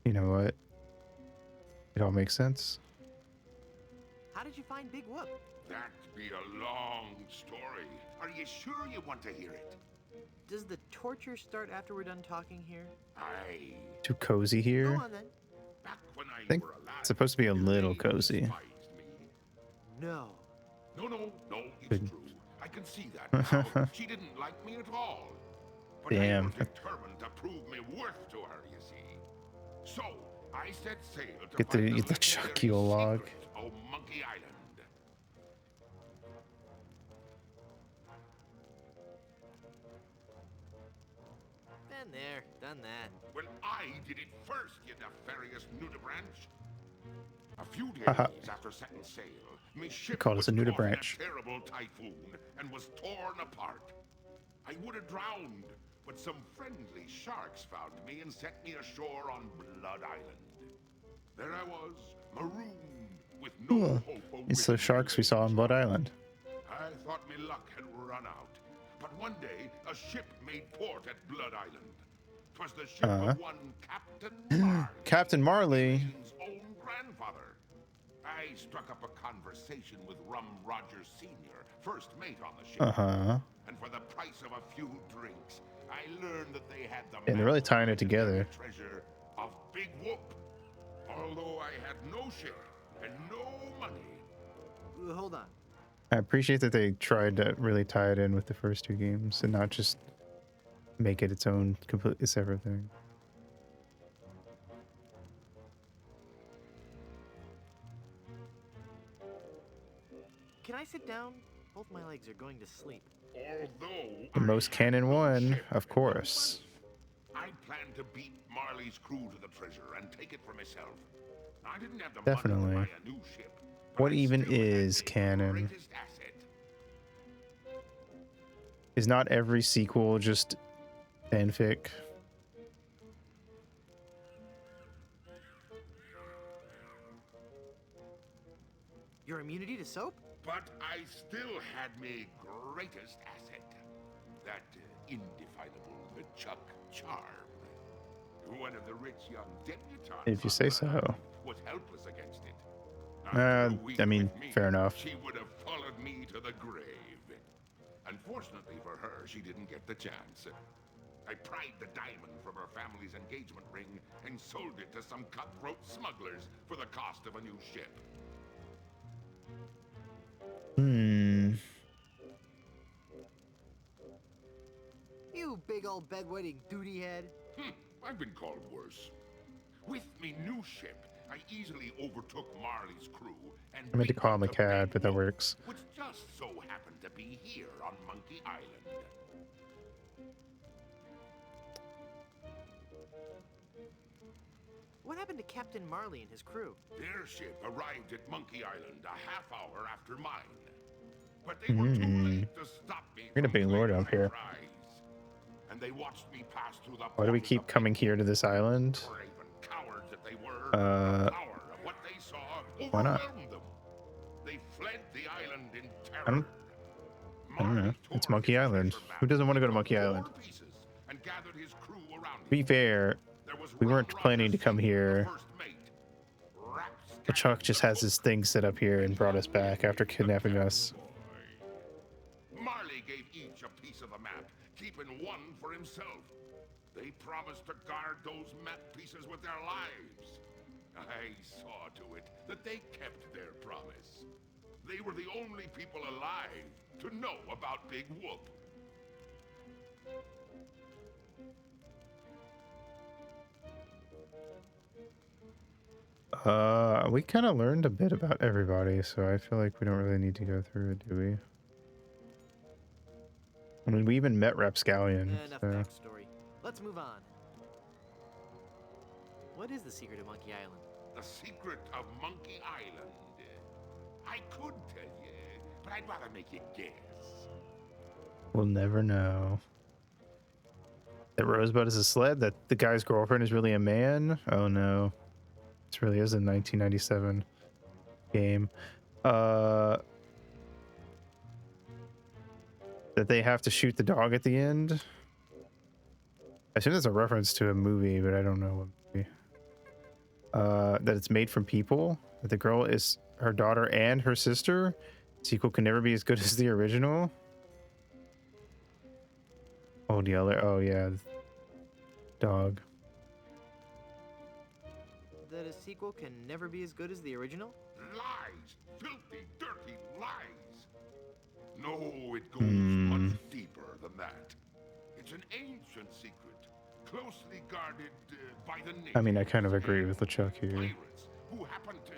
you know what? It all makes sense. How did you find Big Whoop? That'd be a long story. Are you sure you want to hear it? Does the torture start after we're done talking here? Aye. Too cozy here. Go on then. Back when I think it's supposed to be a little cozy. No. No, it's true. I can see that now. She didn't like me at all. But Damn. I was determined to prove me worth to her, you see. So, I set sail to Get the Chucky log. Oh, Monkey Island. Been there, done that. Well, I did it first, you nefarious nudibranch. A few Haha. days after setting sail, me ship Called us a was neuter caught in branch. a terrible typhoon and was torn apart. I would have drowned, but some friendly sharks found me and set me ashore on Blood Island. There I was, marooned, with no hope of It's the winning sharks we saw on Blood Island. I thought me luck had run out, but one day a ship made port at Blood Island. 'Twas the ship of one Captain Marley, Captain Marley. Jane's own grandfather. I struck up a conversation with Rum Rogers Sr., first mate on the ship. And for the price of a few drinks, I learned that they had the And they're really tying it together. treasure of Big Whoop. Although I had no ship and no money. Hold on. I appreciate that they tried to really tie it in with the first two games and not just make it its own completely separate thing. Can I sit down? Both my legs are going to sleep. Although The most canon one, of course. I planned to beat Marley's crew to the treasure and take it for myself. I didn't have the Definitely. money to buy a new ship. What even is canon? Greatest asset. Is not every sequel just fanfic? Your immunity to soap? But I still had my greatest asset. That indefinable Chuck charm. One of the rich young debutantes If you say so. was helpless against it. I mean, fair enough. She would have followed me to the grave. Unfortunately for her, she didn't get the chance. I pried the diamond from her family's engagement ring and sold it to some cutthroat smugglers for the cost of a new ship. You big old bedwetting duty head. I've been called worse. With me new ship, I easily overtook Marley's crew and I meant to beat call him a the cad, Big but that Whoop, works. which just so happened to be here on Monkey Island. What happened to Captain Marley and his crew? Their ship arrived at Monkey Island a half hour after mine. But they were too late to stop me. We're gonna big lord up here. And they watched me pass through the Why do we keep coming here to this island? cowards that they were. The power of what they saw Why not? overwhelmed them. They fled the island in terror. I don't know. It's Monkey Island. Who doesn't want to go to Monkey Island? And gathered his crew around To be fair, we weren't planning to come here. But Chuck just has his thing set up here and brought us back after kidnapping us. Marley gave each a piece of the map, keeping one for himself. They promised to guard those map pieces with their lives. I saw to it that they kept their promise. They were the only people alive to know about Big Whoop. We kind of learned a bit about everybody, so I feel like we don't really need to go through it, do we? I mean, we even met Rapscallion. Enough So. backstory. Let's move on. What is the secret of Monkey Island? The secret of Monkey Island. I could tell you, but I'd rather make you guess. We'll never know. That Rosebud is a sled? That the guy's girlfriend is really a man? Oh no. This really is a 1997 game. That they have to shoot the dog at the end? I assume that's a reference to a movie, but I don't know what movie. That it's made from people? That the girl is her daughter and her sister? Sequel can never be as good as the original? Old Yeller. Oh yeah, dog. That a sequel can never be as good as the original? Lies! Filthy, dirty lies! No, it goes much deeper than that. It's an ancient secret, closely guarded by the natives. I mean, I kind of agree with LeChuck here. Pirates who happen to...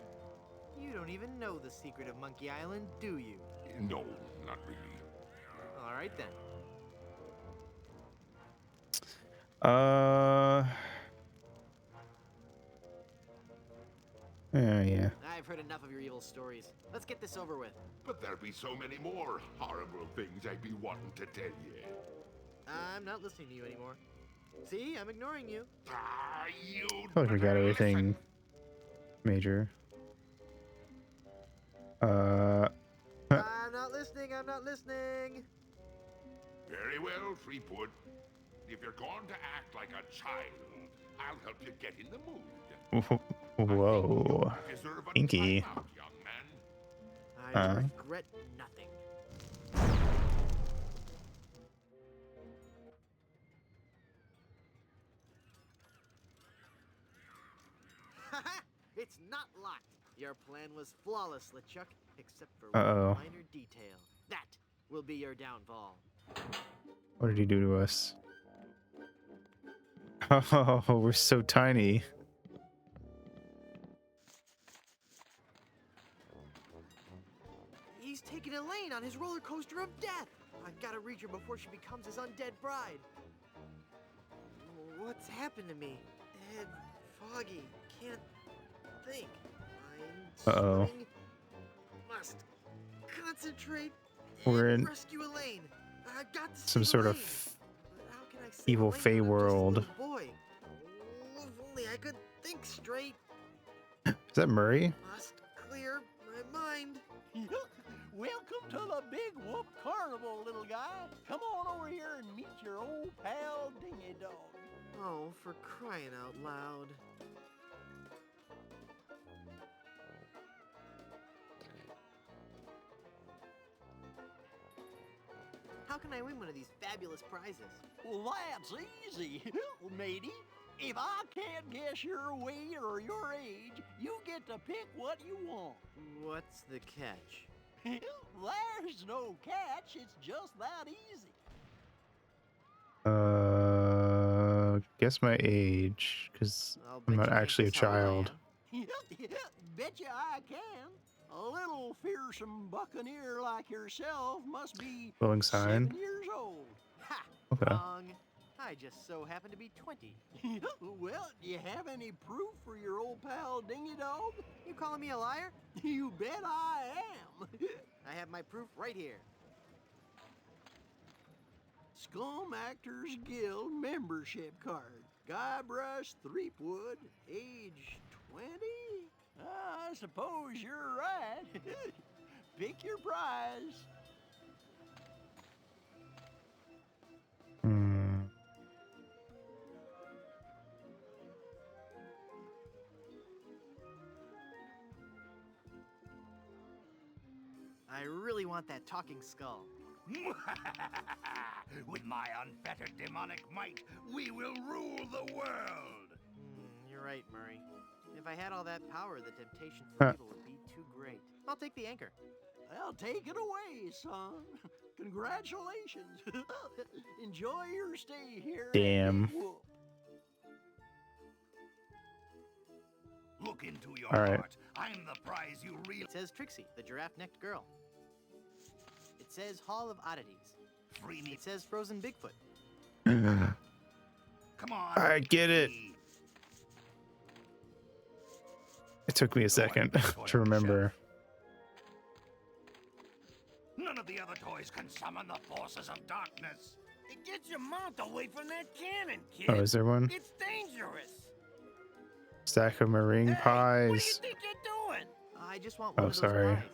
You don't even know the secret of Monkey Island, do you? No, not really. All right then. Yeah. I've heard enough of your evil stories. Let's get this over with. But there'll be so many more horrible things I'd be wanting to tell you. I'm not listening to you anymore. See, I'm ignoring you. You I feel like we got everything major. I'm not listening. I'm not listening. Very well, Threepwood. If you're going to act like a child, I'll help you get in the mood. Whoa. Deserve a Inky. timeout, young man. I regret nothing. It's not locked. Your plan was flawless, LeChuck, except for one minor detail. That will be your downfall. What did he do to us? Oh, we're so tiny. He's taking Elaine on his roller coaster of death. I've got to reach her before she becomes his undead bride. What's happened to me? Head foggy. Can't think. I'm swimming. Must concentrate. We're and in rescue Elaine. I've got to some save sort Elaine. of How can I save evil Elaine Fey when I'm just a world. little boy? Oh, if only I could think straight. Is that Murray? Must clear my mind. Welcome to the Big Whoop Carnival, little guy. Come on over here and meet your old pal Dingy Dog. Oh, for crying out loud. How can I win one of these fabulous prizes? Well, that's easy, matey. If I can't guess your weight or your age, you get to pick what you want. What's the catch? There's no catch. It's just that easy. Guess my age, because I'll I'm bet not you can't actually a guess how old I child. Bet you I can. A little fearsome buccaneer like yourself must be Glowing sign. 7 years old. Ha! Okay. Wrong. I just so happen to be 20. Well, do you have any proof for your old pal Dingy Dog? You calling me a liar? You bet I am. I have my proof right here. Scum Actors Guild membership card. Guybrush Threepwood, age 20? I suppose you're right. Pick your prize. I really want that talking skull. With my unfettered demonic might, we will rule the world. You're right, Murray. If I had all that power, the temptation for evil would be too great. I'll take the anchor. Well, take it away, son. Congratulations. Enjoy your stay here. Damn. Big Whoop. Look into your All right. heart. I'm the prize you really. It says Trixie, the giraffe-necked girl. It says Hall of Oddities. Free me. It says Frozen Bigfoot. Come on. I get it. It took me a second to remember. None of the other toys can summon the forces of darkness. Get your mouth away from that cannon, kid. Oh, is there one? It's dangerous. Stack of meringue pies. What do you think you're doing? I just want one Oh, of those sorry. pies.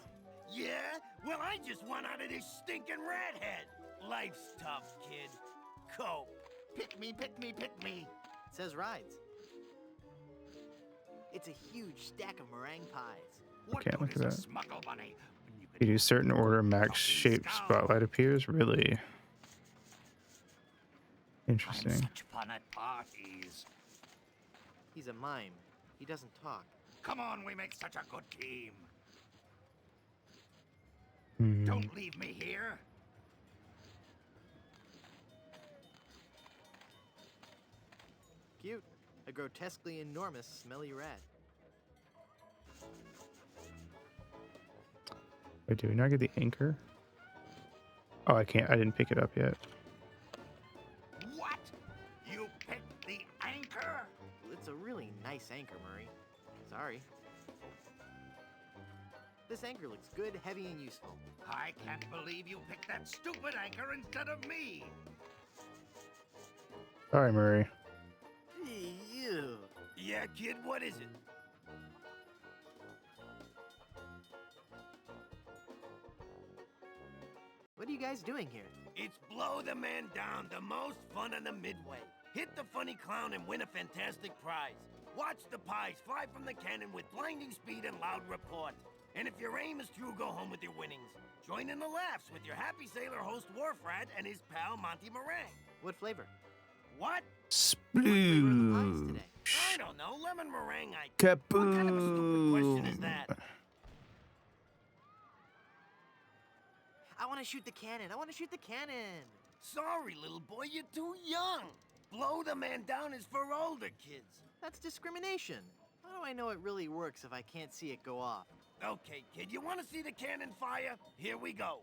Yeah? Well, I just want out of this stinking rat head. Life's tough, kid. Cope. Pick me, pick me, pick me. It says rides. It's a huge stack of meringue pies. What Can't good look at is a that. smuggle bunny? You do certain order, max shape spotlight appears. Really I'm interesting. such fun at parties. He's a mime. He doesn't talk. Come on, we make such a good team. Hmm. Don't leave me here. Cute. A grotesquely enormous, smelly rat. Wait, did we not get the anchor? Oh, I can't. I didn't pick it up yet. What? You picked the anchor? Well, it's a really nice anchor, Murray. Sorry. This anchor looks good, heavy, and useful. I can't believe you picked that stupid anchor instead of me. Sorry, Murray. Ew. Yeah, kid, what is it? What are you guys doing here? It's Blow the Man Down, the most fun on the Midway. Hit the funny clown and win a fantastic prize. Watch the pies fly from the cannon with blinding speed and loud report. And if your aim is true, go home with your winnings. Join in the laughs with your happy sailor host Wharfrat and his pal Monty Meringue. What flavor? What? Sploosh. I don't know. Lemon meringue, I... Kaboom. What kind of a stupid question is that? I want to shoot the cannon. I want to shoot the cannon. Sorry, little boy, you're too young. Blow the Man Down is for older kids. That's discrimination. How do I know it really works if I can't see it go off? Okay, kid, you want to see the cannon fire? Here we go.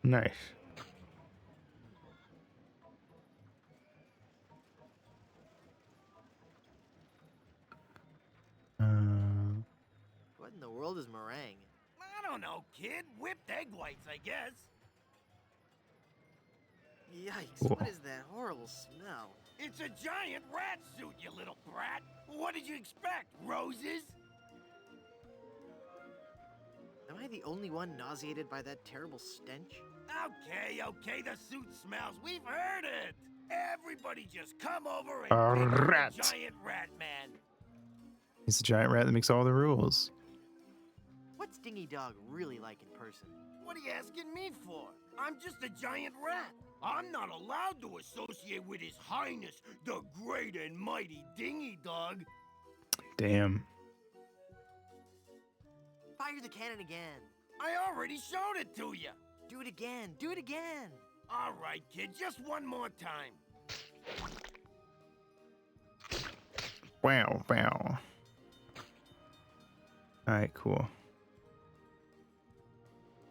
Nice. What in the world is meringue? I don't know, kid. Whipped egg whites, I guess. Yikes, what is that horrible smell? It's a giant rat suit, you little brat. What did you expect, roses? Am I the only one nauseated by that terrible stench? Okay, the suit smells. We've heard it. Everybody just come over and A pick up rat. the giant rat man. He's the giant rat that makes all the rules. What's Dingy Dog really like in person? What are you asking me for? I'm just a giant rat. I'm not allowed to associate with His Highness, the great and mighty Dingy Dog. Damn. Fire the cannon again. I already showed it to you. Do it again. Do it again. All right, kid, just one more time. Wow, wow. All right, cool.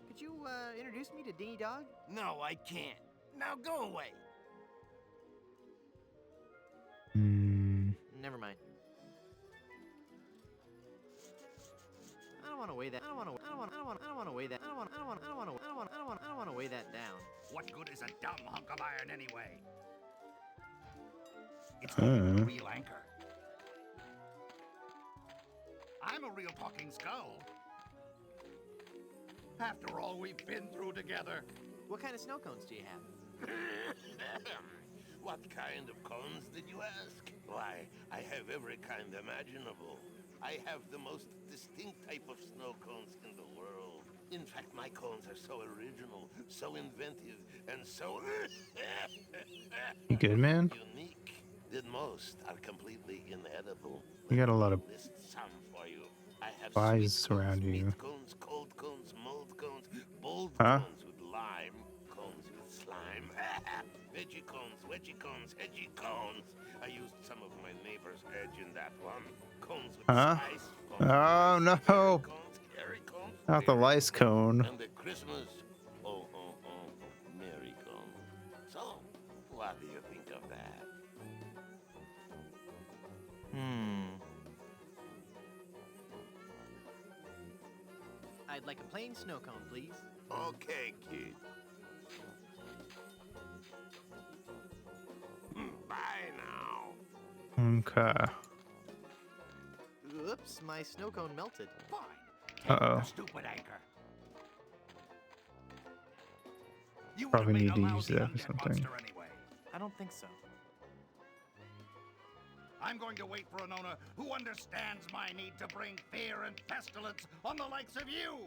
Could you introduce me to Dingy Dog? No, I can't. Now go away. Never mind. I don't want to weigh that. I don't want to weigh that. I don't want to weigh that down. What good is a dumb hunk of iron anyway? It's not even a real anchor. I'm a real talking skull. After all we've been through together. What kind of snow cones do you have? What kind of cones did you ask? Why, I have every kind imaginable. I have the most distinct type of snow cones in the world. In fact, my cones are so original, so inventive, and so You good, man? unique that most are completely inedible. You got a lot of List some for you. I have spies around you. sweet cones, cold cones, mold cones, bold Huh? cones with lime, cones with slime, veggie cones, wedgie cones, edgy cones. I used some of my neighbor's edge in that one. Cones with Huh? spice, cones Oh no! Harry cones, Not the lice cone. and the Christmas, Mary cone. So, what do you think of that? I'd like a plain snow cone, please. Okay, kid. Bye now. Okay. Oops, my snow cone melted. Uh-oh. Stupid anchor. Probably need to use that for something. I don't think so. I'm going to wait for an owner who understands my need to bring fear and pestilence on the likes of you.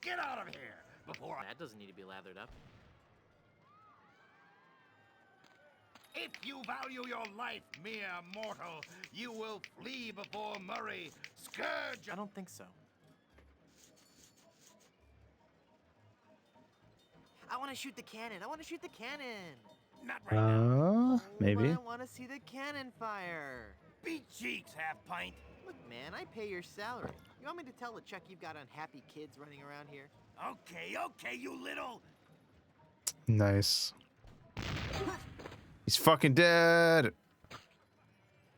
Get out of here before That doesn't need to be lathered up. If you value your life, mere mortal, you will flee before Murray, scourge. I don't think so. I want to shoot the cannon. I want to shoot the cannon. Not right now. Maybe. I want to see the cannon fire. Beat cheeks, half pint. Look, man, I pay your salary. You want me to tell LeChuck you've got unhappy kids running around here? Okay, you little. Nice. He's fucking dead.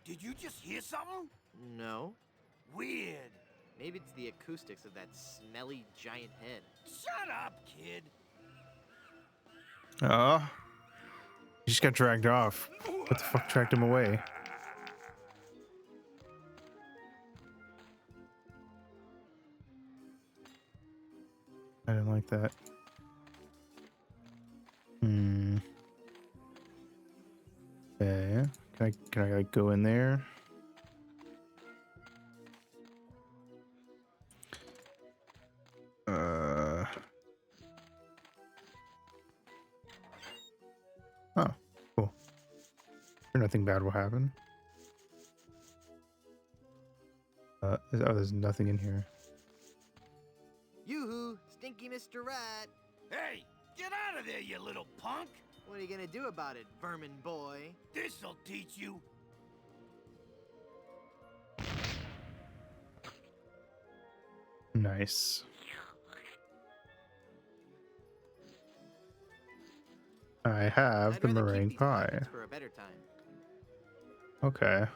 Did you just hear something? No. Weird. Maybe it's the acoustics of that smelly giant head. Shut up, kid. Oh. He just got dragged off. What the fuck dragged him away? I didn't like that. Okay. Can I like go in there? Oh, cool. Sure, nothing bad will happen. Oh, there's nothing in here. Yoo-hoo, stinky Mr. Rat. Hey, get out of there, you little punk. What are you gonna do about it, vermin boy? This'll teach you. Nice. I have the meringue pie. For a better time. Okay.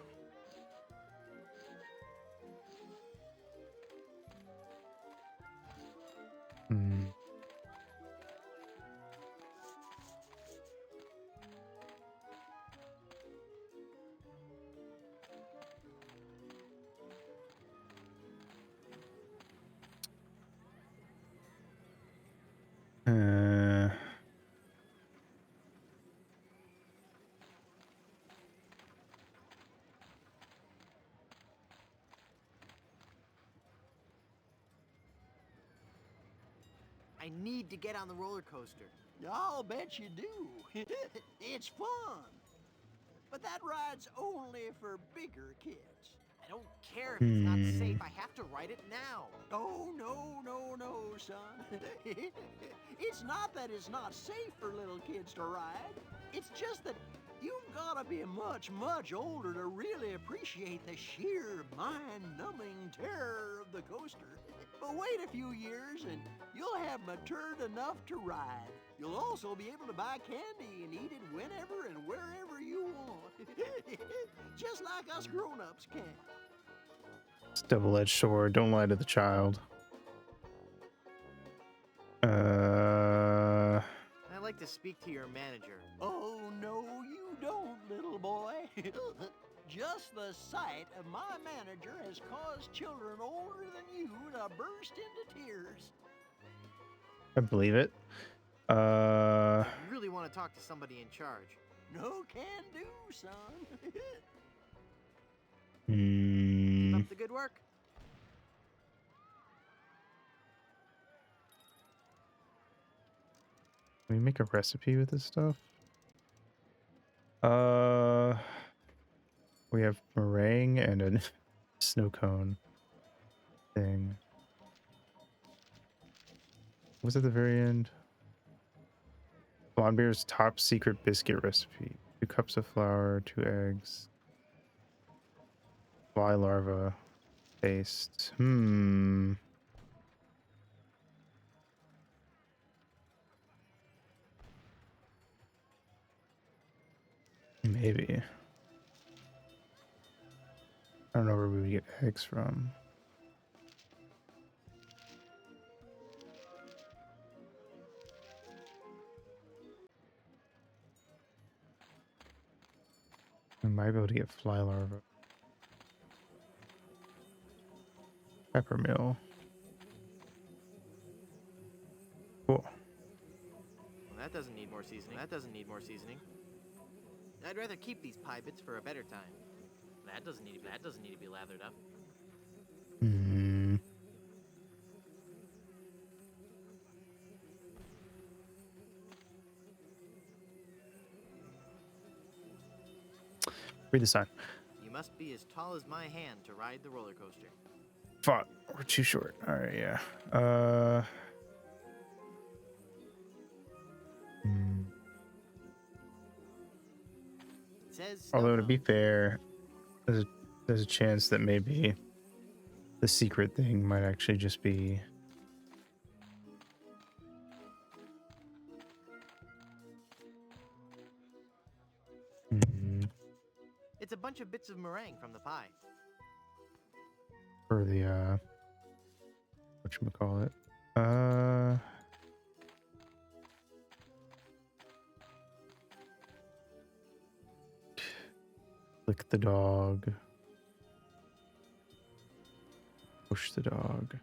I need to get on the roller coaster. I'll bet you do. It's fun. But that ride's only for bigger kids. I don't care if it's not safe. I have to ride it now. Oh, no, son. It's not that it's not safe for little kids to ride. It's just that you've got to be much older to really appreciate the sheer mind-numbing terror of the coaster. But wait a few years and you'll have matured enough to ride. You'll also be able to buy candy and eat it whenever and wherever you want. Just like us grown-ups can. It's a double-edged sword. Don't lie to the child. I'd like to speak to your manager. Oh, no, you don't, little boy. Just the sight of my manager has caused children older than you to burst into tears. I believe it. I really want to talk to somebody in charge. No can do, son. Keep up the good work. Can we make a recipe with this stuff? We have meringue and a snow cone thing. Was at the very end? Blondebeer's top secret biscuit recipe. 2 cups of flour, 2 eggs. Fly larva paste. Maybe. I don't know where we would get eggs from. We might be able to get fly larva. Peppermill. Cool. Well, that doesn't need more seasoning. I'd rather keep these pie bits for a better time. That doesn't need to be lathered up. Read the sign. You must be as tall as my hand to ride the roller coaster. Fuck, we're too short. All right, yeah. It says Although to be fair, there's a chance that maybe the secret thing might actually just be It's a bunch of bits of meringue from the pie. For the whatchamacallit? Lick the dog. Push the dog.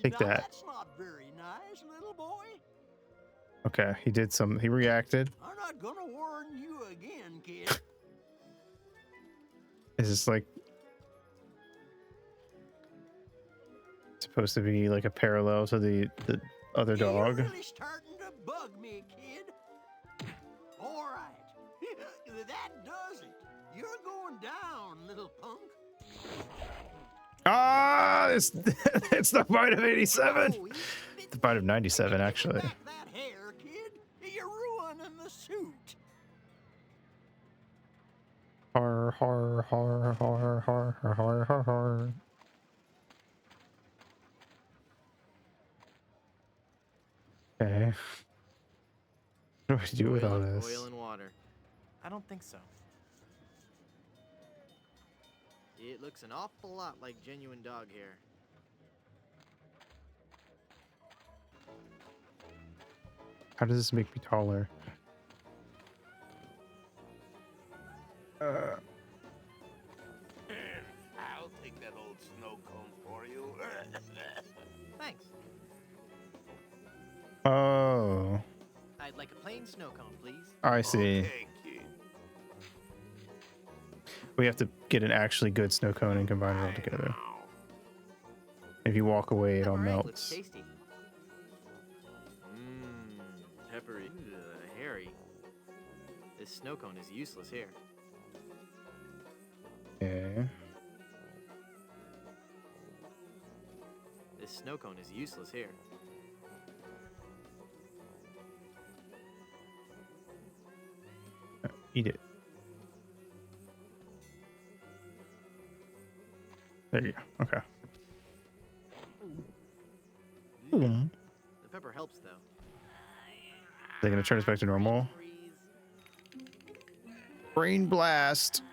Take that. That's not very nice, little boy. Okay, he did some. He reacted. I'm not gonna warn you again, kid. Is this like supposed to be like a parallel to the other dog? You're really starting to bug me, kid. All right, that does it. You're going down, little punk. Ah, it's it's the fight of '87. The fight of '97, actually. That hair, kid. You're ruining the suit. Har har har har har har har har har. Okay. What do I do with all this? Oil and water. I don't think so. It looks an awful lot like genuine dog hair. How does this make me taller? I'll take that old snow cone for you. Thanks. Oh, I'd like a plain snow cone, please. I see. Okay, kid. We have to get an actually good snow cone and combine it all together. If you walk away, it all Meringue looks melts. tasty. Peppery. Hairy. This snow cone is useless here. Okay. This snow cone is useless here. Eat it. There you go. Okay. The pepper helps, though. They're gonna turn us back to normal. Brain blast.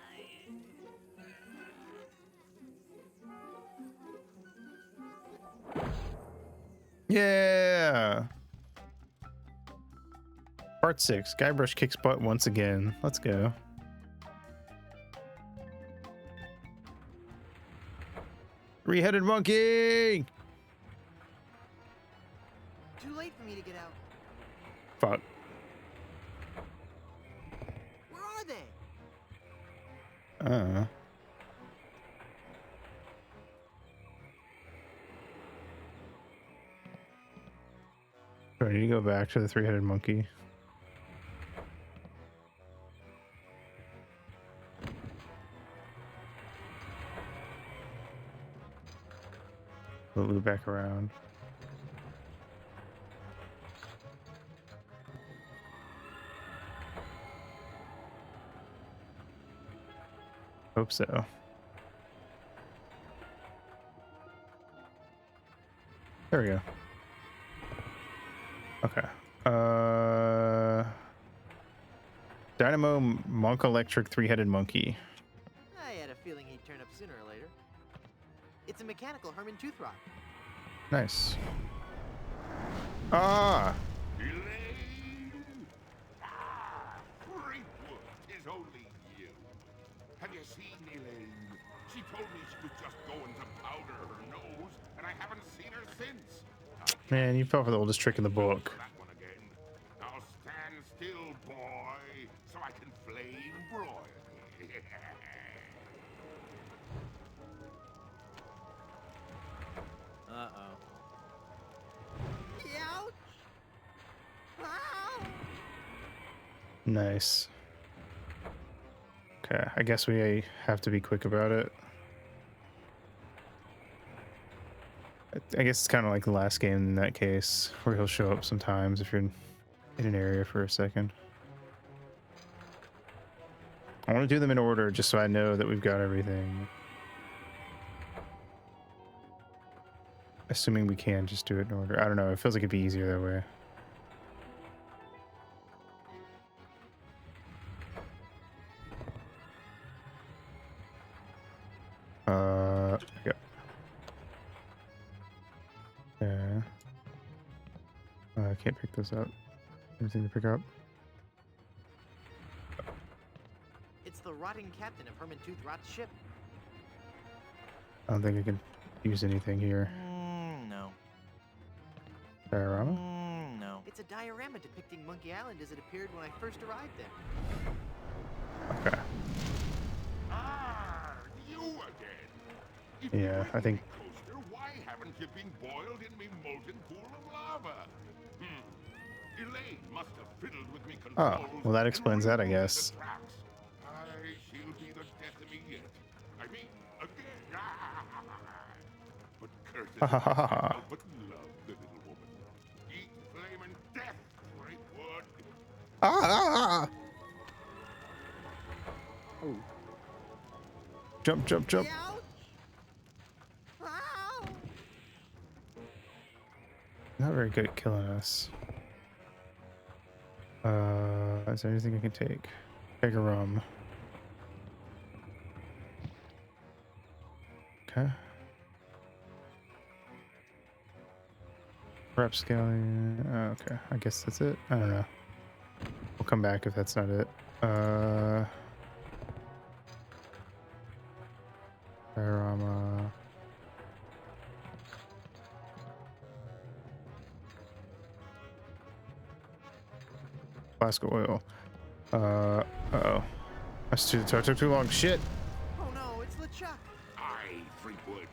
Yeah. Part 6. Guybrush kicks butt once again. Let's go. Three-headed monkey. Too late for me to get out. Fuck. Where are they? Do I need to go back to the three-headed monkey? We'll loop back around. Hope so. There we go. Okay. Dynamo Monk Electric three-headed monkey. I had a feeling he'd turn up sooner or later. It's a mechanical Herman tooth rod. Nice. Ah! Elaine! Ah, Brinkwood, 'tis only you. Have you seen Elaine? She told me she was just going to powder her nose, and I haven't seen her since. Man, you fell for the oldest trick in the book. That one again. Now stand still, boy, so I can flame broil you. Uh-oh. Ouch! Ow! Nice. Okay, I guess we have to be quick about it. I guess it's kind of like the last game in that case, where he'll show up sometimes if you're in an area for a second. I want to do them in order just so I know that we've got everything. Assuming we can just do it in order. I don't know, it feels like it'd be easier that way. can't pick this up. Anything to pick up? It's the rotting captain of Herman Toothrott's ship. I don't think I can use anything here. No. Diorama? No. It's a diorama depicting Monkey Island as it appeared when I first arrived there. Okay. Ah, you again. If Yeah, you're I think. coaster, why haven't you been boiled in me molten pool of lava? Elaine must have fiddled with me Oh, controls well, that and explains that, I rerouted the guess. tracks. She'll be the death of me yet. I mean, again. But curses, I can't help but love the little woman. Eat flame and death, Freakwood. Ah! Oh. Jump, jump, jump. Not very good at killing us. Is there anything I can take? Take a rum. Okay. Rapscallion. Okay, I guess that's it. I don't know. We'll come back if that's not it. Diorama. Flask of oil. Uh-oh. That took too long. Shit. Oh no, it's LeChuck. Aye, Freakwood.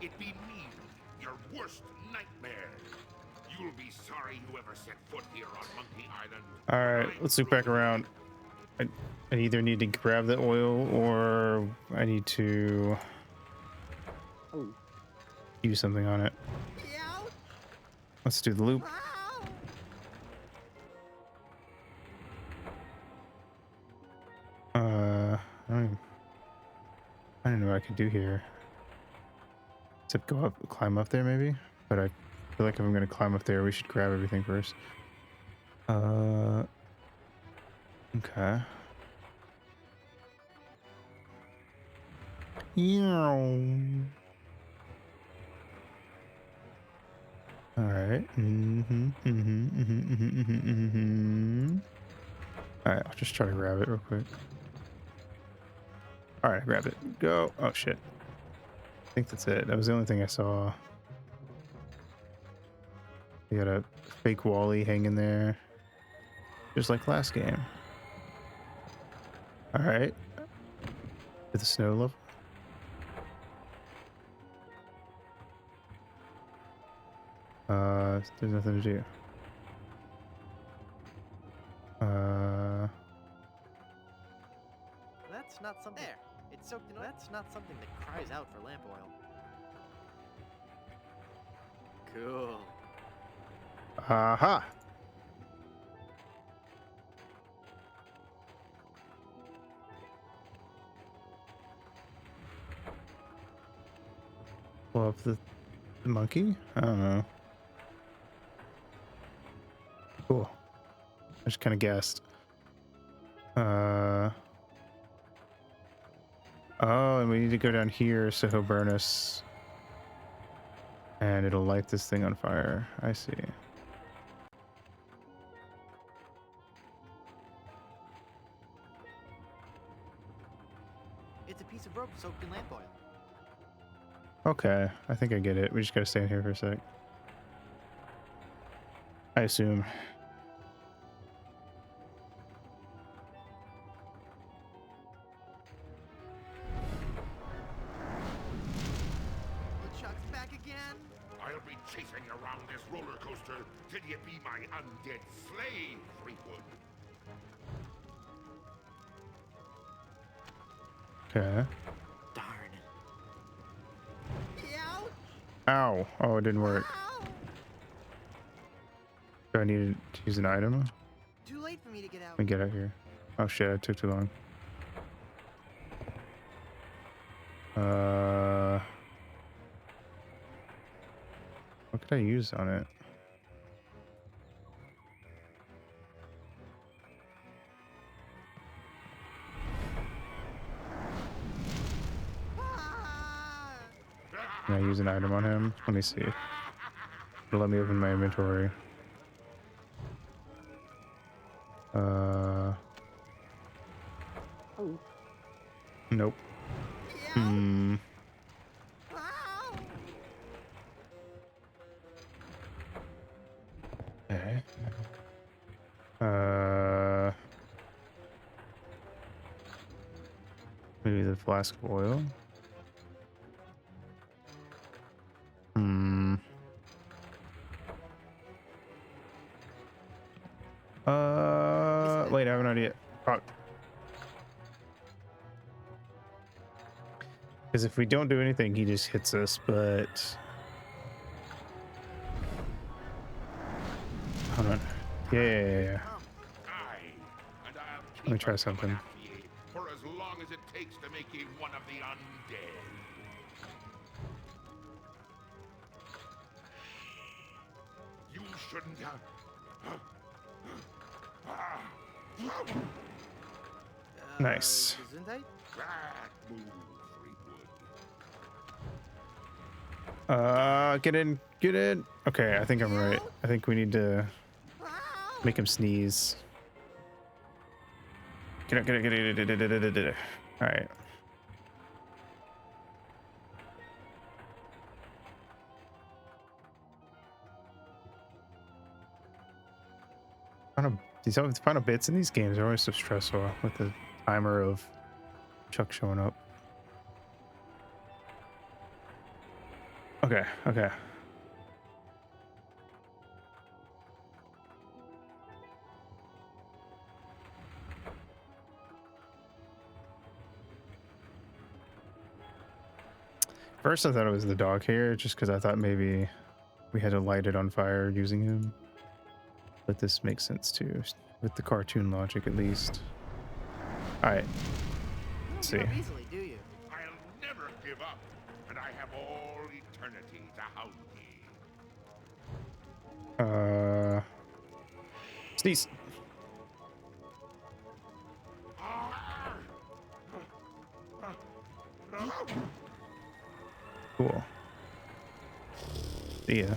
It be me, your worst nightmare. You'll be sorry you ever set foot here on Monkey Island. Alright, let's loop back around. I either need to grab the oil or I need to use something on it. Let's do the loop. I don't know what I could do here. Except go up, climb up there maybe? But I feel like if I'm gonna climb up there, we should grab everything first. Okay. Alright. Alright, I'll just try to grab it real quick. Alright, I grabbed it. Go. Oh shit. I think that's it. That was the only thing I saw. You got a fake Wally hanging there. Just like last game. Alright. To the snow level. There's nothing to do. That's not something. There. It's soaked in oil. That's not something that cries out for lamp oil. Cool. Aha! Blow up the monkey? I don't know. Cool. I just kind of guessed. Oh, and we need to go down here so he'll burn us. And it'll light this thing on fire. I see. It's a piece of rope soaked in lamp oil. Okay, I think I get it. We just gotta stand here for a sec. I assume. LeChuck's back again. I'll be chasing you around this roller coaster till you be my undead slave, Freakwood. Okay. Darn. Ow. Oh, it didn't work. Do I need to use an item? Too late for me to get out. Let me get out here. Oh shit, it took too long. What could I use on it? Can I use an item on him? Let me see. It'll let me open my inventory. Nope. Hmm. Okay. Maybe the flask of oil. Hmm. Wait, I have an idea. Because if we don't do anything, he just hits us, but... Hold on. Yeah. Let me try something. For as long as it takes to make you one of the undead. You shouldn't have... Nice. Gesundheit? That move, Fleetwood. Get in. Get in. Okay, I think I'm right. I think we need to make him sneeze. Get it. All right. These final bits in these games are always so stressful with the timer of Chuck showing up. Okay. First, I thought it was the dog hair, just because I thought maybe we had to light it on fire using him. But this makes sense too, with the cartoon logic at least. All right. Let's see. Easily, do you? I'll never give up, and I have all eternity to hound me. Sneeze. Cool. See ya.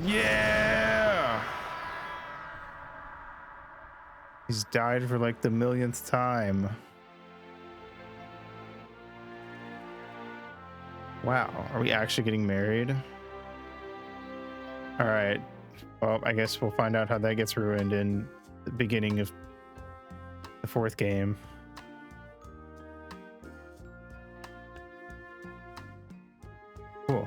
Yeah! He's died for like the millionth time. Wow, are we actually getting married? All right. Well, I guess we'll find out how that gets ruined in the beginning of the 4th game. Cool.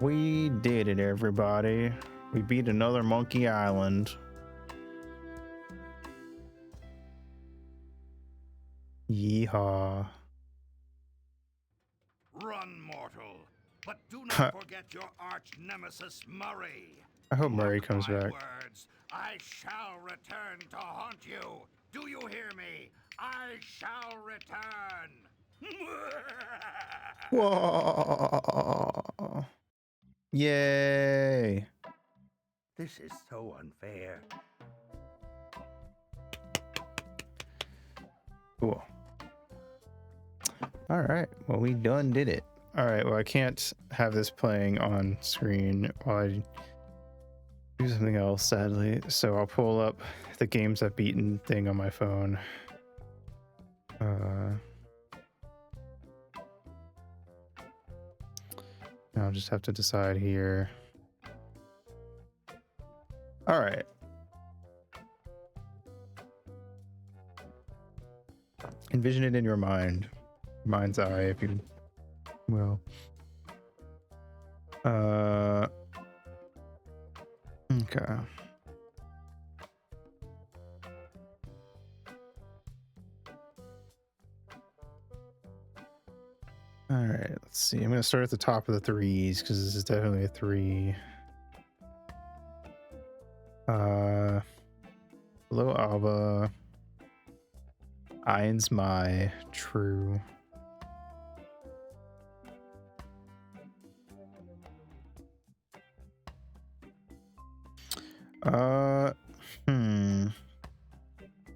We did it, everybody. We beat another Monkey Island. Yeehaw. Run, mortal, but do not forget your arch nemesis Murray. I hope Murray comes back. Words, I shall return to haunt you. Do you hear me? I shall return. Whoa. Yay. This is so unfair. Cool. All right. Well, we done did it. All right. Well, I can't have this playing on screen while I do something else, sadly. So I'll pull up the games I've beaten thing on my phone. I'll just have to decide here. All right. Envision it in your mind's eye, if you will. Okay. All right, let's see. I'm gonna start at the top of the 3s because this is definitely a 3. Hello, Alba. Eins Mai, true.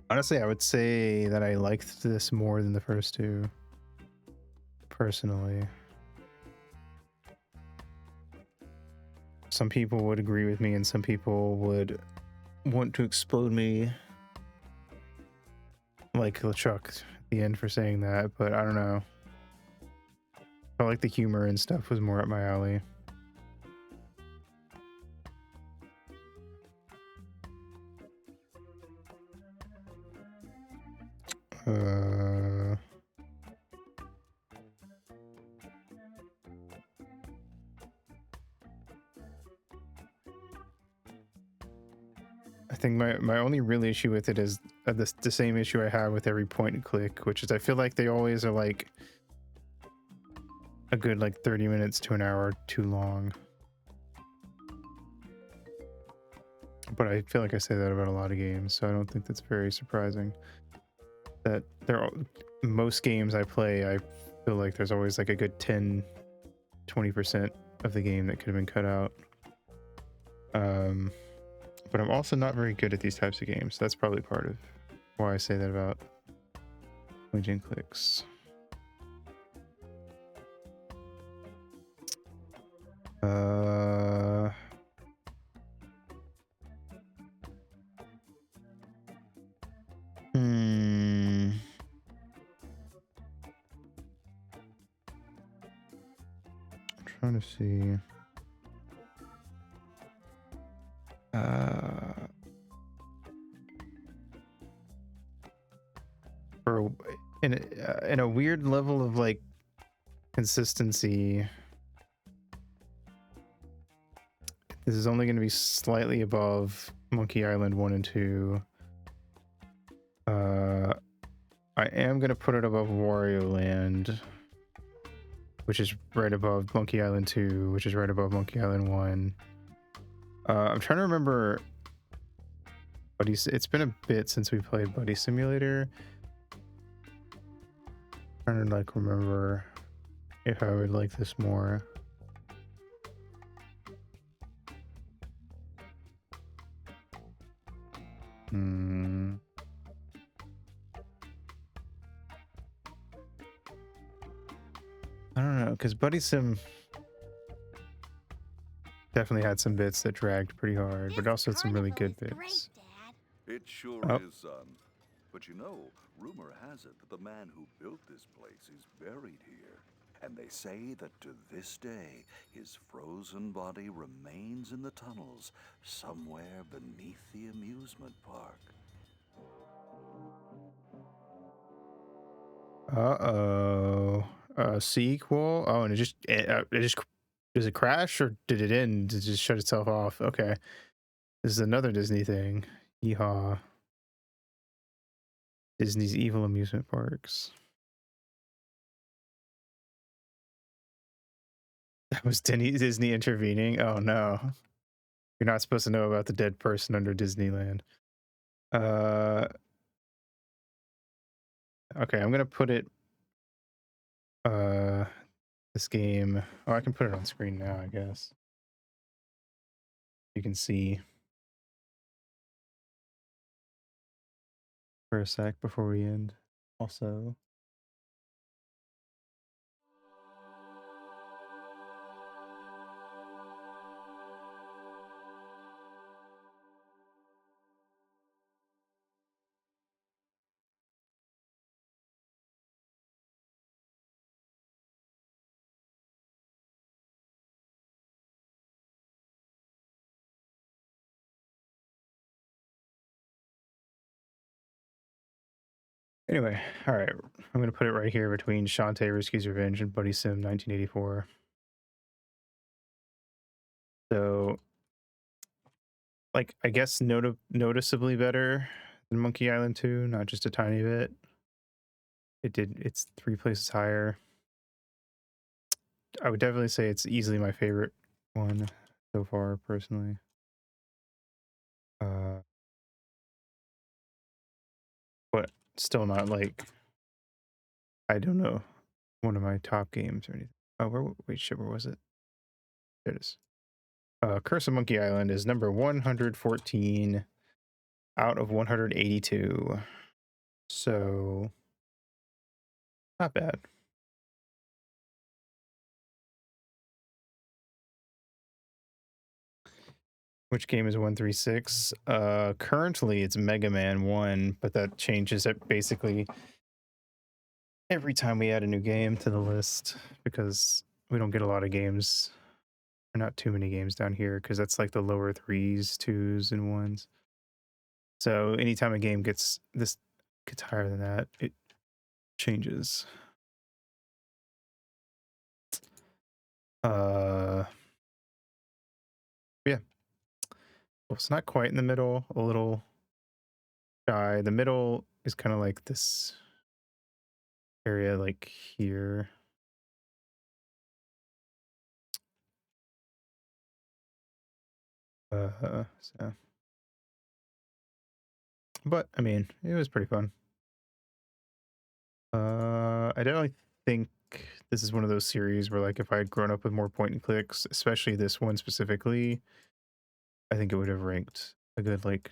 Honestly, I would say that I liked this more than the first 2. Personally. some people would agree with me and some people would want to explode me like LeChuck at the end for saying that, but I don't know. I like the humor and stuff was more up my alley. I think my only real issue with it is the same issue I have with every point and click, which is I feel like they always are like a good like 30 minutes to an hour too long. But I feel like I say that about a lot of games, so I don't think that's very surprising. That most games I play, I feel like there's always like a good 10-20% of the game that could have been cut out. But I'm also not very good at these types of games. That's probably part of why I say that about point and clicks. I'm trying to see. For in a weird level of like consistency, this is only going to be slightly above Monkey Island 1 and 2. I am going to put it above Wario Land, which is right above Monkey Island 2, which is right above Monkey Island 1. I'm trying to remember, but it's been a bit since we played Buddy Simulator. I'm trying to like remember if I would like this more. I don't know, because Buddy Sim definitely had some bits that dragged pretty hard, but also had some really good bits. It sure is, son. But you know, rumor has it that the man who built this place is buried here. And they say that to this day, his frozen body remains in the tunnels somewhere beneath the amusement park. Uh-oh. A sequel? Oh, and it just does it crash or did it end? Did it just shut itself off? Okay. This is another Disney thing. Yeehaw. Disney's evil amusement parks. That was Disney intervening? Oh no. You're not supposed to know about the dead person under Disneyland. Okay, I'm gonna put it this game. Oh, I can put it on screen now, I guess. You can see for a sec before we end. Also, anyway, all right. I'm going to put it right here between Shantae Risky's Revenge and Buddy Sim 1984. So, like, I guess noticeably better than Monkey Island 2, not just a tiny bit. It's 3 places higher. I would definitely say it's easily my favorite one so far, personally. But still not like, I don't know, one of my top games or anything. Oh, wait, shit, where was it? There it is. Curse of Monkey Island is number 114 out of 182. So, not bad. Which game is 136? Currently it's Mega Man 1, but that changes it basically every time we add a new game to the list because we don't get a lot of games, or not too many games down here, because that's like the lower 3s, 2s, and 1s. So anytime a game gets higher than that, it changes. Yeah. Well, it's not quite in the middle, a little shy. The middle is kind of like this area like here. So. But, I mean, it was pretty fun. I definitely think this is one of those series where, like, if I had grown up with more point and clicks, especially this one specifically, I think it would have ranked a good, like,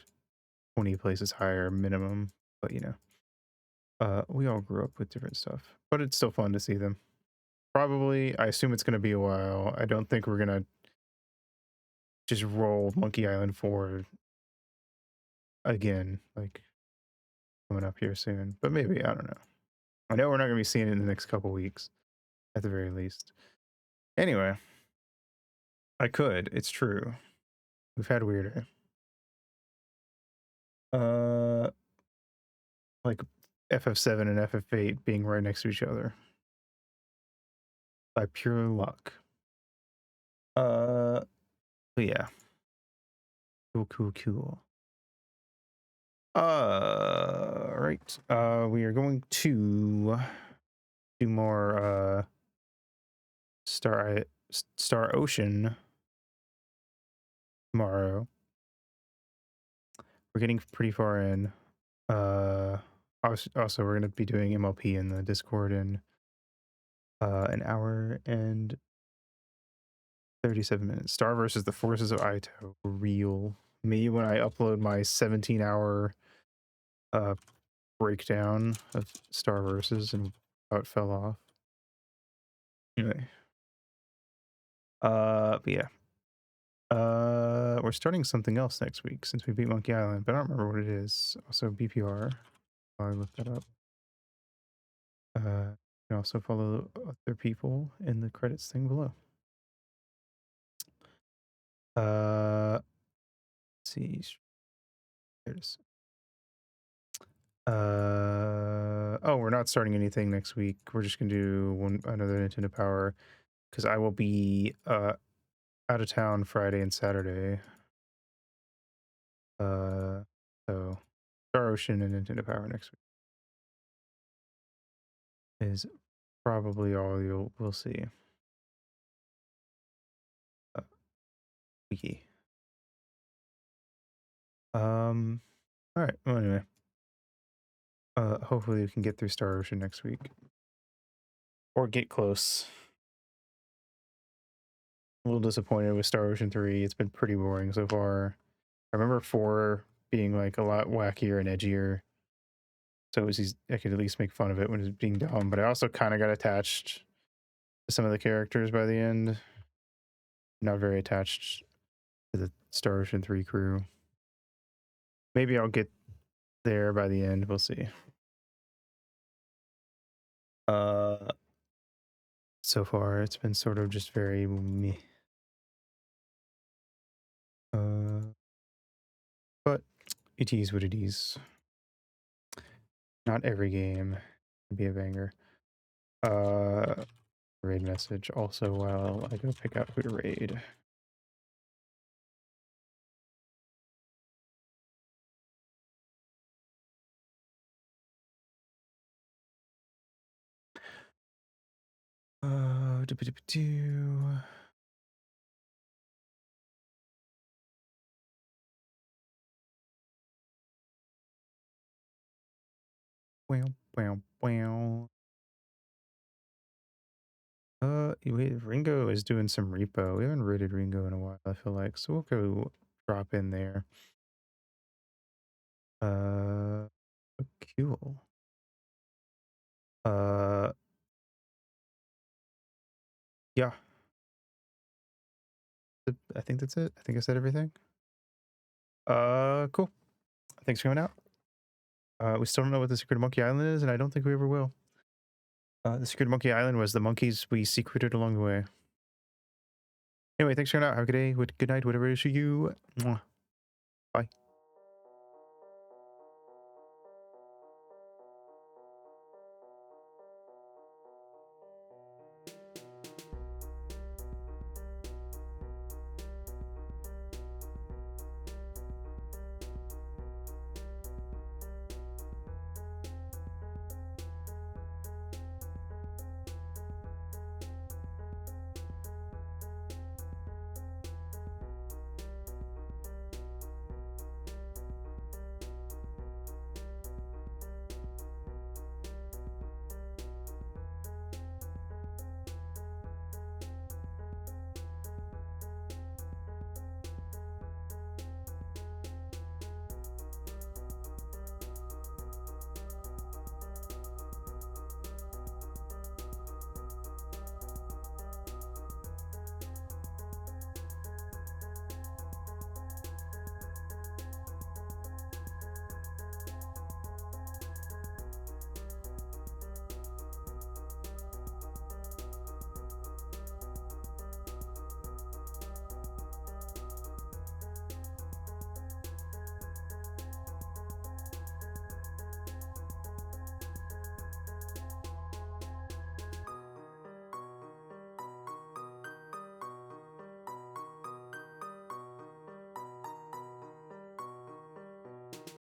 20 places higher minimum. But, you know, we all grew up with different stuff. But it's still fun to see them. Probably, I assume it's going to be a while. I don't think we're going to just roll Monkey Island 4 again, like, coming up here soon. But maybe, I don't know. I know we're not going to be seeing it in the next couple weeks, at the very least. Anyway, I could. It's true. We've had weirder. Like FF7 and FF8 being right next to each other by pure luck. But yeah. Cool. Right. We are going to do more Star Ocean tomorrow. We're getting pretty far in. Also we're going to be doing MLP in the Discord in an hour and 37 minutes. Star versus the Forces of Aito. Real. Me when I upload my 17-hour breakdown of Star versus and how it fell off. Anyway. But yeah. We're starting something else next week since we beat Monkey Island, but I don't remember what it is. Also BPR. I'll look that up. You can also follow other people in the credits thing below. Let's see. There it is. Oh, we're not starting anything next week. We're just gonna do another Nintendo Power because I will be out of town Friday and Saturday. So Star Ocean and Nintendo Power next week is probably all we'll see. Wiki. All right. Well, anyway. Hopefully we can get through Star Ocean next week. Or get close. A little disappointed with Star Ocean 3. It's been pretty boring so far. I remember 4 being like a lot wackier and edgier. So it was I could at least make fun of it when it was being dumb. But I also kind of got attached to some of the characters by the end. Not very attached to the Star Ocean 3 crew. Maybe I'll get there by the end. We'll see. So far it's been sort of just very meh. But it is what it is. Not every game can be a banger. Raid message also while I go pick out who to raid. Wow. Ringo is doing some repo. We haven't raided Ringo in a while, I feel like. So we'll go drop in there. Cool. Yeah. I think that's it. I think I said everything. Cool. Thanks for coming out. We still don't know what the secret of Monkey Island is, and I don't think we ever will. The secret of Monkey Island was the monkeys we secreted along the way. Anyway, thanks for coming out. Have a good day, good night, whatever it is for you. Mwah.